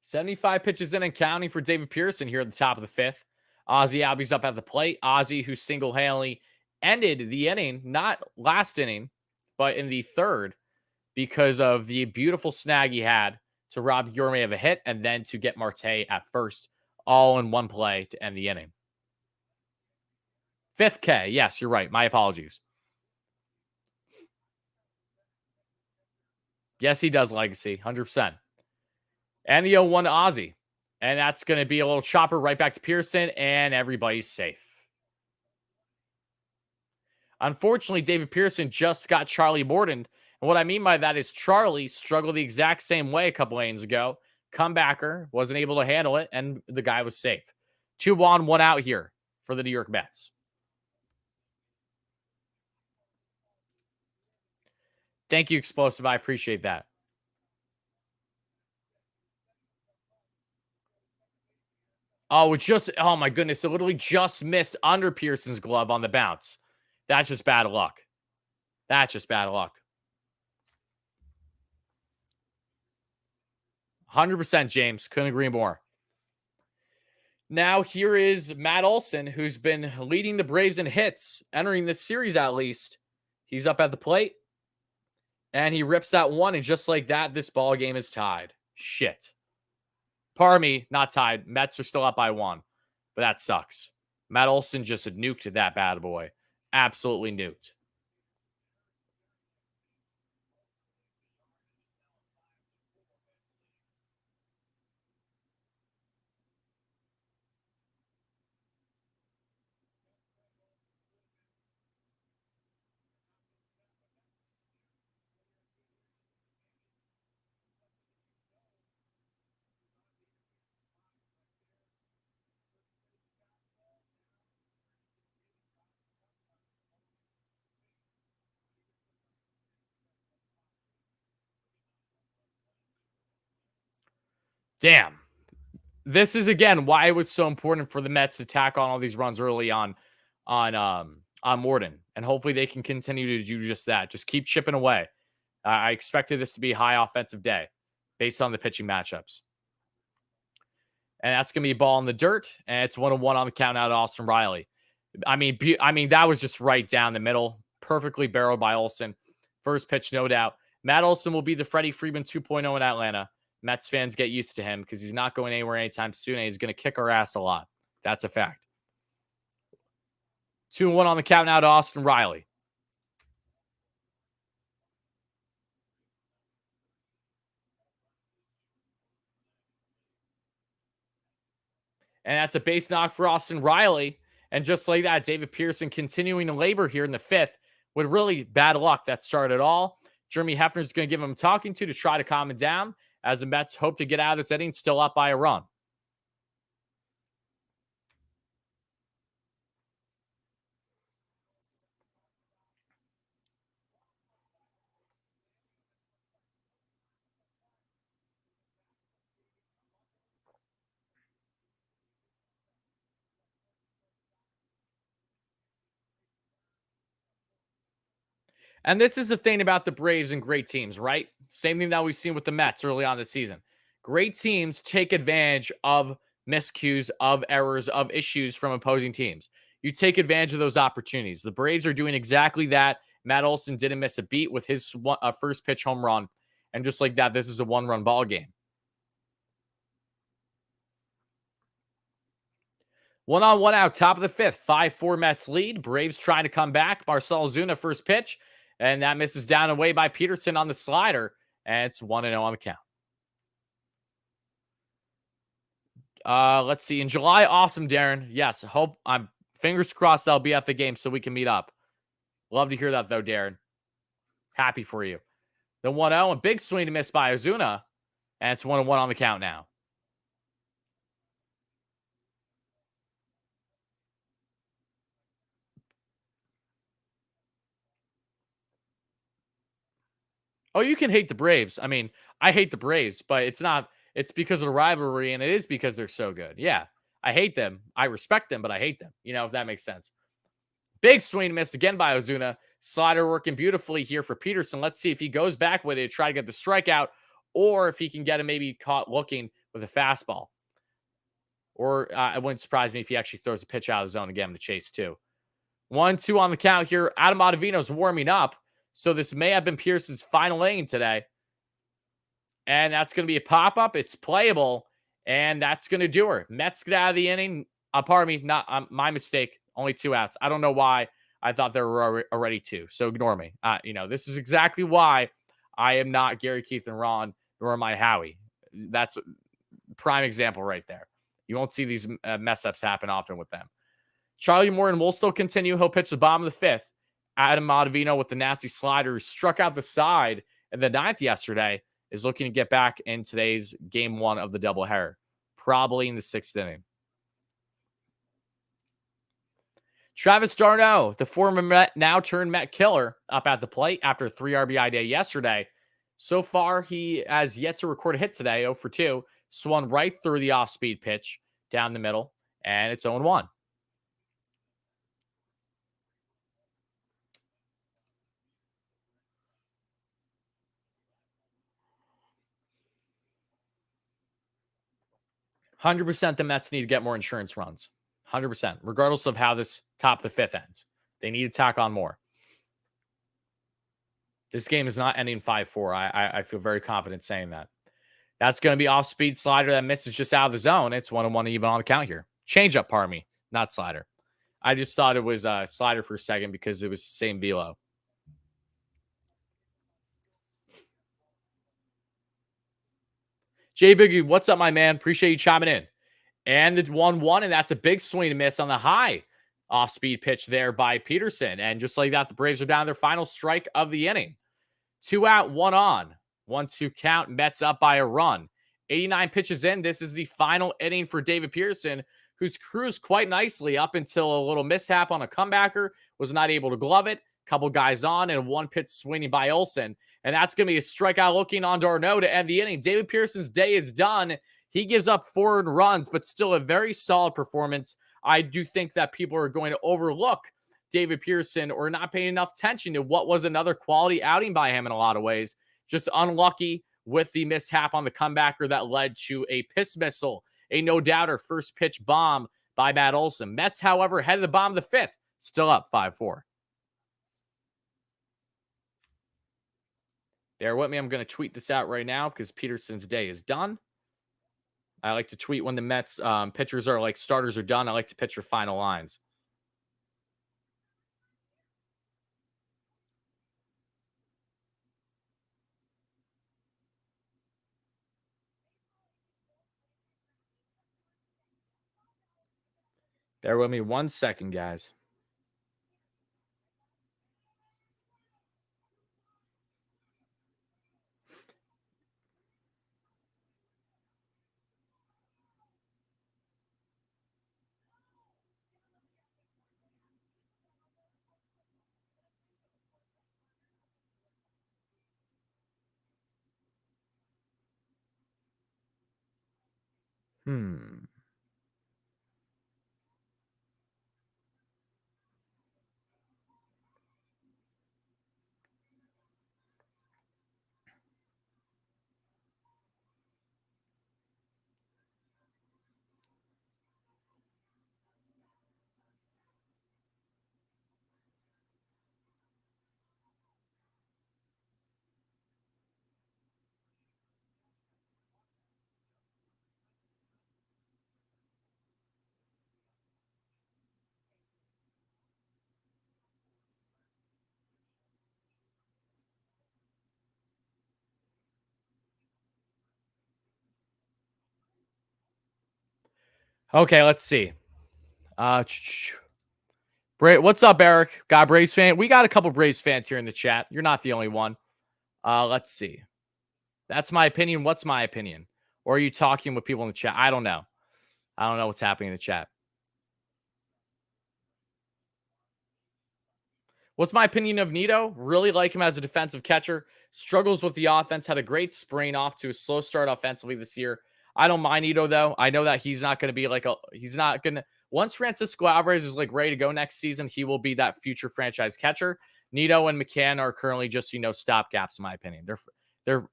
$75 pitches in and counting for David Pearson here at the top of the 5th. Ozzie Albies up at the plate. Ozzie, who single-handedly ended the inning, not last inning, but in the 3rd, because of the beautiful snag he had to rob Yorme of a hit and then to get Marte at first, all in one play to end the inning. 5th K. Yes, you're right. My apologies. Yes, he does legacy. 100%. And the 0-1 to Ozzie. And that's going to be a little chopper right back to Pearson, and everybody's safe. Unfortunately, David Pearson just got Charlie Morton And what I mean by that is Charlie struggled the exact same way a couple lanes ago. Comebacker wasn't able to handle it, and the guy was safe. 2 on, 1 out here for the New York Mets. Thank you, Explosive. I appreciate that. Oh, oh my goodness. It literally just missed under Pearson's glove on the bounce. That's just bad luck. That's just bad luck. 100%, James. Couldn't agree more. Now, here is Matt Olson, who's been leading the Braves in hits, entering this series at least. He's up at the plate, and he rips that one, and just like that, this ball game is tied. Shit. Pardon me, not tied. Mets are still up by 1, but that sucks. Matt Olson just nuked that bad boy. Absolutely nuked. Damn. This is again why it was so important for the Mets to tack on all these runs early on Morden, and hopefully they can continue to do just that. Just keep chipping away. I expected this to be a high offensive day based on the pitching matchups, and that's gonna be a ball in the dirt, and it's 1-1 on the count out of Austin Riley. I mean that was just right down the middle, perfectly barreled by Olson. First pitch, no doubt. Matt Olson will be the Freddie Freeman 2.0 in Atlanta. Mets fans get used to him because he's not going anywhere anytime soon, and he's going to kick our ass a lot. That's a fact. 2-1 on the count now to Austin Riley. And that's a base knock for Austin Riley. And just like that, David Pearson continuing to labor here in the 5th with really bad luck that started all. Jeremy Hefner's going to give him talking to try to calm him down as the Mets hope to get out of this inning still up by a run. And this is the thing about the Braves and great teams, right? Same thing that we've seen with the Mets early on this season. Great teams take advantage of miscues, of errors, of issues from opposing teams. You take advantage of those opportunities. The Braves are doing exactly that. Matt Olson didn't miss a beat with his first pitch home run. And just like that, this is a 1-run ball game. 1 on, 1 out, top of the 5th. 5-4 Mets lead. Braves trying to come back. Marcell Ozuna first pitch. And that misses down away by Peterson on the slider. And it's 1-0 on the count. Let's see. In July, awesome, Darren. Yes, hope I'm fingers crossed I'll be at the game so we can meet up. Love to hear that though, Darren. Happy for you. The 1-0 and big swing to miss by Ozuna. And it's 1-1 on the count now. Oh, you can hate the Braves. I mean, I hate the Braves, but it's because of the rivalry, and it is because they're so good. Yeah. I hate them. I respect them, but I hate them. If that makes sense. Big swing miss again by Ozuna. Slider working beautifully here for Peterson. Let's see if he goes back with it to try to get the strikeout, or if he can get him maybe caught looking with a fastball. Or it wouldn't surprise me if he actually throws a pitch out of the zone again to chase too. 1-2 on the count here. Adam Ottavino's warming up. So this may have been Pearson's final inning today. And that's going to be a pop-up. It's playable. And that's going to do her. Mets get out of the inning. Pardon me. Not my mistake. Only 2 outs. I don't know why I thought there were already 2. So ignore me. This is exactly why I am not Gary, Keith, and Ron, nor am I Howie. That's a prime example right there. You won't see these mess-ups happen often with them. Charlie Morton will still continue. He'll pitch the bottom of the 5th. Adam Ottavino with the nasty slider, who struck out the side in the ninth yesterday, is looking to get back in today's game one of the doubleheader, probably in the sixth inning. Travis d'Arnaud, the former Met, now turned Met killer, up at the plate after a 3 RBI day yesterday. So far, he has yet to record a hit today, 0 for 2. Swung right through the off-speed pitch down the middle, and it's 0-1. %, the Mets need to get more insurance runs. 100%, regardless of how this top of the fifth ends. They need to tack on more. This game is not ending 5-4. I feel very confident saying that. That's going to be off-speed slider that misses just out of the zone. It's 1-1 even on the count here. Change up, pardon me, not slider. I just thought it was a slider for a second because it was the same velo. Jay Biggie, what's up, my man? Appreciate you chiming in. And the 1-1, and that's a big swing and miss on the high off-speed pitch there by Peterson. And just like that, the Braves are down their final strike of the inning. 2 out, 1 on. 1-2 count. Mets up by a run. 89 pitches in. This is the final inning for David Peterson, who's cruised quite nicely up until a little mishap on a comebacker. Was not able to glove it. Couple guys on and one pitch swinging by Olsen. And that's going to be a strikeout looking on d'Arnaud to end the inning. David Peterson's day is done. He gives up 4 runs, but still a very solid performance. I do think that people are going to overlook David Peterson or not paying enough attention to what was another quality outing by him in a lot of ways. Just unlucky with the mishap on the comebacker that led to a piss missile, a no-doubter first pitch bomb by Matt Olson. Mets, however, headed the bottom of the fifth, still up 5-4. Bear with me. I'm going to tweet this out right now because Peterson's day is done. I like to tweet when the Mets pitchers are like starters are done. I like to pitch your final lines. Bear with me 1 second, guys. Okay, let's see. What's up, Eric? Got Braves fan? We got a couple Braves fans here in the chat. You're not the only one. Let's see. That's my opinion. What's my opinion? Or are you talking with people in the chat? I don't know. I don't know what's happening in the chat. What's my opinion of Nito? Really like him as a defensive catcher. Struggles with the offense. Had a great spring off to a slow start offensively this year. I don't mind Nito, though. I know that he's not going to be like he's not going to. Once Francisco Alvarez is like ready to go next season, he will be that future franchise catcher. Nito and McCann are currently just, stopgaps, in my opinion.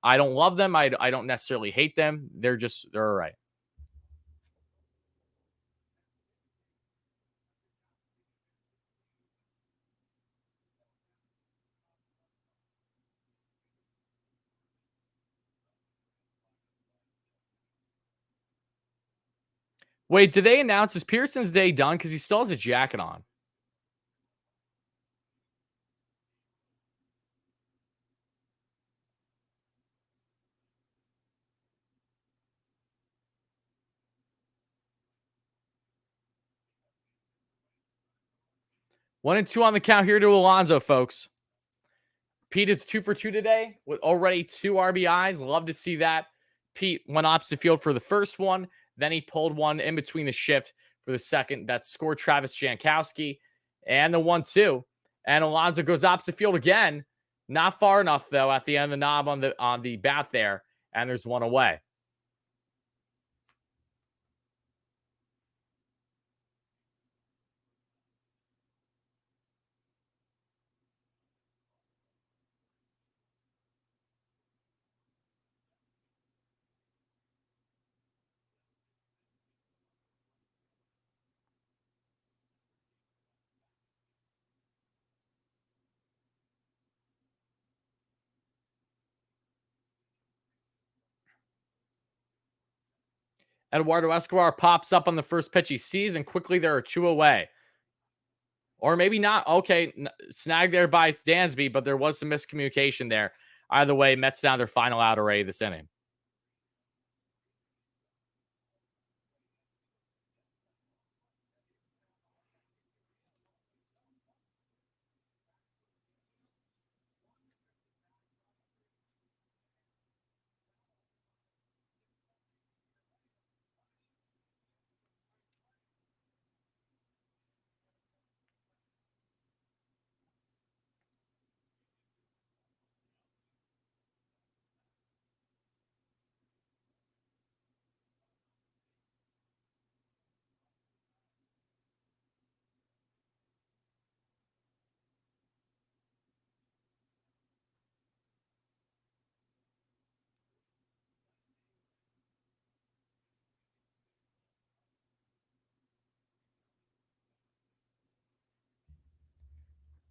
I don't love them. I don't necessarily hate them. They're all right. Wait, did they announce is Pearson's day done? Because he still has a jacket on. 1-2 on the count here to Alonso, folks. Pete is 2 for 2 today with already 2 RBIs. Love to see that. Pete went opposite field for the first one. Then he pulled one in between the shift for the second. That scored Travis Jankowski and the 1-2. And Alonso goes opposite field again. Not far enough, though, at the end of the knob on the bat there. And there's one away. Eduardo Escobar pops up on the first pitch he sees, and quickly there are 2 away. Or maybe not. Okay, snagged there by Dansby, but there was some miscommunication there. Either way, Mets down their final out already this inning.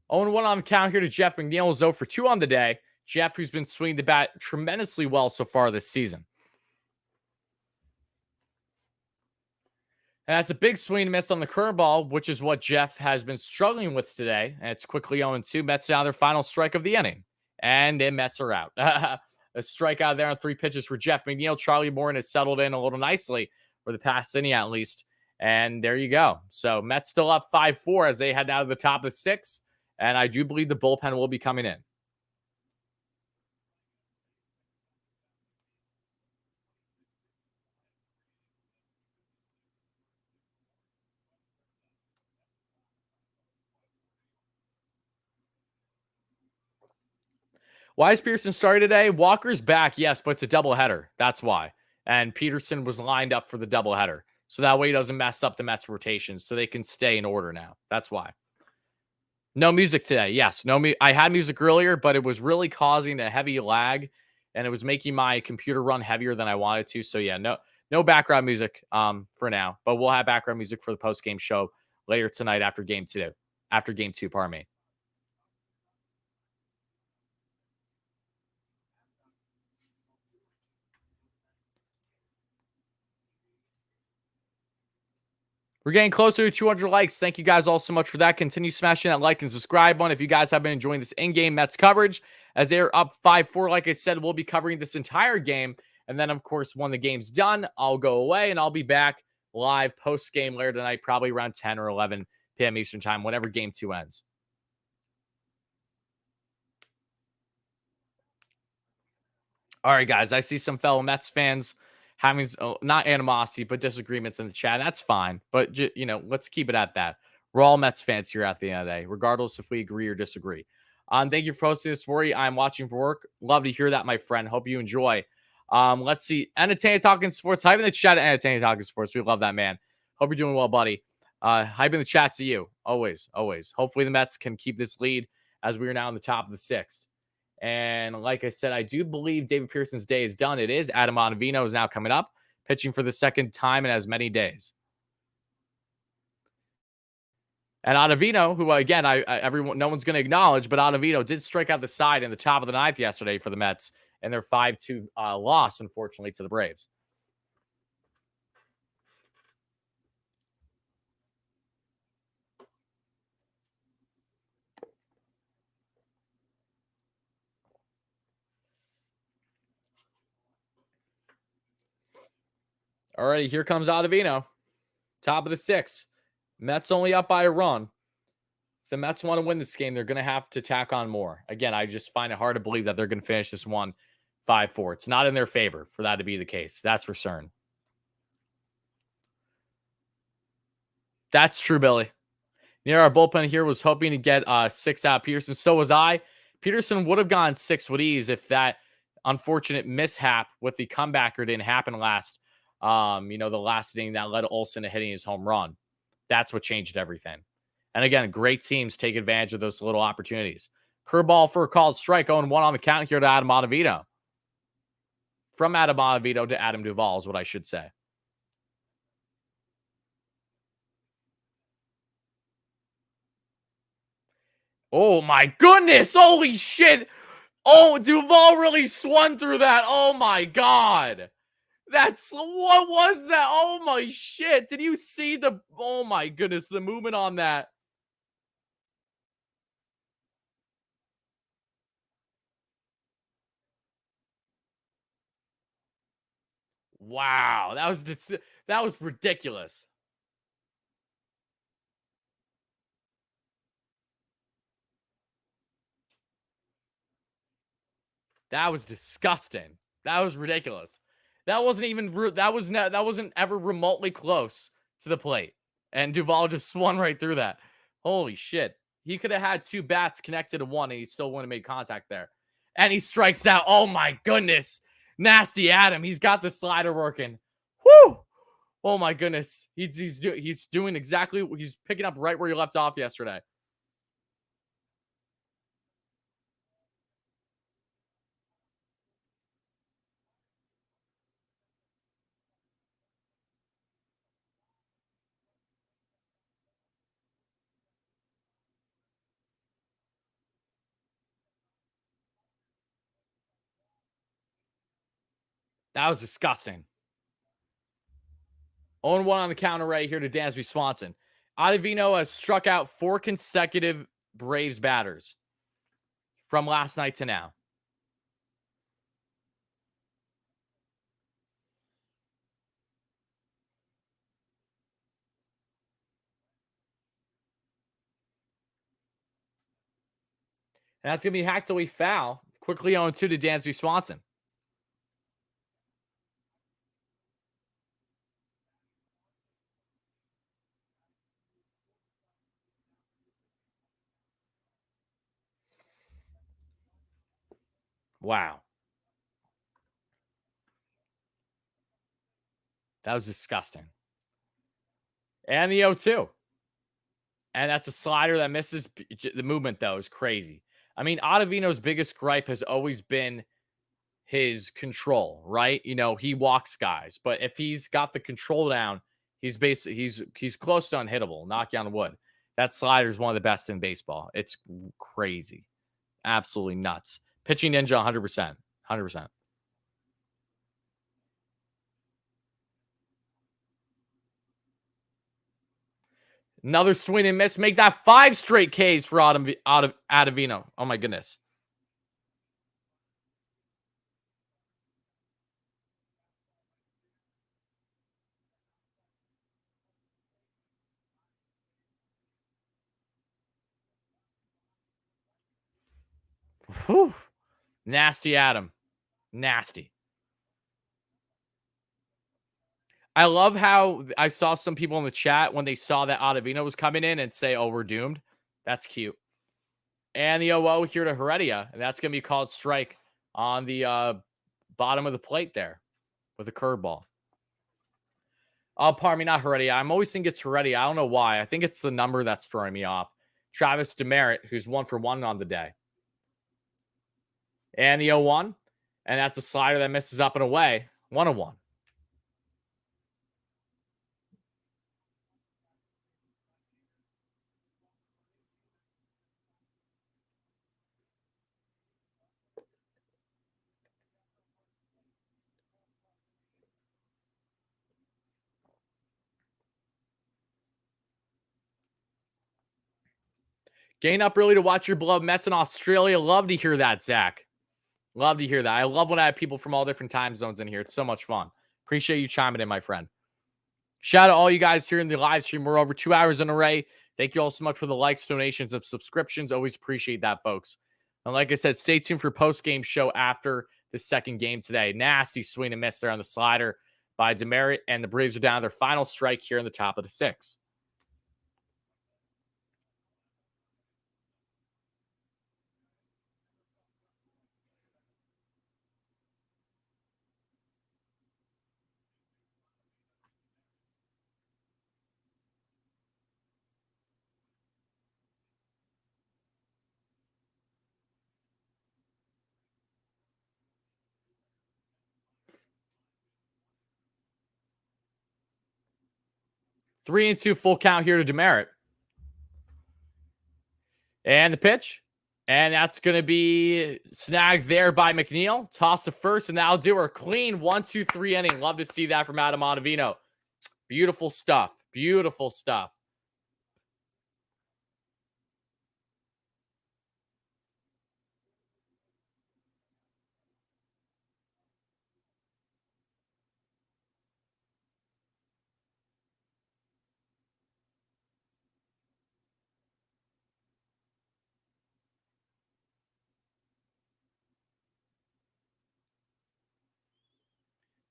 Oh, and 1 on the count here to Jeff McNeil is 0 for 2 on the day. Jeff, who's been swinging the bat tremendously well so far this season. And that's a big swing and miss on the curveball, which is what Jeff has been struggling with today. And it's quickly 0-2. Mets down their final strike of the inning. And the Mets are out. A strikeout there on 3 pitches for Jeff McNeil. Charlie Morton has settled in a little nicely for the past inning at least. And there you go. So Mets still up 5-4 as they head out of the top of the 6th. And I do believe the bullpen will be coming in. Why is Pearson started today? Walker's back, yes, but it's a doubleheader. That's why. And Peterson was lined up for the doubleheader. So that way he doesn't mess up the Mets rotation. So they can stay in order now. That's why. No music today. Yes. I had music earlier, but it was really causing a heavy lag. And it was making my computer run heavier than I wanted to. So yeah, no background music for now. But we'll have background music for the post-game show later tonight after game 2. After game 2, pardon me. We're getting closer to 200 likes. Thank you guys all so much for that. Continue smashing that like and subscribe button if you guys have been enjoying this in-game Mets coverage. As they're up 5-4, like I said, we'll be covering this entire game. And then, of course, when the game's done, I'll go away and I'll be back live post-game later tonight, probably around 10 or 11 p.m. Eastern time, whenever game 2 ends. All right, guys, I see some fellow Mets fans having not animosity, but disagreements in the chat. That's fine. But, let's keep it at that. We're all Mets fans here at the end of the day, regardless if we agree or disagree. Thank you for hosting this, Worry. I'm watching for work. Love to hear that, my friend. Hope you enjoy. Let's see. Entertaining Talking Sports. Hype in the chat at Entertaining Talking Sports. We love that, man. Hope you're doing well, buddy. Hype in the chat to you. Always, always. Hopefully the Mets can keep this lead as we are now in the top of the 6th. And like I said, I do believe David Pearson's day is done. It is. Adam Ottavino is now coming up, pitching for the second time in as many days. And Ottavino, who again, no one's going to acknowledge, but Ottavino did strike out the side in the top of the 9th yesterday for the Mets in their 5-2 loss, unfortunately, to the Braves. Alrighty, here comes Ottavino. Top of the 6th. Mets only up by a run. If the Mets want to win this game, they're going to have to tack on more. Again, I just find it hard to believe that they're going to finish this one 5-4. It's not in their favor for that to be the case. That's for certain. That's true, Billy. Near our bullpen here was hoping to get 6 out of Peterson. So was I. Peterson would have gone 6 with ease if that unfortunate mishap with the comebacker didn't happen last. The last inning that led Olson to hitting his home run. That's what changed everything. And again, great teams take advantage of those little opportunities. Curveball for a called strike. 0-1 on the count here to Adam Ottavino. From Adam Ottavino to Adam Duvall is what I should say. Oh my goodness. Holy shit. Oh, Duvall really swung through that. Oh my God. What was that? Oh my shit. Did you see oh my goodness, the movement on that? Wow. That was ridiculous. That was disgusting. That was ridiculous. That wasn't even that wasn't ever remotely close to the plate. And Duvall just swung right through that. Holy shit. He could have had 2 bats connected to one and he still wouldn't have made contact there. And he strikes out. Oh my goodness. Nasty Adam. He's got the slider working. Whoo! Oh my goodness. He's doing exactly, he's picking up right where he left off yesterday. That was disgusting. 0-1 on the counter right here to Dansby Swanson. Ottavino has struck out 4 consecutive Braves batters from last night to now. And that's going to be hacked away foul. Quickly 0-2 to Dansby Swanson. Wow. That was disgusting. And the 0-2. And that's a slider that misses. The movement, though, is crazy. I mean, Ottavino's biggest gripe has always been his control, right? He walks guys, but if he's got the control down, he's basically he's close to unhittable. Knock on wood. That slider is one of the best in baseball. It's crazy, absolutely nuts. Pitching ninja, 100%, 100%. Another swing and miss. Make that 5 straight Ks for Ottavino. Oh my goodness. Whew. Nasty Adam. Nasty. I love how I saw some people in the chat when they saw that Ottavino was coming in and say, oh, we're doomed. That's cute. And the 0-0 here to Heredia. And that's going to be called strike on the bottom of the plate there with a curveball. Oh, pardon me, not Heredia. I'm always thinking it's Heredia. I don't know why. I think it's the number that's throwing me off. Travis Demerit, who's 1 for 1 on the day. And the 0-1. And that's a slider that misses up and away. 1-1. Getting up early to watch your beloved Mets in Australia. Love to hear that, Zach. Love to hear that. I love when I have people from all different time zones in here. It's so much fun. Appreciate you chiming in, my friend. Shout out to all you guys here in the live stream. We're over 2 hours in array. Thank you all so much for the likes, donations, and subscriptions. Always appreciate that, folks. And like I said, stay tuned for post-game show after the second game today. Nasty swing and miss there on the slider by Demerit, and the Braves are down to their final strike here in the top of the sixth. Three and two, full count here to Demerit. And the pitch. And that's going to be snagged there by McNeil. Toss to first, and that'll do her clean 1-2-3 inning. Love to see that from Adam Ottavino. Beautiful stuff. Beautiful stuff.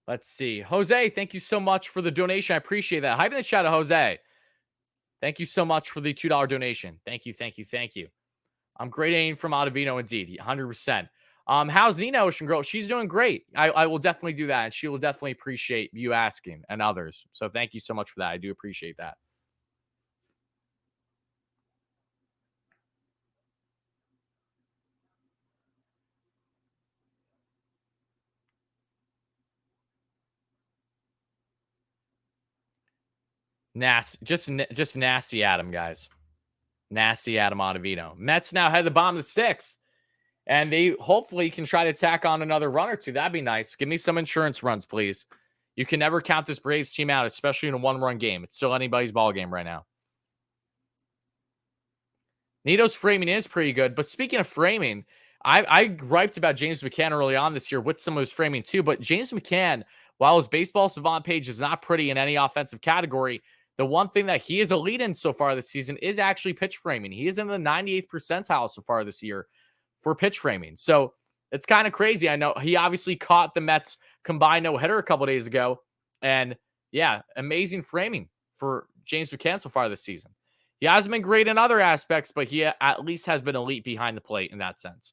Let's see. Jose, thank you so much for the donation. I appreciate that. Hype in the chat, Jose. Thank you so much for the $2 donation. Thank you, thank you, thank you. I'm great aim from Ottavino indeed, 100%. How's Nina Ocean Girl? She's doing great. I will definitely do that, and she will definitely appreciate you asking and others. So thank you so much for that. I do appreciate that. Nasty, just nasty Adam, guys. Nasty Adam Ottavino. Mets now head to the bottom of the sixth, and they hopefully can try to tack on another run or two. That'd be nice. Give me some insurance runs, please. You can never count this Braves team out, especially in a one-run game. It's still anybody's ball game right now. Nito's framing is pretty good, but speaking of framing, I griped about James McCann early on this year with some of his framing too, but James McCann, while his baseball savant page is not pretty in any offensive category, the one thing that he is elite in so far this season is actually pitch framing. He is in the 98th percentile so far this year for pitch framing. So it's kind of crazy. I know he obviously caught the Mets combined no-hitter a couple days ago. And yeah, amazing framing for James McCann so far this season. He hasn't been great in other aspects, but he at least has been elite behind the plate in that sense.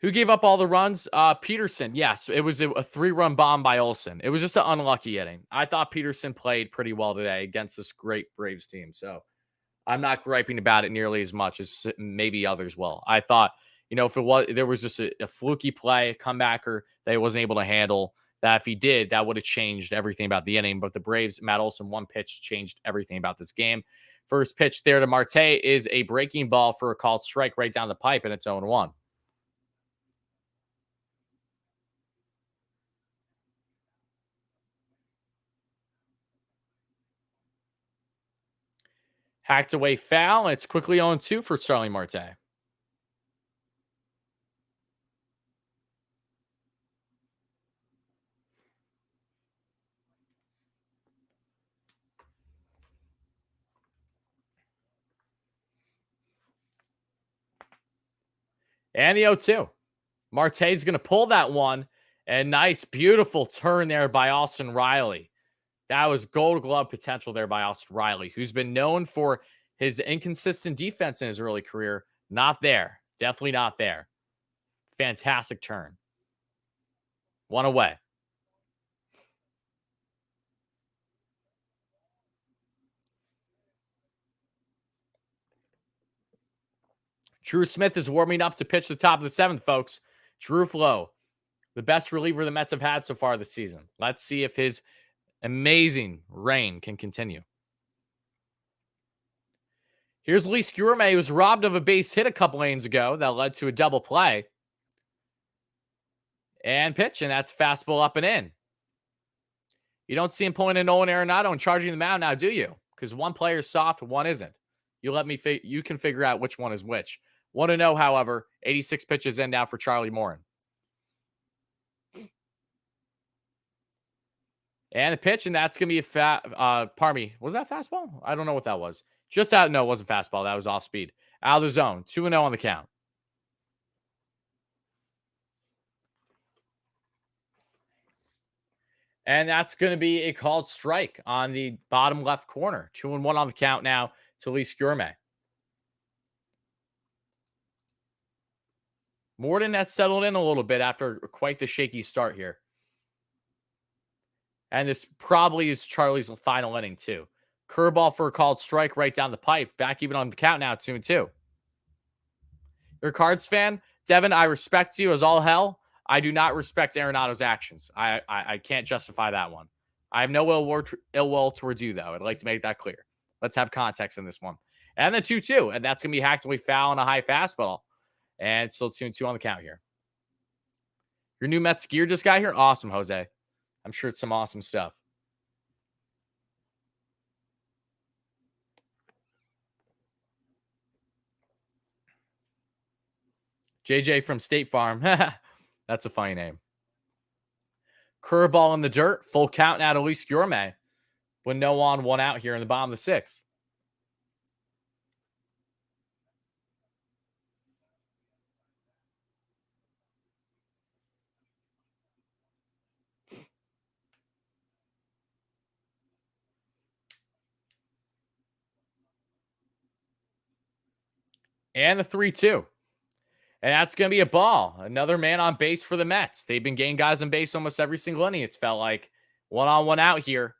Who gave up all the runs? Peterson. Yes, it was a 3-run bomb by Olsen. It was just an unlucky inning. I thought Peterson played pretty well today against this great Braves team. So I'm not griping about it nearly as much as maybe others will. I thought, if there was just a fluky play, a comebacker that he wasn't able to handle, that if he did, that would have changed everything about the inning. But the Braves, Matt Olson, one pitch changed everything about this game. First pitch there to Marte is a breaking ball for a called strike right down the pipe, and it's 0-1. Hacked away foul, and it's quickly 0-2 for Starling Marte. And the 0-2. Marte's going to pull that one. And nice, beautiful turn there by Austin Riley. That was gold glove potential there by Austin Riley, who's been known for his inconsistent defense in his early career. Not there. Definitely not there. Fantastic turn. One away. Drew Smith is warming up to pitch the top of the seventh, folks. Drew Flo, the best reliever the Mets have had so far this season. Let's see if his amazing reign can continue. Here's Lee Skurme, who was robbed of a base hit a couple innings ago that led to a double play. And pitch, and that's fastball up and in. You don't see him pulling a Nolan Arenado and charging the mound now, do you? Because one player is soft, one isn't. You can figure out which one is which. 1-0, however, 86 pitches in now for Charlie Morin. And the pitch, and that's going to be pardon me, was that fastball? I don't know what that was. Just out, no, it wasn't fastball. That was off speed. Out of the zone, 2-0 on the count. And that's going to be a called strike on the bottom left corner. 2-1 on the count now to Elise Gourmet. Morden has settled in a little bit after quite the shaky start here. And this probably is Charlie's final inning, too. Curveball for a called strike right down the pipe. Back even on the count now, 2-2. You're a Cards fan? Devin, I respect you as all hell. I do not respect Arenado's actions. I can't justify that one. I have no ill will towards you, though. I'd like to make that clear. Let's have context in this one. And the 2-2. And that's going to be hacked away foul on a high fastball. And still 2-2 on the count here. Your new Mets gear just got here? Awesome, Jose. I'm sure it's some awesome stuff. JJ from State Farm. That's a funny name. Curveball in the dirt. Full count now to Elise Gourmet. With no on, one out here in the bottom of the sixth. And the 3-2. And that's going to be a ball. Another man on base for the Mets. They've been getting guys on base almost every single inning, it's felt like. 1-on-1 out here.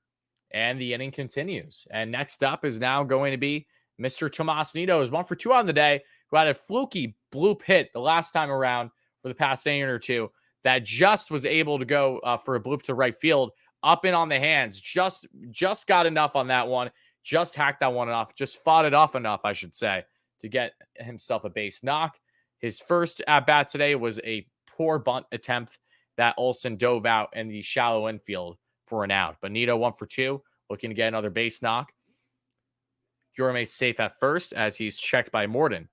And the inning continues. And next up is now going to be Mr. Tomas Nido, who's 1 for 2 on the day, who had a fluky bloop hit the last time around for the past inning or two that just was able to go for a bloop to right field, up and on the hands. Just got enough on that one. Just hacked that one off. Just fought it off enough, I should say, to get himself a base knock. His first at-bat today was a poor bunt attempt that Olsen dove out in the shallow infield for an out. But Nido 1 for 2, looking to get another base knock. Gourmet's safe at first as he's checked by Morden.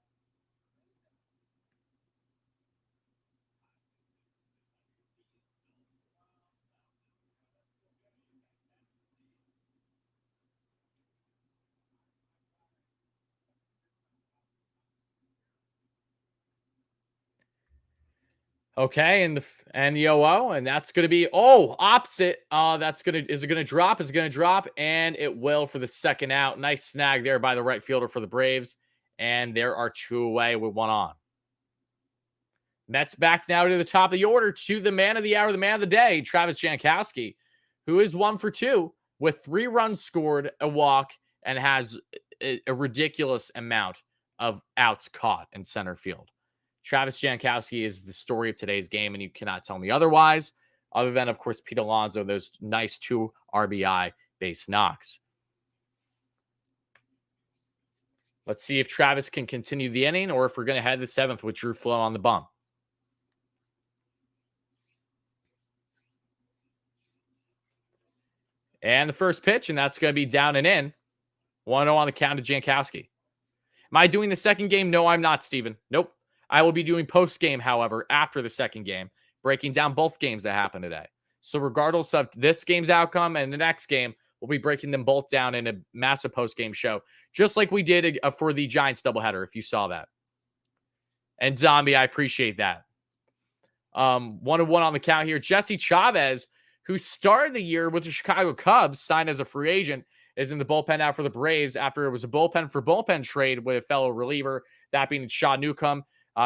Okay, and the 0-0, and that's going to be opposite. Is it going to drop? Is it going to drop? And it will for the second out. Nice snag there by the right fielder for the Braves, and there are 2 away with 1 on. Mets back now to the top of the order to the man of the hour, the man of the day, Travis Jankowski, who is 1 for 2 with 3 runs scored, a walk, and has a ridiculous amount of outs caught in center field. Travis Jankowski is the story of today's game, and you cannot tell me otherwise, other than, of course, Pete Alonso, those nice 2 RBI base knocks. Let's see if Travis can continue the inning or if we're going to head the 7th with Drew Flow on the bump. And the first pitch, and that's going to be down and in. 1-0 on the count to Jankowski. Am I doing the second game? No, I'm not, Steven. Nope. I will be doing post-game, however, after the second game, breaking down both games that happened today. So regardless of this game's outcome and the next game, we'll be breaking them both down in a massive post-game show, just like we did for the Giants doubleheader, if you saw that. And Zombie, I appreciate that. 1-1 on the count here. Jesse Chavez, who started the year with the Chicago Cubs, signed as a free agent, is in the bullpen now for the Braves after it was a bullpen for bullpen trade with a fellow reliever, that being Shaw Newcomb.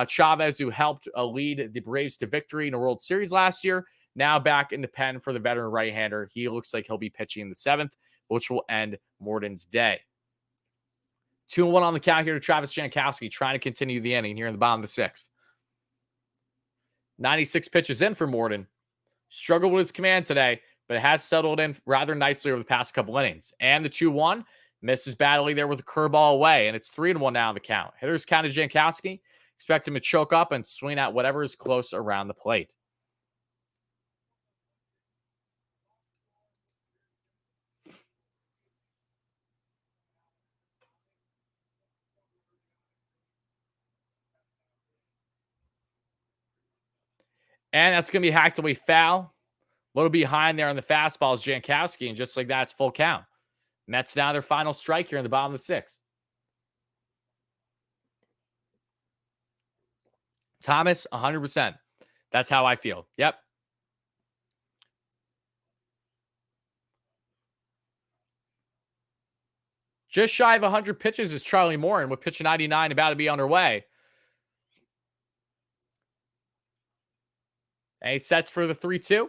Chavez, who helped lead the Braves to victory in a World Series last year, now back in the pen for the veteran right-hander. He looks like he'll be pitching in the 7th, which will end Morden's day. 2-1 on the count here to Travis Jankowski, trying to continue the inning here in the bottom of the 6th. 96 pitches in for Morden. Struggled with his command today, but it has settled in rather nicely over the past couple innings. And the 2-1 misses badly there with a curveball away, and it's 3-1 now on the count. Hitters counted Jankowski. Expect him to choke up and swing at whatever is close around the plate. And that's going to be hacked away foul. A little behind there on the fastball is Jankowski, and just like that, it's full count. Mets now their final strike here in the bottom of the sixth. Thomas, 100%. That's how I feel. Yep. Just shy of 100 pitches is Charlie Morton with pitch 99 about to be underway. And he sets for the 3-2.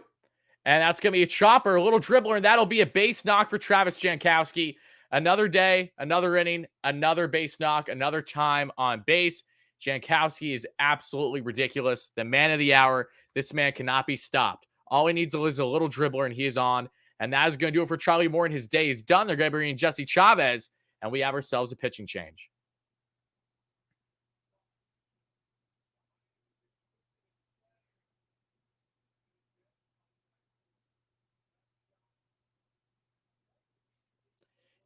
And that's going to be a chopper, a little dribbler, and that'll be a base knock for Travis Jankowski. Another day, another inning, another base knock, another time on base. Jankowski is absolutely ridiculous. The man of the hour. This man cannot be stopped. All he needs is a little dribbler, and he is on. And that is going to do it for Charlie Morton. His day is done. They're going to be bringing Jesse Chavez, and we have ourselves a pitching change.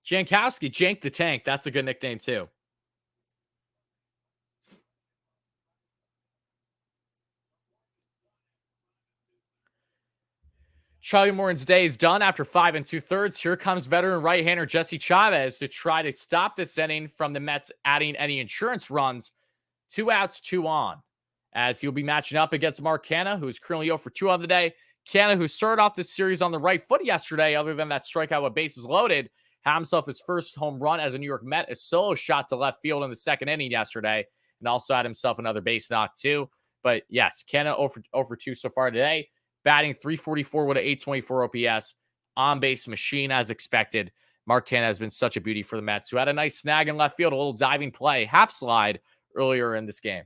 Jankowski, Jank the Tank. That's a good nickname, too. Charlie Morton's day is done after 5 2/3. Here comes veteran right-hander Jesse Chavez to try to stop this inning from the Mets adding any insurance runs. 2 outs, 2 on. As he'll be matching up against Mark Canha, who is currently 0 for 2 on the day. Canha, who started off this series on the right foot yesterday, other than that strikeout with bases loaded, had himself his first home run as a New York Met, a solo shot to left field in the second inning yesterday, and also had himself another base knock too. But yes, Canha 0 for 2 so far today. Batting .344 with an .824 OPS. On-base machine as expected. Mark Canha has been such a beauty for the Mets, who had a nice snag in left field, a little diving play, half slide earlier in this game.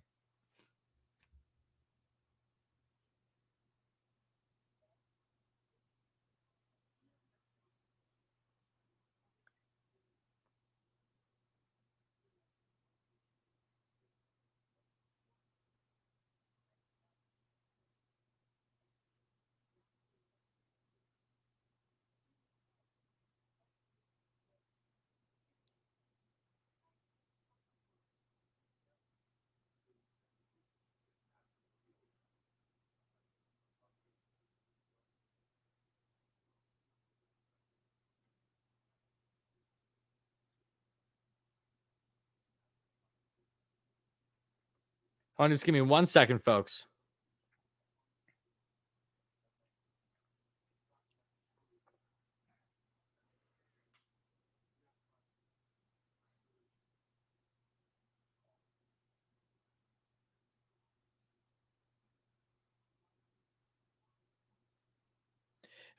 Hold on, just give me 1 second, folks.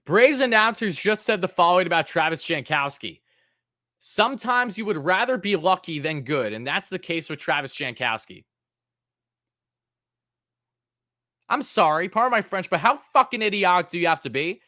Braves announcers just said the following about Travis Jankowski. Sometimes you would rather be lucky than good, and that's the case with Travis Jankowski. I'm sorry, pardon my French, but how fucking idiotic do you have to be?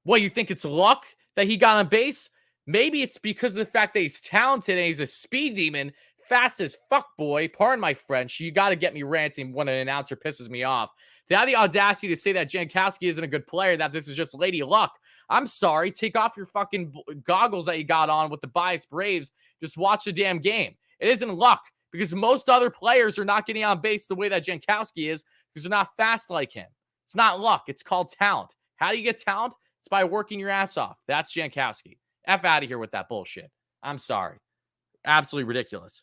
What, you think it's luck that he got on base? Maybe it's because of the fact that he's talented and he's a speed demon, fast as fuck, boy. Pardon my French. You got to get me ranting when an announcer pisses me off. To have the audacity to say that Jankowski isn't a good player, that this is just lady luck. I'm sorry. Take off your fucking goggles that you got on with the biased Braves. Just watch the damn game. It isn't luck because most other players are not getting on base the way that Jankowski is because they're not fast like him. It's not luck. It's called talent. How do you get talent? It's by working your ass off. That's Jankowski. F out of here with that bullshit. I'm sorry. Absolutely ridiculous.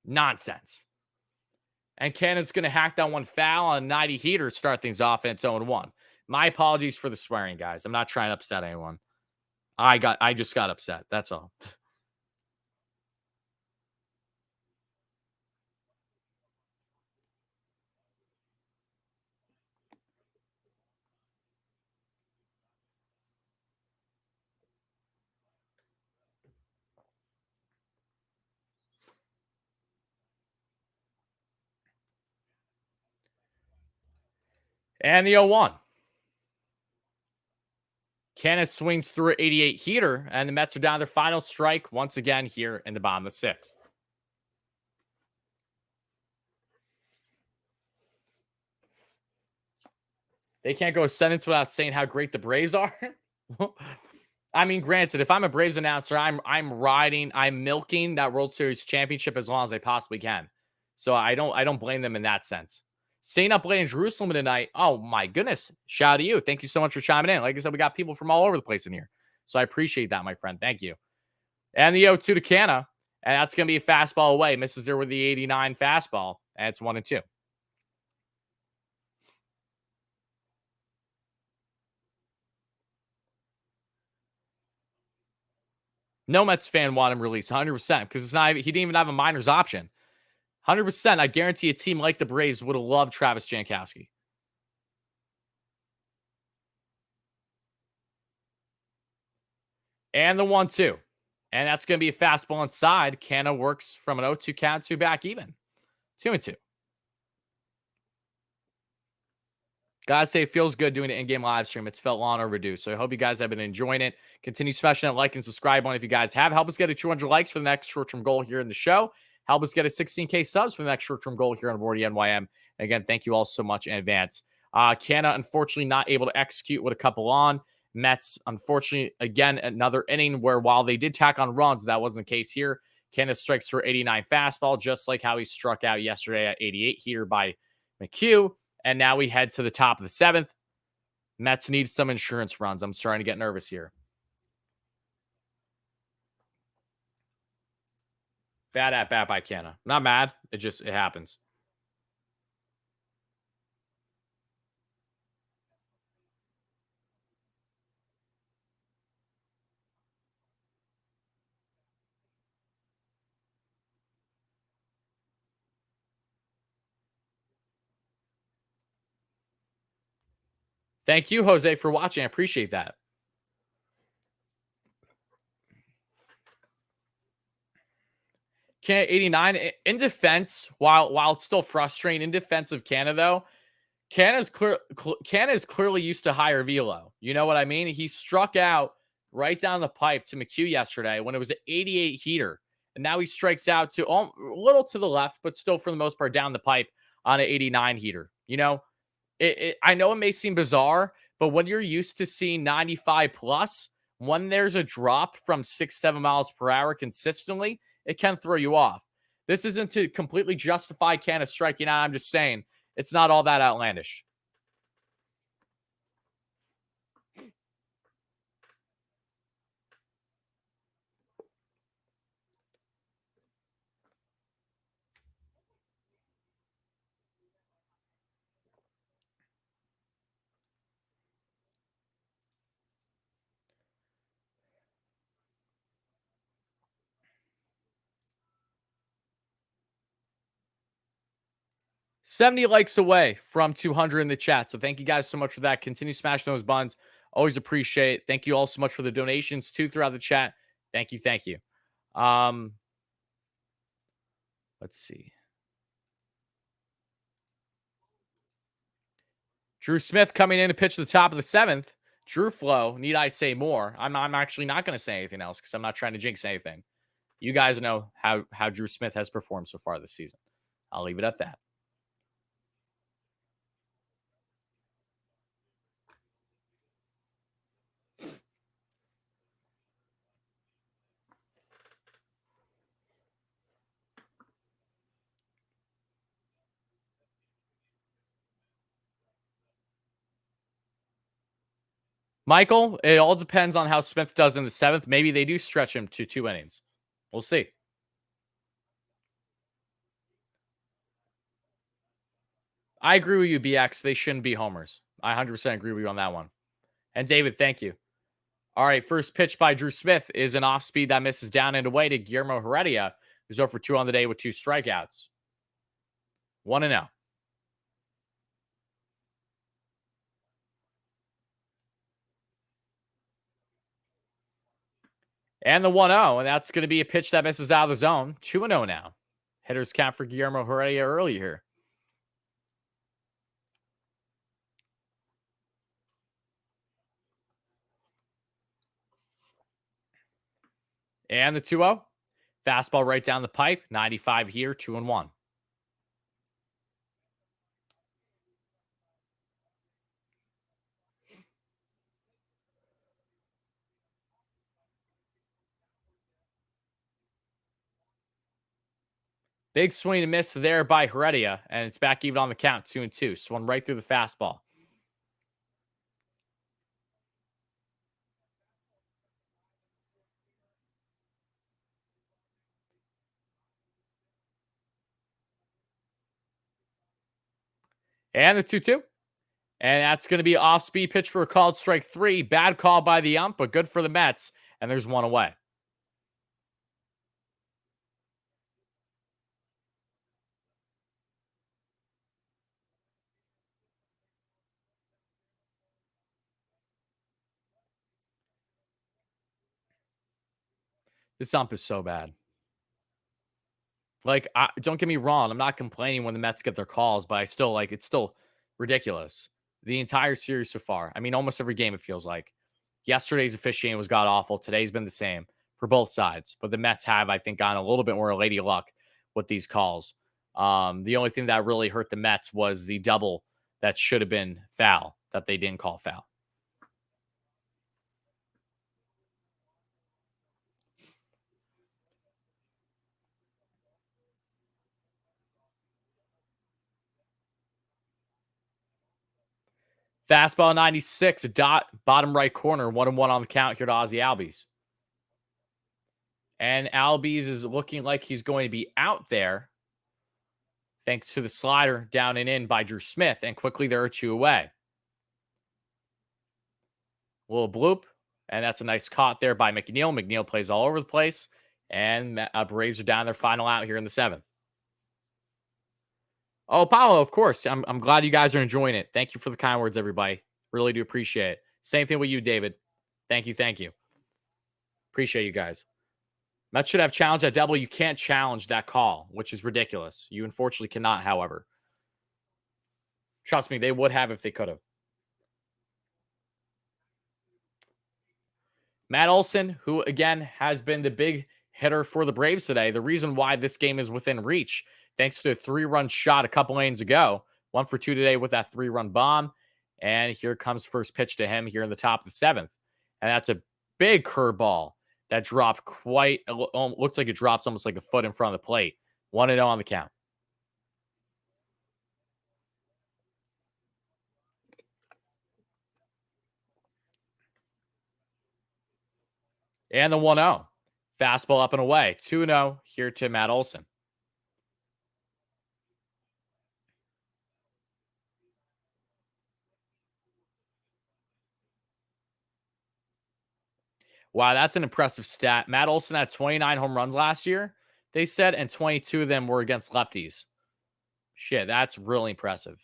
Nonsense. And Canha's going to hack that one foul on 90 heater, start things off, and it's 0-1. My apologies for the swearing, guys. I'm not trying to upset anyone. I just got upset. That's all. And the 0-1. Canha swings through an 88 heater, and the Mets are down their final strike once again here in the bottom of the sixth. They can't go a sentence without saying how great the Braves are. I mean, granted, if I'm a Braves announcer, I'm milking that World Series championship as long as I possibly can. So I don't blame them in that sense. Staying up late in Jerusalem tonight. Oh my goodness. Shout out to you. Thank you so much for chiming in. Like I said, we got people from all over the place in here. So I appreciate that, my friend. Thank you. And the 0-2 to Canna. And that's going to be a fastball away. Misses there with the 89 fastball. And it's 1-2. No Mets fan want him released 100% because it's not. He didn't even have a minors option. 100%. I guarantee a team like the Braves would have loved Travis Jankowski. And the 1-2. And that's going to be a fastball inside. Canna works from an 0-2 count to back even. 2-2. Gotta say, it feels good doing an in-game live stream. It's felt long overdue. So I hope you guys have been enjoying it. Continue smashing that like and subscribe on if you guys have. Help us get a 200 likes for the next short-term goal here in the show. Help us get a 16K subs for the next short-term goal here on WardyNYM. And again, thank you all so much in advance. Canna, unfortunately, not able to execute with a couple on. Mets, unfortunately, again, another inning where while they did tack on runs, that wasn't the case here. Canna strikes for 89 fastball, just like how he struck out yesterday at 88 here by McHugh. And now we head to the top of the seventh. Mets need some insurance runs. I'm starting to get nervous here. Bad at bat by Canna. Not mad. It happens. Thank you, Jose, for watching. I appreciate that. Canna 89 in defense, while it's still frustrating in defense of Canna, though. Canna is clearly used to higher velo. You know what I mean? He struck out right down the pipe to McHugh yesterday when it was an 88 heater. And now he strikes out to a little to the left, but still for the most part down the pipe on an 89 heater. You know, I know it may seem bizarre, but when you're used to seeing 95 plus, when there's a drop from 6-7 miles per hour consistently, it can throw you off. This isn't to completely justify Canna striking out. I'm just saying it's not all that outlandish. 70 likes away from 200 in the chat. So thank you guys so much for that. Continue smashing those buttons. Always appreciate it. Thank you all so much for the donations too throughout the chat. Thank you. Thank you. Let's see. Drew Smith coming in to pitch the top of the seventh. Drew Flow, need I say more? I'm actually not going to say anything else because I'm not trying to jinx anything. You guys know how Drew Smith has performed so far this season. I'll leave it at that. Michael, it all depends on how Smith does in the seventh. Maybe they do stretch him to 2 innings. We'll see. I agree with you, BX. They shouldn't be homers. I 100% agree with you on that one. And David, thank you. All right, first pitch by Drew Smith is an off speed that misses down and away to Guillermo Heredia, who's 0 for 2 on the day with 2 strikeouts. 1-0. And the 1-0, and that's going to be a pitch that misses out of the zone. 2-0 now. Hitters count for Guillermo Heredia early here. And the 2-0. Fastball right down the pipe. 95 here, 2-1. Big swing and miss there by Heredia, and it's back even on the count, 2-2. Swung right through the fastball. And the 2-2. And that's going to be off speed pitch for a called strike 3. Bad call by the ump, but good for the Mets. And there's one away. This ump is so bad. Like, don't get me wrong. I'm not complaining when the Mets get their calls, but I still like it's still ridiculous. The entire series so far. I mean, almost every game it feels like. Yesterday's officiating was god awful. Today's been the same for both sides, but the Mets have, I think, gotten a little bit more lady luck with these calls. The only thing that really hurt the Mets was the double that should have been foul that they didn't call foul. Fastball 96, a dot, bottom right corner, 1-1 on the count here to Ozzy Albies. And Albies is looking like he's going to be out there thanks to the slider down and in by Drew Smith. And quickly there are 2 away. A little bloop. And that's a nice caught there by McNeil. McNeil plays all over the place. And Braves are down their final out here in the 7th. Oh, Paulo, of course. I'm glad you guys are enjoying it. Thank you for the kind words, everybody. Really do appreciate it. Same thing with you, David. Thank you. Thank you. Appreciate you guys. Mets should have challenged that double. You can't challenge that call, which is ridiculous. You unfortunately cannot, however. Trust me, they would have if they could have. Matt Olson, who again has been the big hitter for the Braves today. The reason why this game is within reach, thanks to a 3-run shot a couple lanes ago. 1 for 2 today with that 3-run bomb. And here comes first pitch to him here in the top of the 7th. And that's a big curveball that dropped quite, looks like it drops almost like a foot in front of the plate. 1-0 on the count. And the 1-0. Fastball up and away. 2-0 here to Matt Olson. Wow, that's an impressive stat. Matt Olson had 29 home runs last year, they said, and 22 of them were against lefties. Shit, that's really impressive.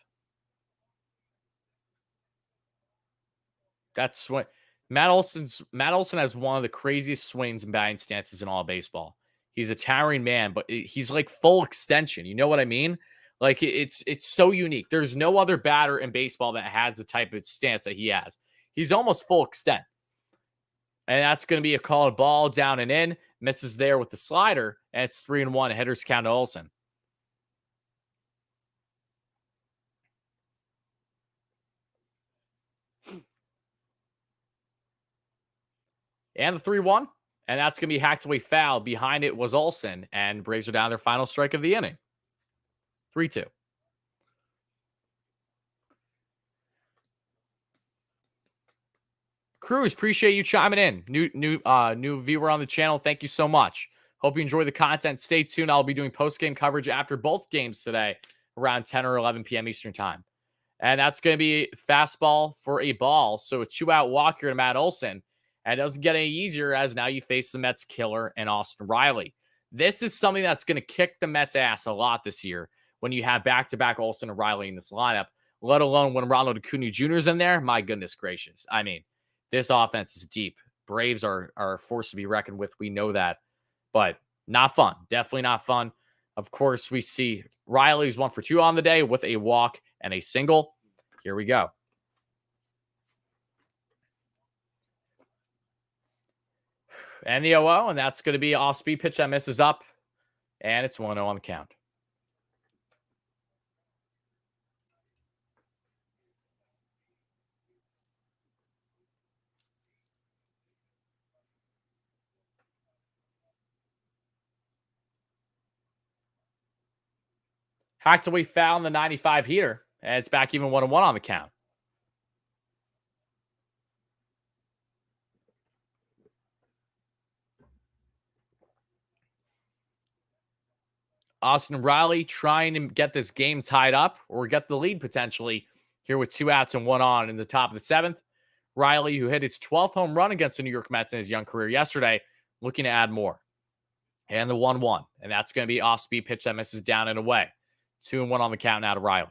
That's what Matt Olson has one of the craziest swings and batting stances in all of baseball. He's a towering man, but he's like full extension. You know what I mean? Like it's so unique. There's no other batter in baseball that has the type of stance that he has. He's almost full extent. And that's going to be a called ball down and in. Misses there with the slider. And it's 3-1. Hitters count to Olson. And the 3-1. And that's going to be hacked away foul. Behind it was Olson. And Braves are down their final strike of the inning. 3-2. Cruz, appreciate you chiming in. New viewer on the channel. Thank you so much. Hope you enjoy the content. Stay tuned. I'll be doing post-game coverage after both games today around 10 or 11 p.m. Eastern time. And that's going to be fastball for a ball. So a 2-out walk here to Matt Olson. And it doesn't get any easier as now you face the Mets killer and Austin Riley. This is something that's going to kick the Mets ass a lot this year when you have back-to-back Olson and Riley in this lineup, let alone when Ronald Acuna Jr. is in there. My goodness gracious. I mean, this offense is deep. Braves are a force to be reckoned with. We know that, but not fun. Definitely not fun. Of course, we see Riley's 1 for 2 on the day with a walk and a single. Here we go. And the 0-0, and that's going to be an off-speed pitch that misses up, and it's 1-0 on the count. Hacked away foul in the 95 heater. And it's back even 1-1 on the count. Austin Riley trying to get this game tied up or get the lead potentially here with 2 outs and 1 on in the top of the 7th. Riley, who hit his 12th home run against the New York Mets in his young career yesterday, looking to add more. And the 1-1. And that's going to be off-speed pitch that misses down and away. 2-1 on the count now to Riley.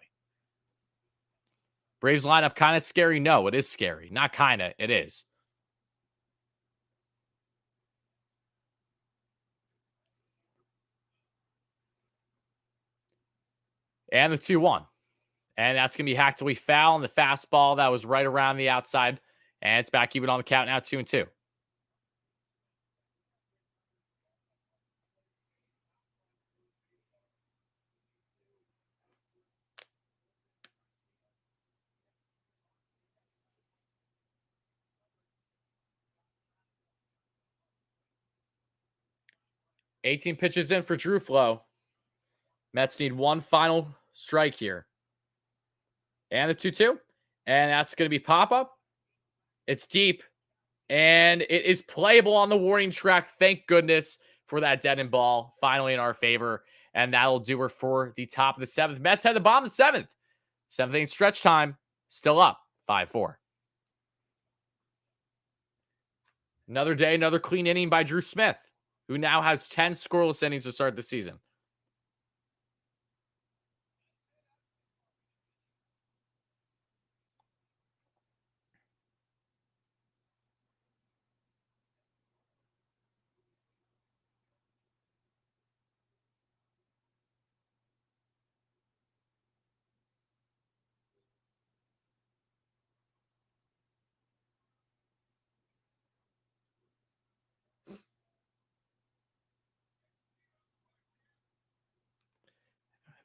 Braves lineup kind of scary? No, it is scary. Not kind of, it is. And the 2-1. And that's going to be hacked away foul on the fastball that was right around the outside. And it's back even on the count now, 2-2. $18 pitches in for Drew Flow. Mets need one final strike here. And the 2-2. And that's going to be pop-up. It's deep. And it is playable on the warning track. Thank goodness for that dead end ball. Finally in our favor. And that'll do her for the top of the 7th. Mets had the bottom of the 7th. 7th inning stretch time. Still up. 5-4. Another day, another clean inning by Drew Smith, who now has 10 scoreless innings to start the season.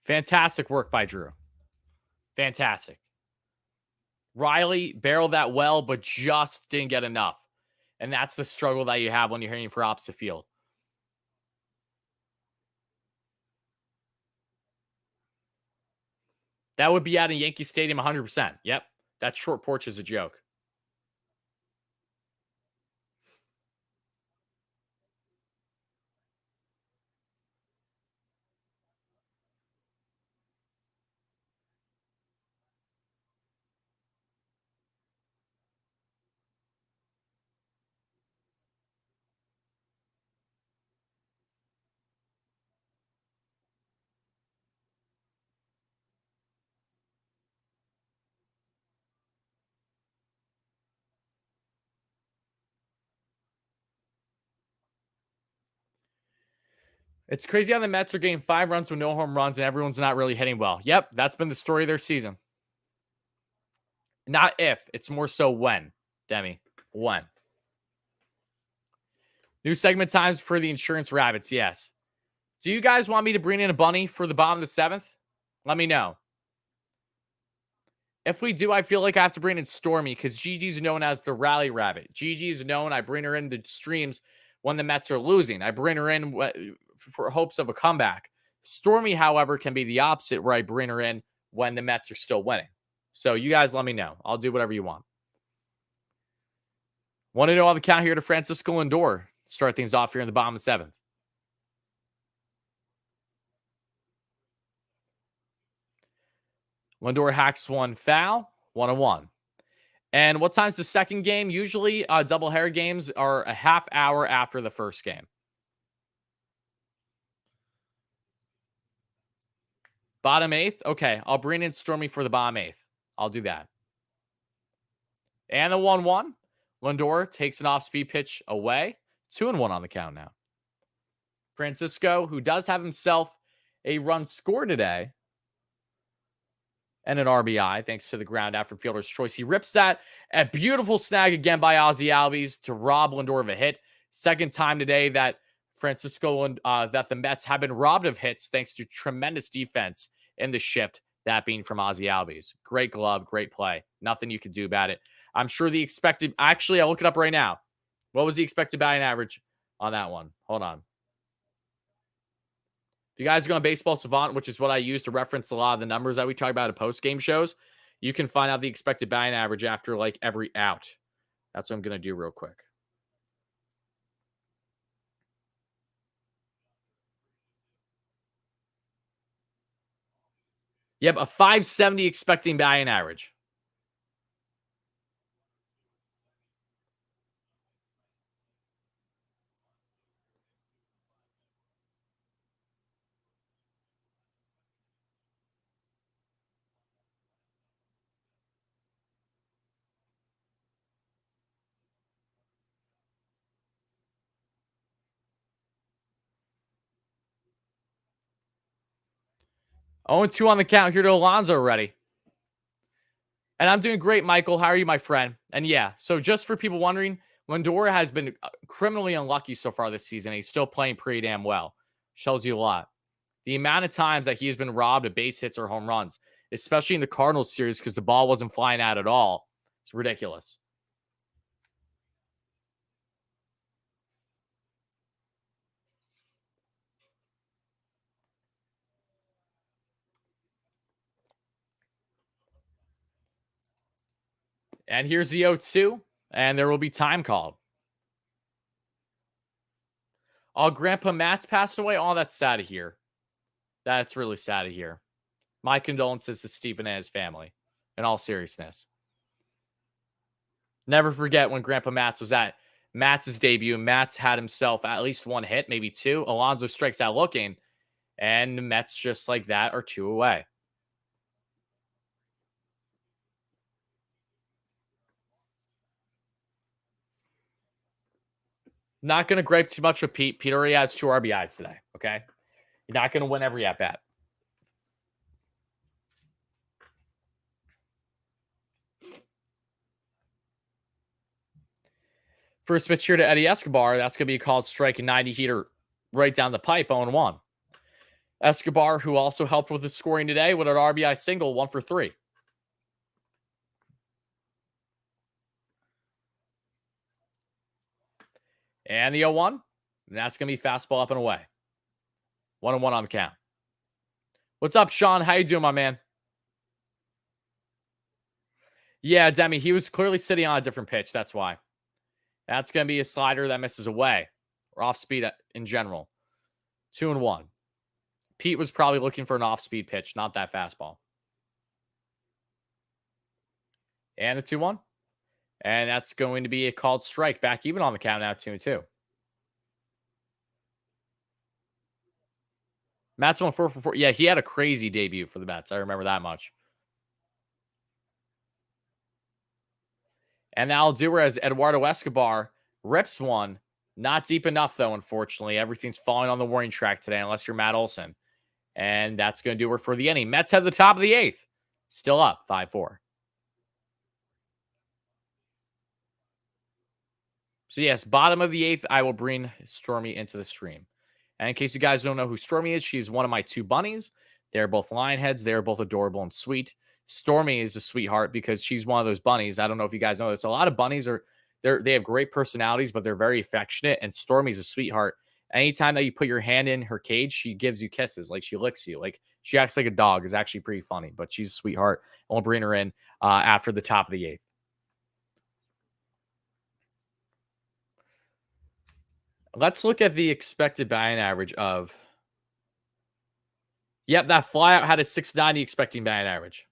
Fantastic work by Drew. Fantastic. Riley barreled that well, but just didn't get enough. And that's the struggle that you have when you're hitting for opposite field. That would be at a Yankee Stadium 100%. Yep. That short porch is a joke. It's crazy how the Mets are getting 5 runs with no home runs and everyone's not really hitting well. Yep, that's been the story of their season. Not if, it's more so when, Demi. When. New segment times for the Insurance Rabbits, yes. Do you guys want me to bring in a bunny for the bottom of the 7th? Let me know. If we do, I feel like I have to bring in Stormy because Gigi's known as the Rally Rabbit. Gigi is known. I bring her into streams when the Mets are losing. I bring her in for hopes of a comeback. Stormy, however, can be the opposite where I bring her in when the Mets are still winning. So you guys let me know. I'll do whatever you want. Want to know on the count here to Francisco Lindor. Start things off here in the bottom of the 7th. Lindor hacks one foul, 1-1. And what time's the second game? Usually doubleheader games are a half hour after the first game. Bottom 8th? Okay, I'll bring in Stormy for the bottom 8th. I'll do that. And the 1-1. Lindor takes an off-speed pitch away. 2-1 on the count now. Francisco, who does have himself a run score today, and an RBI, thanks to the ground after fielder's choice. He rips that. A beautiful snag again by Ozzie Albies to rob Lindor of a hit. Second time today that that the Mets have been robbed of hits thanks to tremendous defense in the shift, that being from Ozzie Albies. Great glove, great play. Nothing you can do about it. I'm sure the expected... Actually, I'll look it up right now. What was the expected batting average on that one? Hold on. you guys go on Baseball Savant, which is what I use to reference a lot of the numbers that we talk about at post-game shows, you can find out the expected batting average after like every out. That's what I'm going to do real quick. Yep, a 570 expecting batting average. Oh, 2 on the count here to Alonso already. And I'm doing great, Michael. How are you, my friend? And yeah, so just for people wondering, Lindor has been criminally unlucky so far this season. He's still playing pretty damn well. Shows you a lot. The amount of times that he has been robbed of base hits or home runs, especially in the Cardinals series because the ball wasn't flying out at all, it's ridiculous. And here's the 0-2, and there will be time called. Oh, Grandpa Matt's passed away. Oh, that's sad to hear. That's really sad to hear. My condolences to Stephen and his family, in all seriousness. Never forget when Grandpa Matz was at Matz's debut. Matz had himself at least one hit, maybe two. Alonso strikes out looking, and the Mets just like that are 2 away. Not going to gripe too much with Pete. Pete already has 2 RBIs today, okay? You're not going to win every at-bat. First pitch here to Eddie Escobar. That's going to be a called strike, and 90 heater right down the pipe, 0-1. Escobar, who also helped with the scoring today with an RBI single, 1 for 3. And the 0-1, and that's going to be fastball up and away. 1-1 on the count. What's up, Sean? How you doing, my man? Yeah, Demi, he was clearly sitting on a different pitch. That's why. That's going to be a slider that misses away or off speed in general. 2-1. Pete was probably looking for an off speed pitch, not that fastball. And the 2-1. And that's going to be a called strike. Back even on the count now, 2-2. Matt's won 4 for 4. Yeah, he had a crazy debut for the Mets. I remember that much. And now I'll do her as Eduardo Escobar rips one. Not deep enough, though, unfortunately. Everything's falling on the warning track today, unless you're Matt Olson. And that's going to do her for the inning. Mets head to the top of the 8th. Still up, 5-4. So, yes, bottom of the 8th, I will bring Stormy into the stream. And in case you guys don't know who Stormy is, she's one of my 2 bunnies. They're both lion heads. They're both adorable and sweet. Stormy is a sweetheart because she's one of those bunnies. I don't know if you guys know this. A lot of bunnies they have great personalities, but they're very affectionate. And Stormy's a sweetheart. Anytime that you put your hand in her cage, she gives you kisses. Like she licks you. Like she acts like a dog. Is actually pretty funny, but she's a sweetheart. And we'll bring her in after the top of the 8th. Let's look at the expected batting average of. Yep, that flyout had a 690 expecting batting average.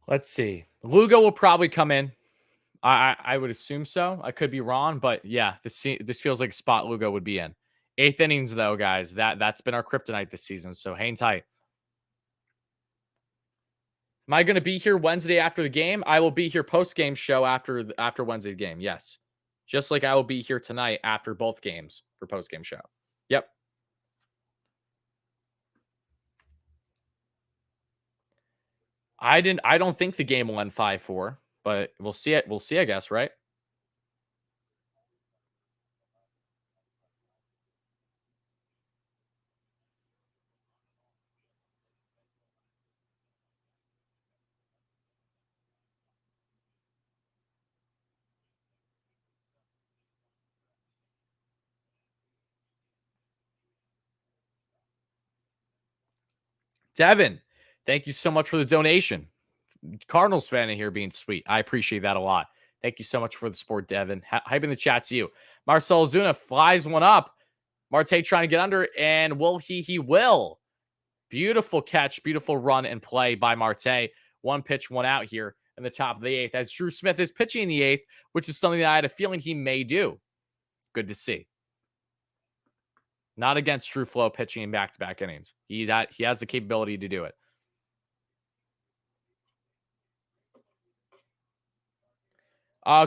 Let's see. Lugo will probably come in. I would assume so. I could be wrong, but yeah, this feels like a spot Lugo would be in. 8th innings, though, guys. That's been our kryptonite this season, so hang tight. Am I going to be here Wednesday after the game? I will be here post-game show after Wednesday's game, yes. Just like I will be here tonight after both games for post-game show. Yep. I don't think the game will end 5-4, but we'll see it. We'll see, I guess, right? Devin, thank you so much for the donation. Cardinals fan in here being sweet. I appreciate that a lot. Thank you so much for the support, Devin. Hyping the chat to you. Marcel Zuna flies one up. Marte trying to get under, and will he? He will. Beautiful catch, beautiful run and play by Marte. One pitch, one out here in the top of the 8th as Drew Smith is pitching in the 8th, which is something that I had a feeling he may do. Good to see. Not against True Flow pitching in back-to-back innings. He has the capability to do it.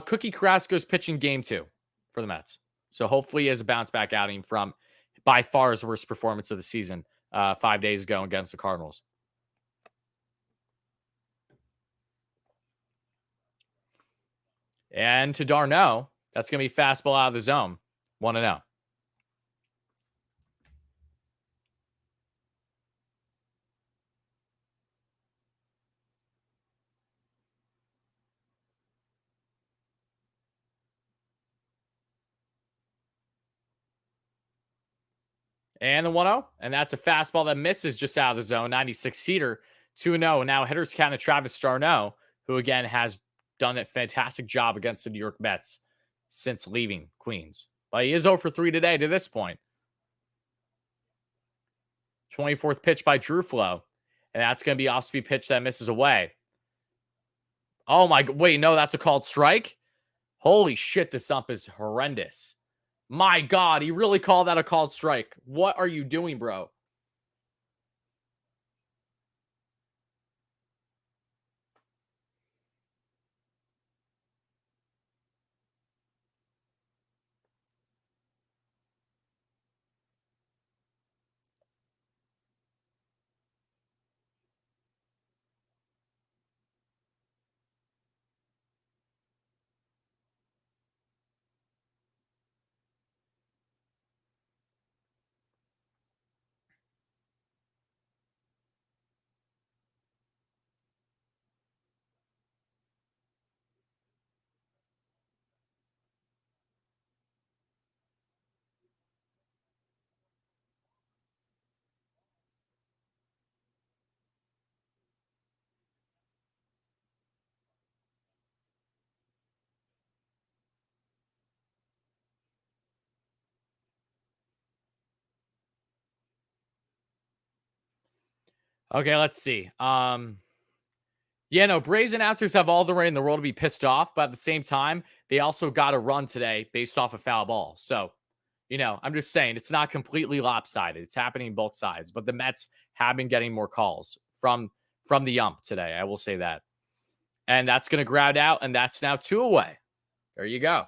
Cookie Carrasco's pitching game 2 for the Mets. So hopefully he has a bounce back outing from by far his worst performance of the season 5 days ago against the Cardinals. And to Darno, that's going to be fastball out of the zone. 1-0. And the 1-0. And that's a fastball that misses just out of the zone. 96 heater. 2-0. Now hitters count of Travis d'Arnaud, who again has done a fantastic job against the New York Mets since leaving Queens. But he is 0 for 3 today to this point. 24th pitch by Drew Flow. And that's going to be off-speed pitch that misses away. Oh my, wait, no, that's a called strike? Holy shit, this ump is horrendous. My God, he really called that a called strike. What are you doing, bro? Okay, let's see. Yeah, no, Braves announcers have all the right in the world to be pissed off, but at the same time, they also got a run today based off a foul ball. So, I'm just saying it's not completely lopsided. It's happening both sides, but the Mets have been getting more calls from the ump today. I will say that. And that's going to ground out, and that's now 2 away. There you go.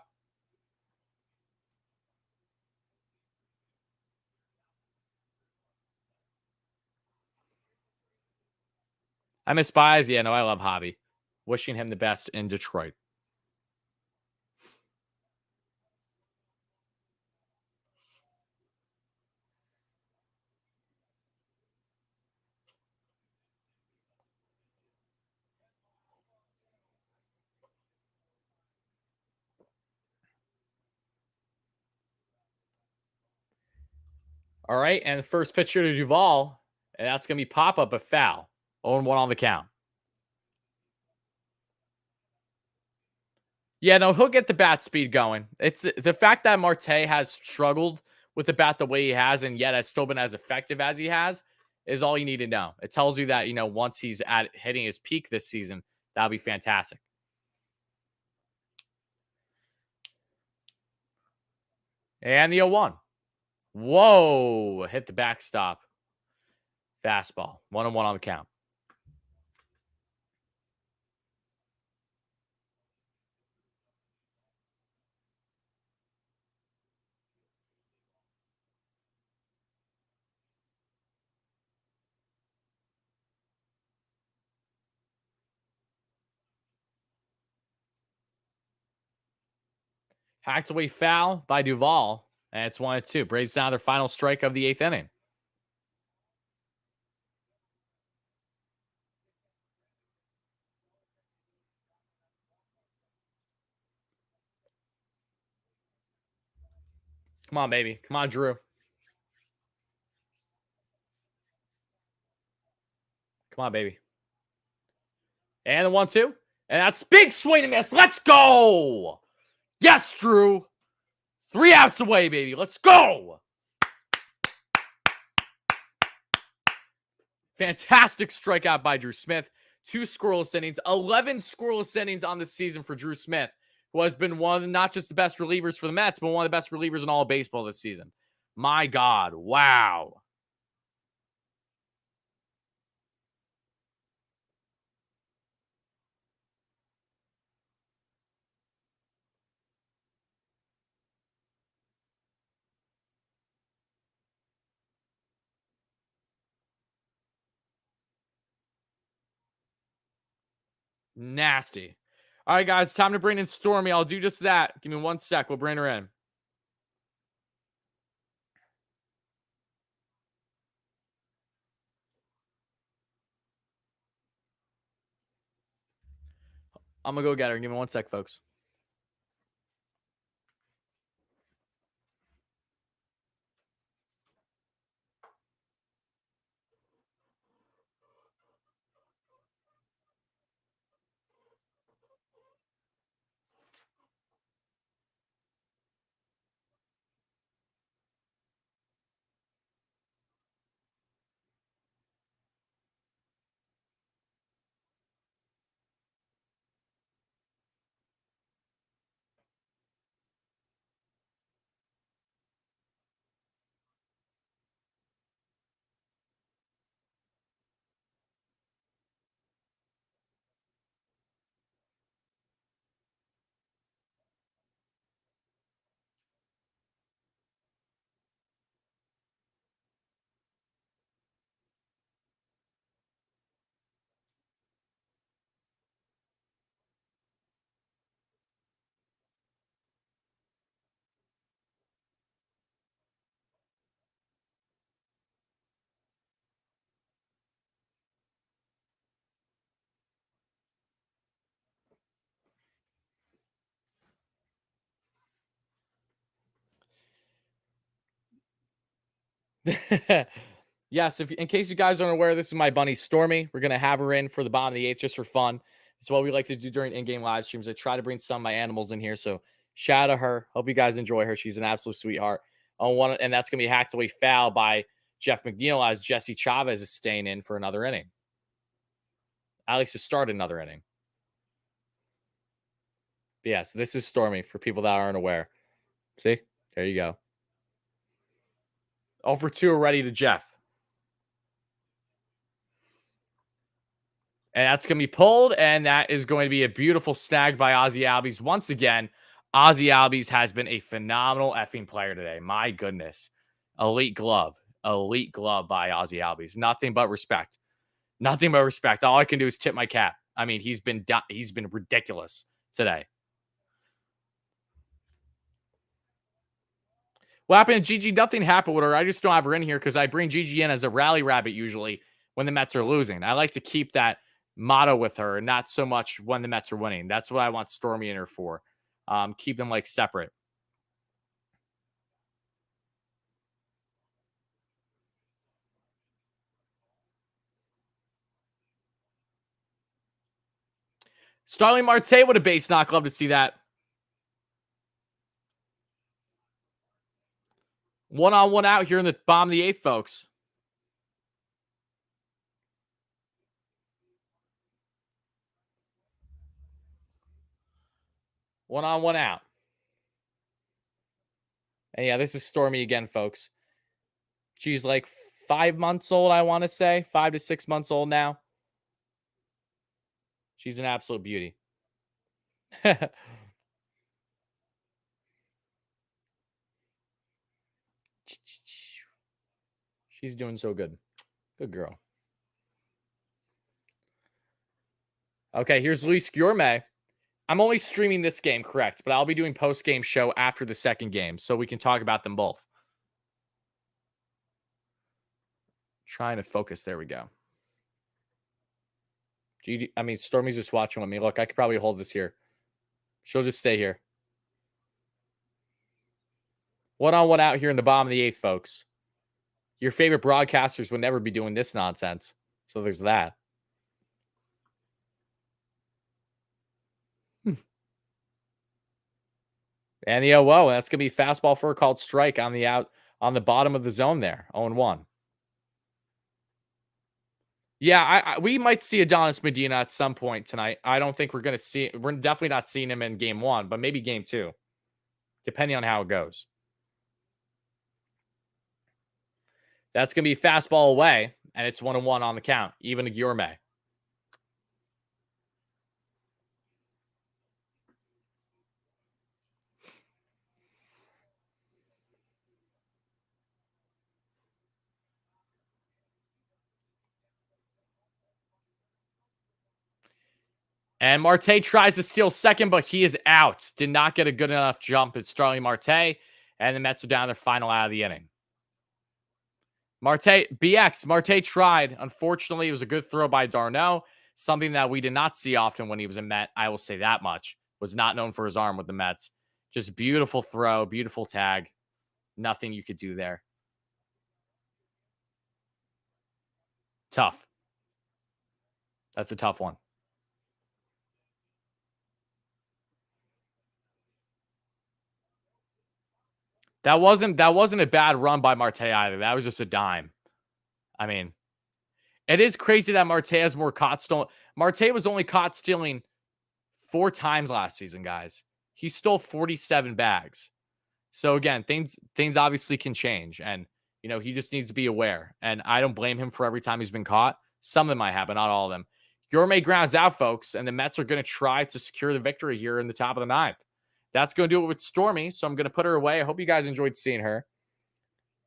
I miss Spies. Yeah, no, I love Hobby. Wishing him the best in Detroit. All right, and the first pitcher to Duvall, and that's going to be pop-up a foul. 0-1 on the count. Yeah, no, he'll get the bat speed going. It's the fact that Marte has struggled with the bat the way he has, and yet has still been as effective as he has, is all you need to know. It tells you that, once he's at hitting his peak this season, that'll be fantastic. And the 0-1. Whoa. Hit the backstop. Fastball. 1-1 on the count. Hacked away foul by Duvall. And it's 1-2. Braves down their final strike of the 8th inning. Come on, baby. Come on, Drew. Come on, baby. And the 1-2. And that's big swing and miss. Let's go. Yes, Drew. 3 outs away, baby. Let's go. Fantastic strikeout by Drew Smith. 2 scoreless innings, 11 scoreless innings on the season for Drew Smith, who has been one of not just the best relievers for the Mets, but one of the best relievers in all of baseball this season. My God. Wow. Nasty. All right, guys, time to bring in Stormy. I'll do just that. Give me 1 sec. We'll bring her in. I'm going to go get her. Give me 1 sec, folks. Yes, if in case you guys aren't aware, this is my bunny Stormy. We're gonna have her in for the bottom of the 8th just for fun. It's what we like to do during in-game live streams. I try to bring some of my animals in here, so shout out to her. Hope you guys enjoy her. She's an absolute sweetheart. On one, and that's gonna be hacked away foul by Jeff McNeil as Jesse Chavez is staying in for another inning. At least to start another inning. But yeah, so this is Stormy for people that aren't aware. See, there you go. 0 for 2 already to Jeff. And that's going to be pulled, and that is going to be a beautiful snag by Ozzy Albies. Once again, Ozzy Albies has been a phenomenal effing player today. My goodness. Elite glove. Elite glove by Ozzy Albies. Nothing but respect. Nothing but respect. All I can do is tip my cap. I mean, he's been ridiculous today. What happened to Gigi? Nothing happened with her. I just don't have her in here because I bring Gigi in as a rally rabbit usually when the Mets are losing. I like to keep that motto with her, and not so much when the Mets are winning. That's what I want Stormy in her for. Keep them like separate. Starling Marte with a base knock. Love to see that. 1-on-1 out here in the bottom of the 8th, folks. One on, one out. And yeah, this is Stormy again, folks. She's like 5 months old, I want to say. 5 to 6 months old now. She's an absolute beauty. She's doing so good. Good girl. Okay, here's Luis Gourmet. I'm only streaming this game, correct, but I'll be doing post-game show after the second game, so we can talk about them both. Trying to focus. There we go. Stormy's just watching with me. Look, I could probably hold this here. She'll just stay here. 1-on-1 out here in the bottom of the 8th, folks. Your favorite broadcasters would never be doing this nonsense. So there's that. And whoa, that's going to be fastball for a called strike on the bottom of the zone there. 0-1. Yeah, we might see Adonis Medina at some point tonight. I don't think we're going to see. We're definitely not seeing him in game 1, but maybe game 2, depending on how it goes. That's going to be fastball away, and it's 1-1 on the count, even to Gourmet. And Marte tries to steal second, but he is out. Did not get a good enough jump at Starling Marte, and the Mets are down their final out of the inning. Marte tried. Unfortunately, it was a good throw by d'Arnaud, something that we did not see often when he was a Met. I will say that much. Was not known for his arm with the Mets. Just beautiful throw, beautiful tag. Nothing you could do there. Tough. That's a tough one. That wasn't a bad run by Marte either. That was just a dime. I mean, it is crazy that Marte has more caught stolen. Marte was only caught stealing 4 times last season, guys. He stole 47 bags. So again, things obviously can change, and he just needs to be aware. And I don't blame him for every time he's been caught. Some of them might happen, not all of them. Gourmet grounds out, folks, and the Mets are going to try to secure the victory here in the top of the 9th. That's going to do it with Stormy, so I'm going to put her away. I hope you guys enjoyed seeing her.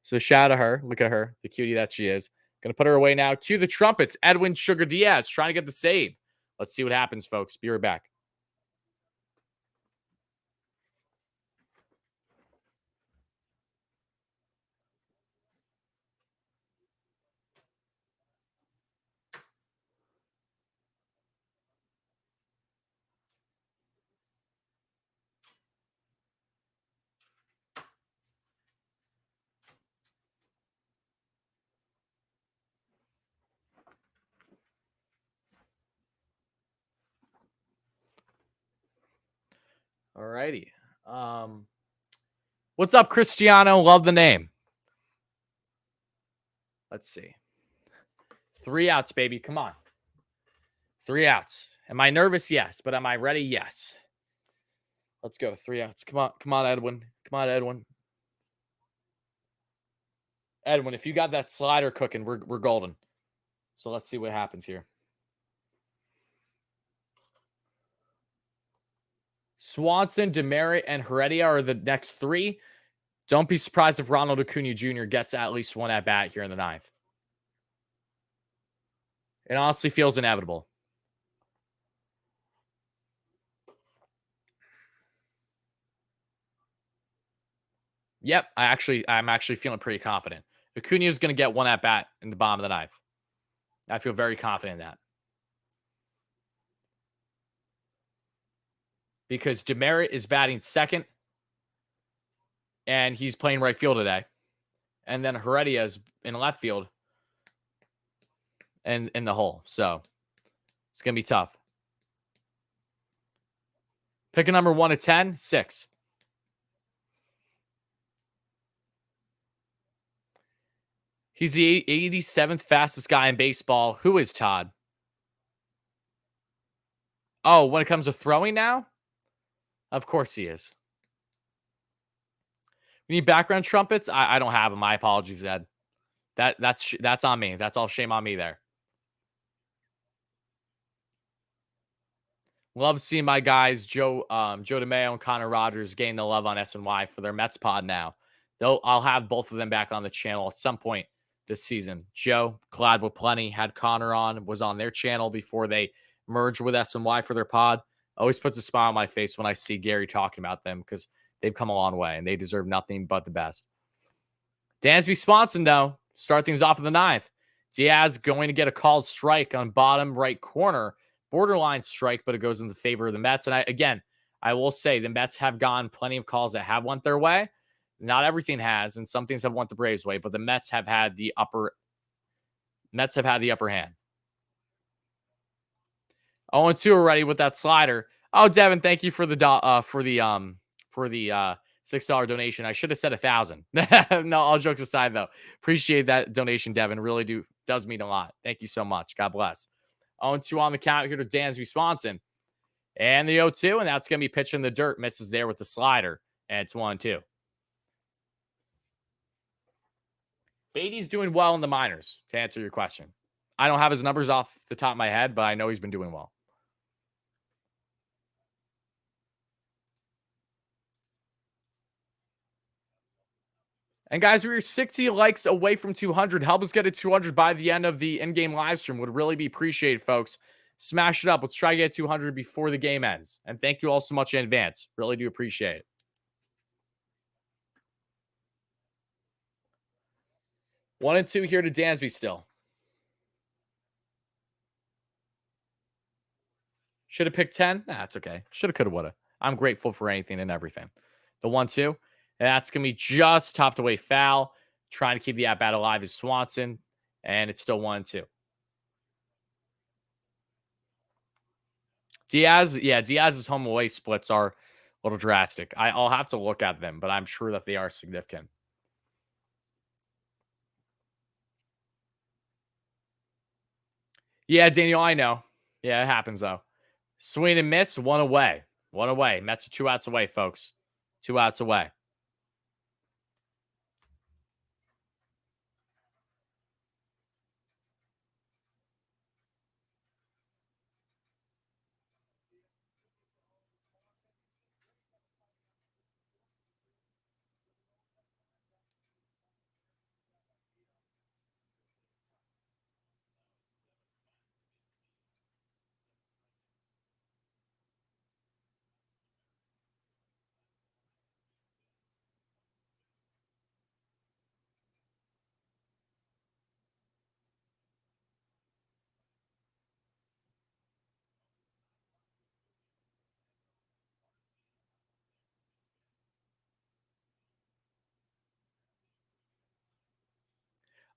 So shout out to her. Look at her, the cutie that she is. Going to put her away now. Cue the trumpets. Edwin Sugar Diaz trying to get the save. Let's see what happens, folks. Be right back. All righty. What's up, Cristiano? Love the name. Let's see. 3 outs, baby. Come on. 3 outs. Am I nervous? Yes. But am I ready? Yes. Let's go. 3 outs. Come on. Come on, Edwin. Come on, Edwin. Edwin, if you got that slider cooking, we're golden. So let's see what happens here. Swanson, Demerit, and Heredia are the next 3. Don't be surprised if Ronald Acuna Jr. gets at least 1 at bat here in the 9th. It honestly feels inevitable. Yep, I'm actually feeling pretty confident. Acuna is going to get 1 at bat in the bottom of the 9th. I feel very confident in that. Because Demerit is batting second, and he's playing right field today. And then Heredia is in left field and in the hole. So it's going to be tough. Pick a number 1 to 10, 6. He's the 87th fastest guy in baseball. Who is Todd? Oh, when it comes to throwing now? Of course he is. We need background trumpets? I don't have them. My apologies, Ed. That's on me. That's all shame on me there. Love seeing my guys Joe DeMayo and Connor Rogers gain the love on SNY for their Mets pod now. Though I'll have both of them back on the channel at some point this season. Joe, glad with plenty, had Connor on, was on their channel before they merged with SNY for their pod. Always puts a smile on my face when I see Gary talking about them because they've come a long way and they deserve nothing but the best. Dansby Swanson, though, start things off in the ninth. Diaz going to get a called strike on bottom right corner. Borderline strike, but it goes in the favor of the Mets. And I will say the Mets have gotten plenty of calls that have went their way. Not everything has, and some things have went the Braves' way, but the Mets have had the upper hand. 0-2 already with that slider. Oh, Devin, thank you for the $6 donation. I should have said 1,000. No, all jokes aside, though, appreciate that donation, Devin. Really does mean a lot. Thank you so much. God bless. 0-2 on the count here to Dansby Swanson. And the 0-2, and that's going to be pitching the dirt. Misses there with the slider, and it's 1-2. Beatty's doing well in the minors, to answer your question. I don't have his numbers off the top of my head, but I know he's been doing well. And guys, we are 60 likes away from 200. Help us get to 200 by the end of the in-game live stream. Would really be appreciated, folks. Smash it up. Let's try to get 200 before the game ends. And thank you all so much in advance. Really do appreciate it. 1-2 here to Dansby still. Should have picked 10. Nah, it's okay. Should have, could have, would have. I'm grateful for anything and everything. The 1-2. That's going to be just topped away foul. Trying to keep the at-bat alive is Swanson. And it's still 1-2. Diaz's home away splits are a little drastic. I'll have to look at them, but I'm sure that they are significant. Yeah, Daniel, I know. Yeah, it happens, though. Swing and miss, one away. One away. Mets are 2 outs away, folks. 2 outs away.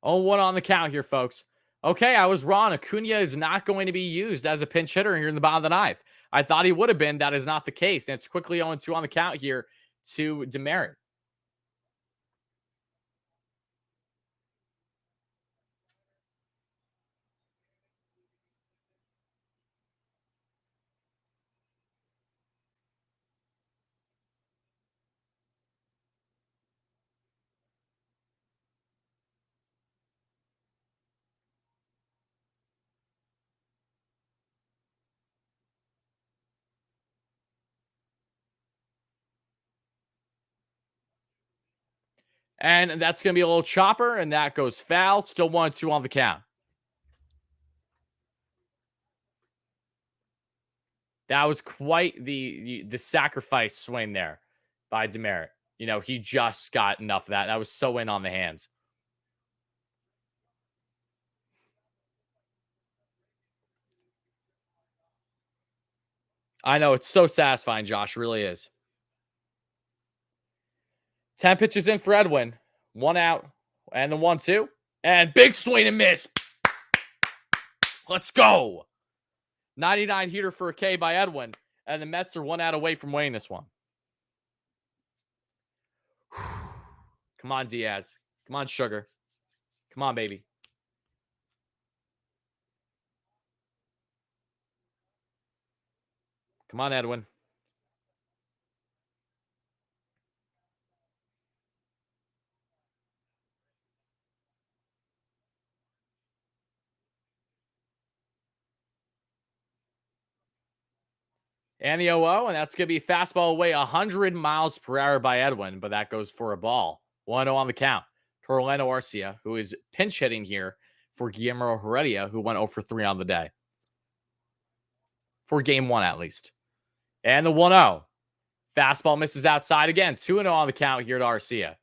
Oh, one on the count here, folks. Okay, I was wrong. Acuna is not going to be used as a pinch hitter here in the bottom of the ninth. I thought he would have been. That is not the case. And it's quickly 0-2 on the count here to Demerit. And that's going to be a little chopper, and that goes foul. Still 1-2 on the count. That was quite the sacrifice swing there by Demerit. You know, he just got enough of that. That was so in on the hands. I know, it's so satisfying, Josh. It really is. 10 pitches in for Edwin. 1 out. And the 1-2. And big swing and miss. Let's go. 99 heater for a K by Edwin. And the Mets are 1 out away from winning this one. Come on, Diaz. Come on, Sugar. Come on, baby. Come on, Edwin. And the 0-0, and that's going to be fastball away 100 miles per hour by Edwin, but that goes for a ball. 1-0 on the count. To Orlando Arcia, who is pinch hitting here for Guillermo Heredia, who went 0 for 3 on the day. For game 1, at least. And the 1-0. Fastball misses outside again. 2-0 on the count here to Arcia.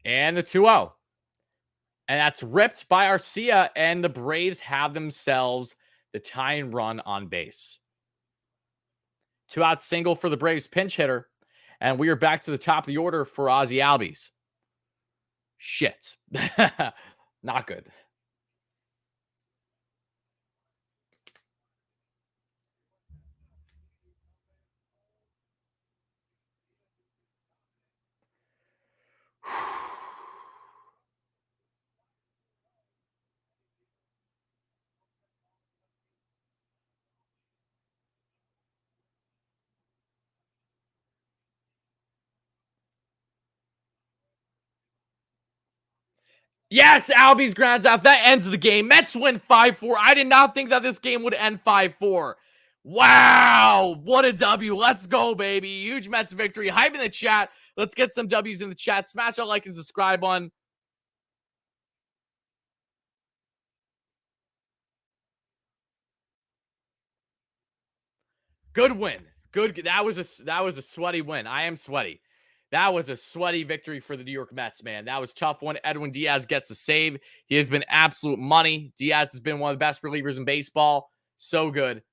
And the 2-0. And that's ripped by Arcia, and the Braves have themselves the tying run on base. 2-out single for the Braves pinch hitter. And we are back to the top of the order for Ozzy Albies. Shit. Not good. Yes, Albies grounds out. That ends the game. Mets win 5-4. I did not think that this game would end 5-4. Wow, what a W. Let's go, baby. Huge Mets victory. Hype in the chat. Let's get some W's in the chat. Smash that like and subscribe button. Good win. Good. That was a sweaty win. I am sweaty. That was a sweaty victory for the New York Mets, man. That was a tough one. Edwin Diaz gets a save. He has been absolute money. Diaz has been one of the best relievers in baseball. So good.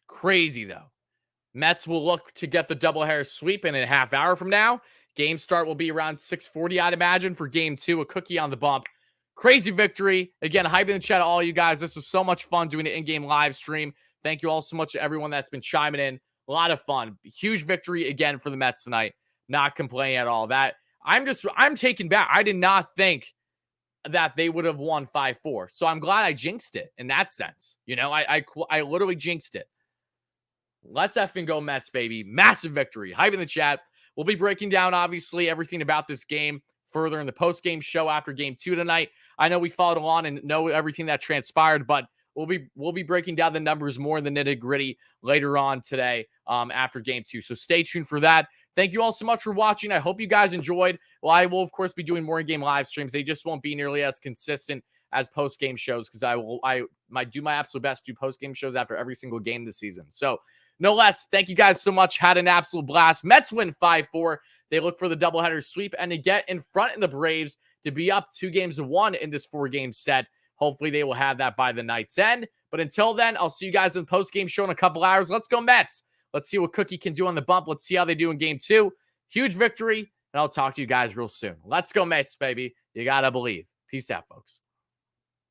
Crazy, though. Mets will look to get the doubleheader sweep in a half hour from now. Game start will be around 6:40, I'd imagine, for game 2. A cookie on the bump. Crazy victory. Again, hype in the chat to all you guys. This was so much fun doing an in-game live stream. Thank you all so much to everyone that's been chiming in. A lot of fun. Huge victory again for the Mets tonight. Not complaining at all. I'm taken back. I did not think that they would have won 5-4. So I'm glad I jinxed it in that sense. You know, I literally jinxed it. Let's effing go Mets, baby. Massive victory. Hype in the chat. We'll be breaking down, obviously, everything about this game further in the post-game show after game 2 tonight. I know we followed along and know everything that transpired, but we'll be breaking down the numbers more in the nitty-gritty later on today after game 2. So stay tuned for that. Thank you all so much for watching. I hope you guys enjoyed. Well, I will, of course, be doing more in-game live streams. They just won't be nearly as consistent as post-game shows because I might do my absolute best to do post-game shows after every single game this season. So no less, thank you guys so much. Had an absolute blast. Mets win 5-4. They look for the doubleheader sweep and to get in front of the Braves to be up 2-1 in this 4-game set. Hopefully they will have that by the night's end. But until then, I'll see you guys in the post-game show in a couple hours. Let's go Mets. Let's see what Cookie can do on the bump. Let's see how they do in game 2. Huge victory, and I'll talk to you guys real soon. Let's go Mets, baby. You got to believe. Peace out, folks.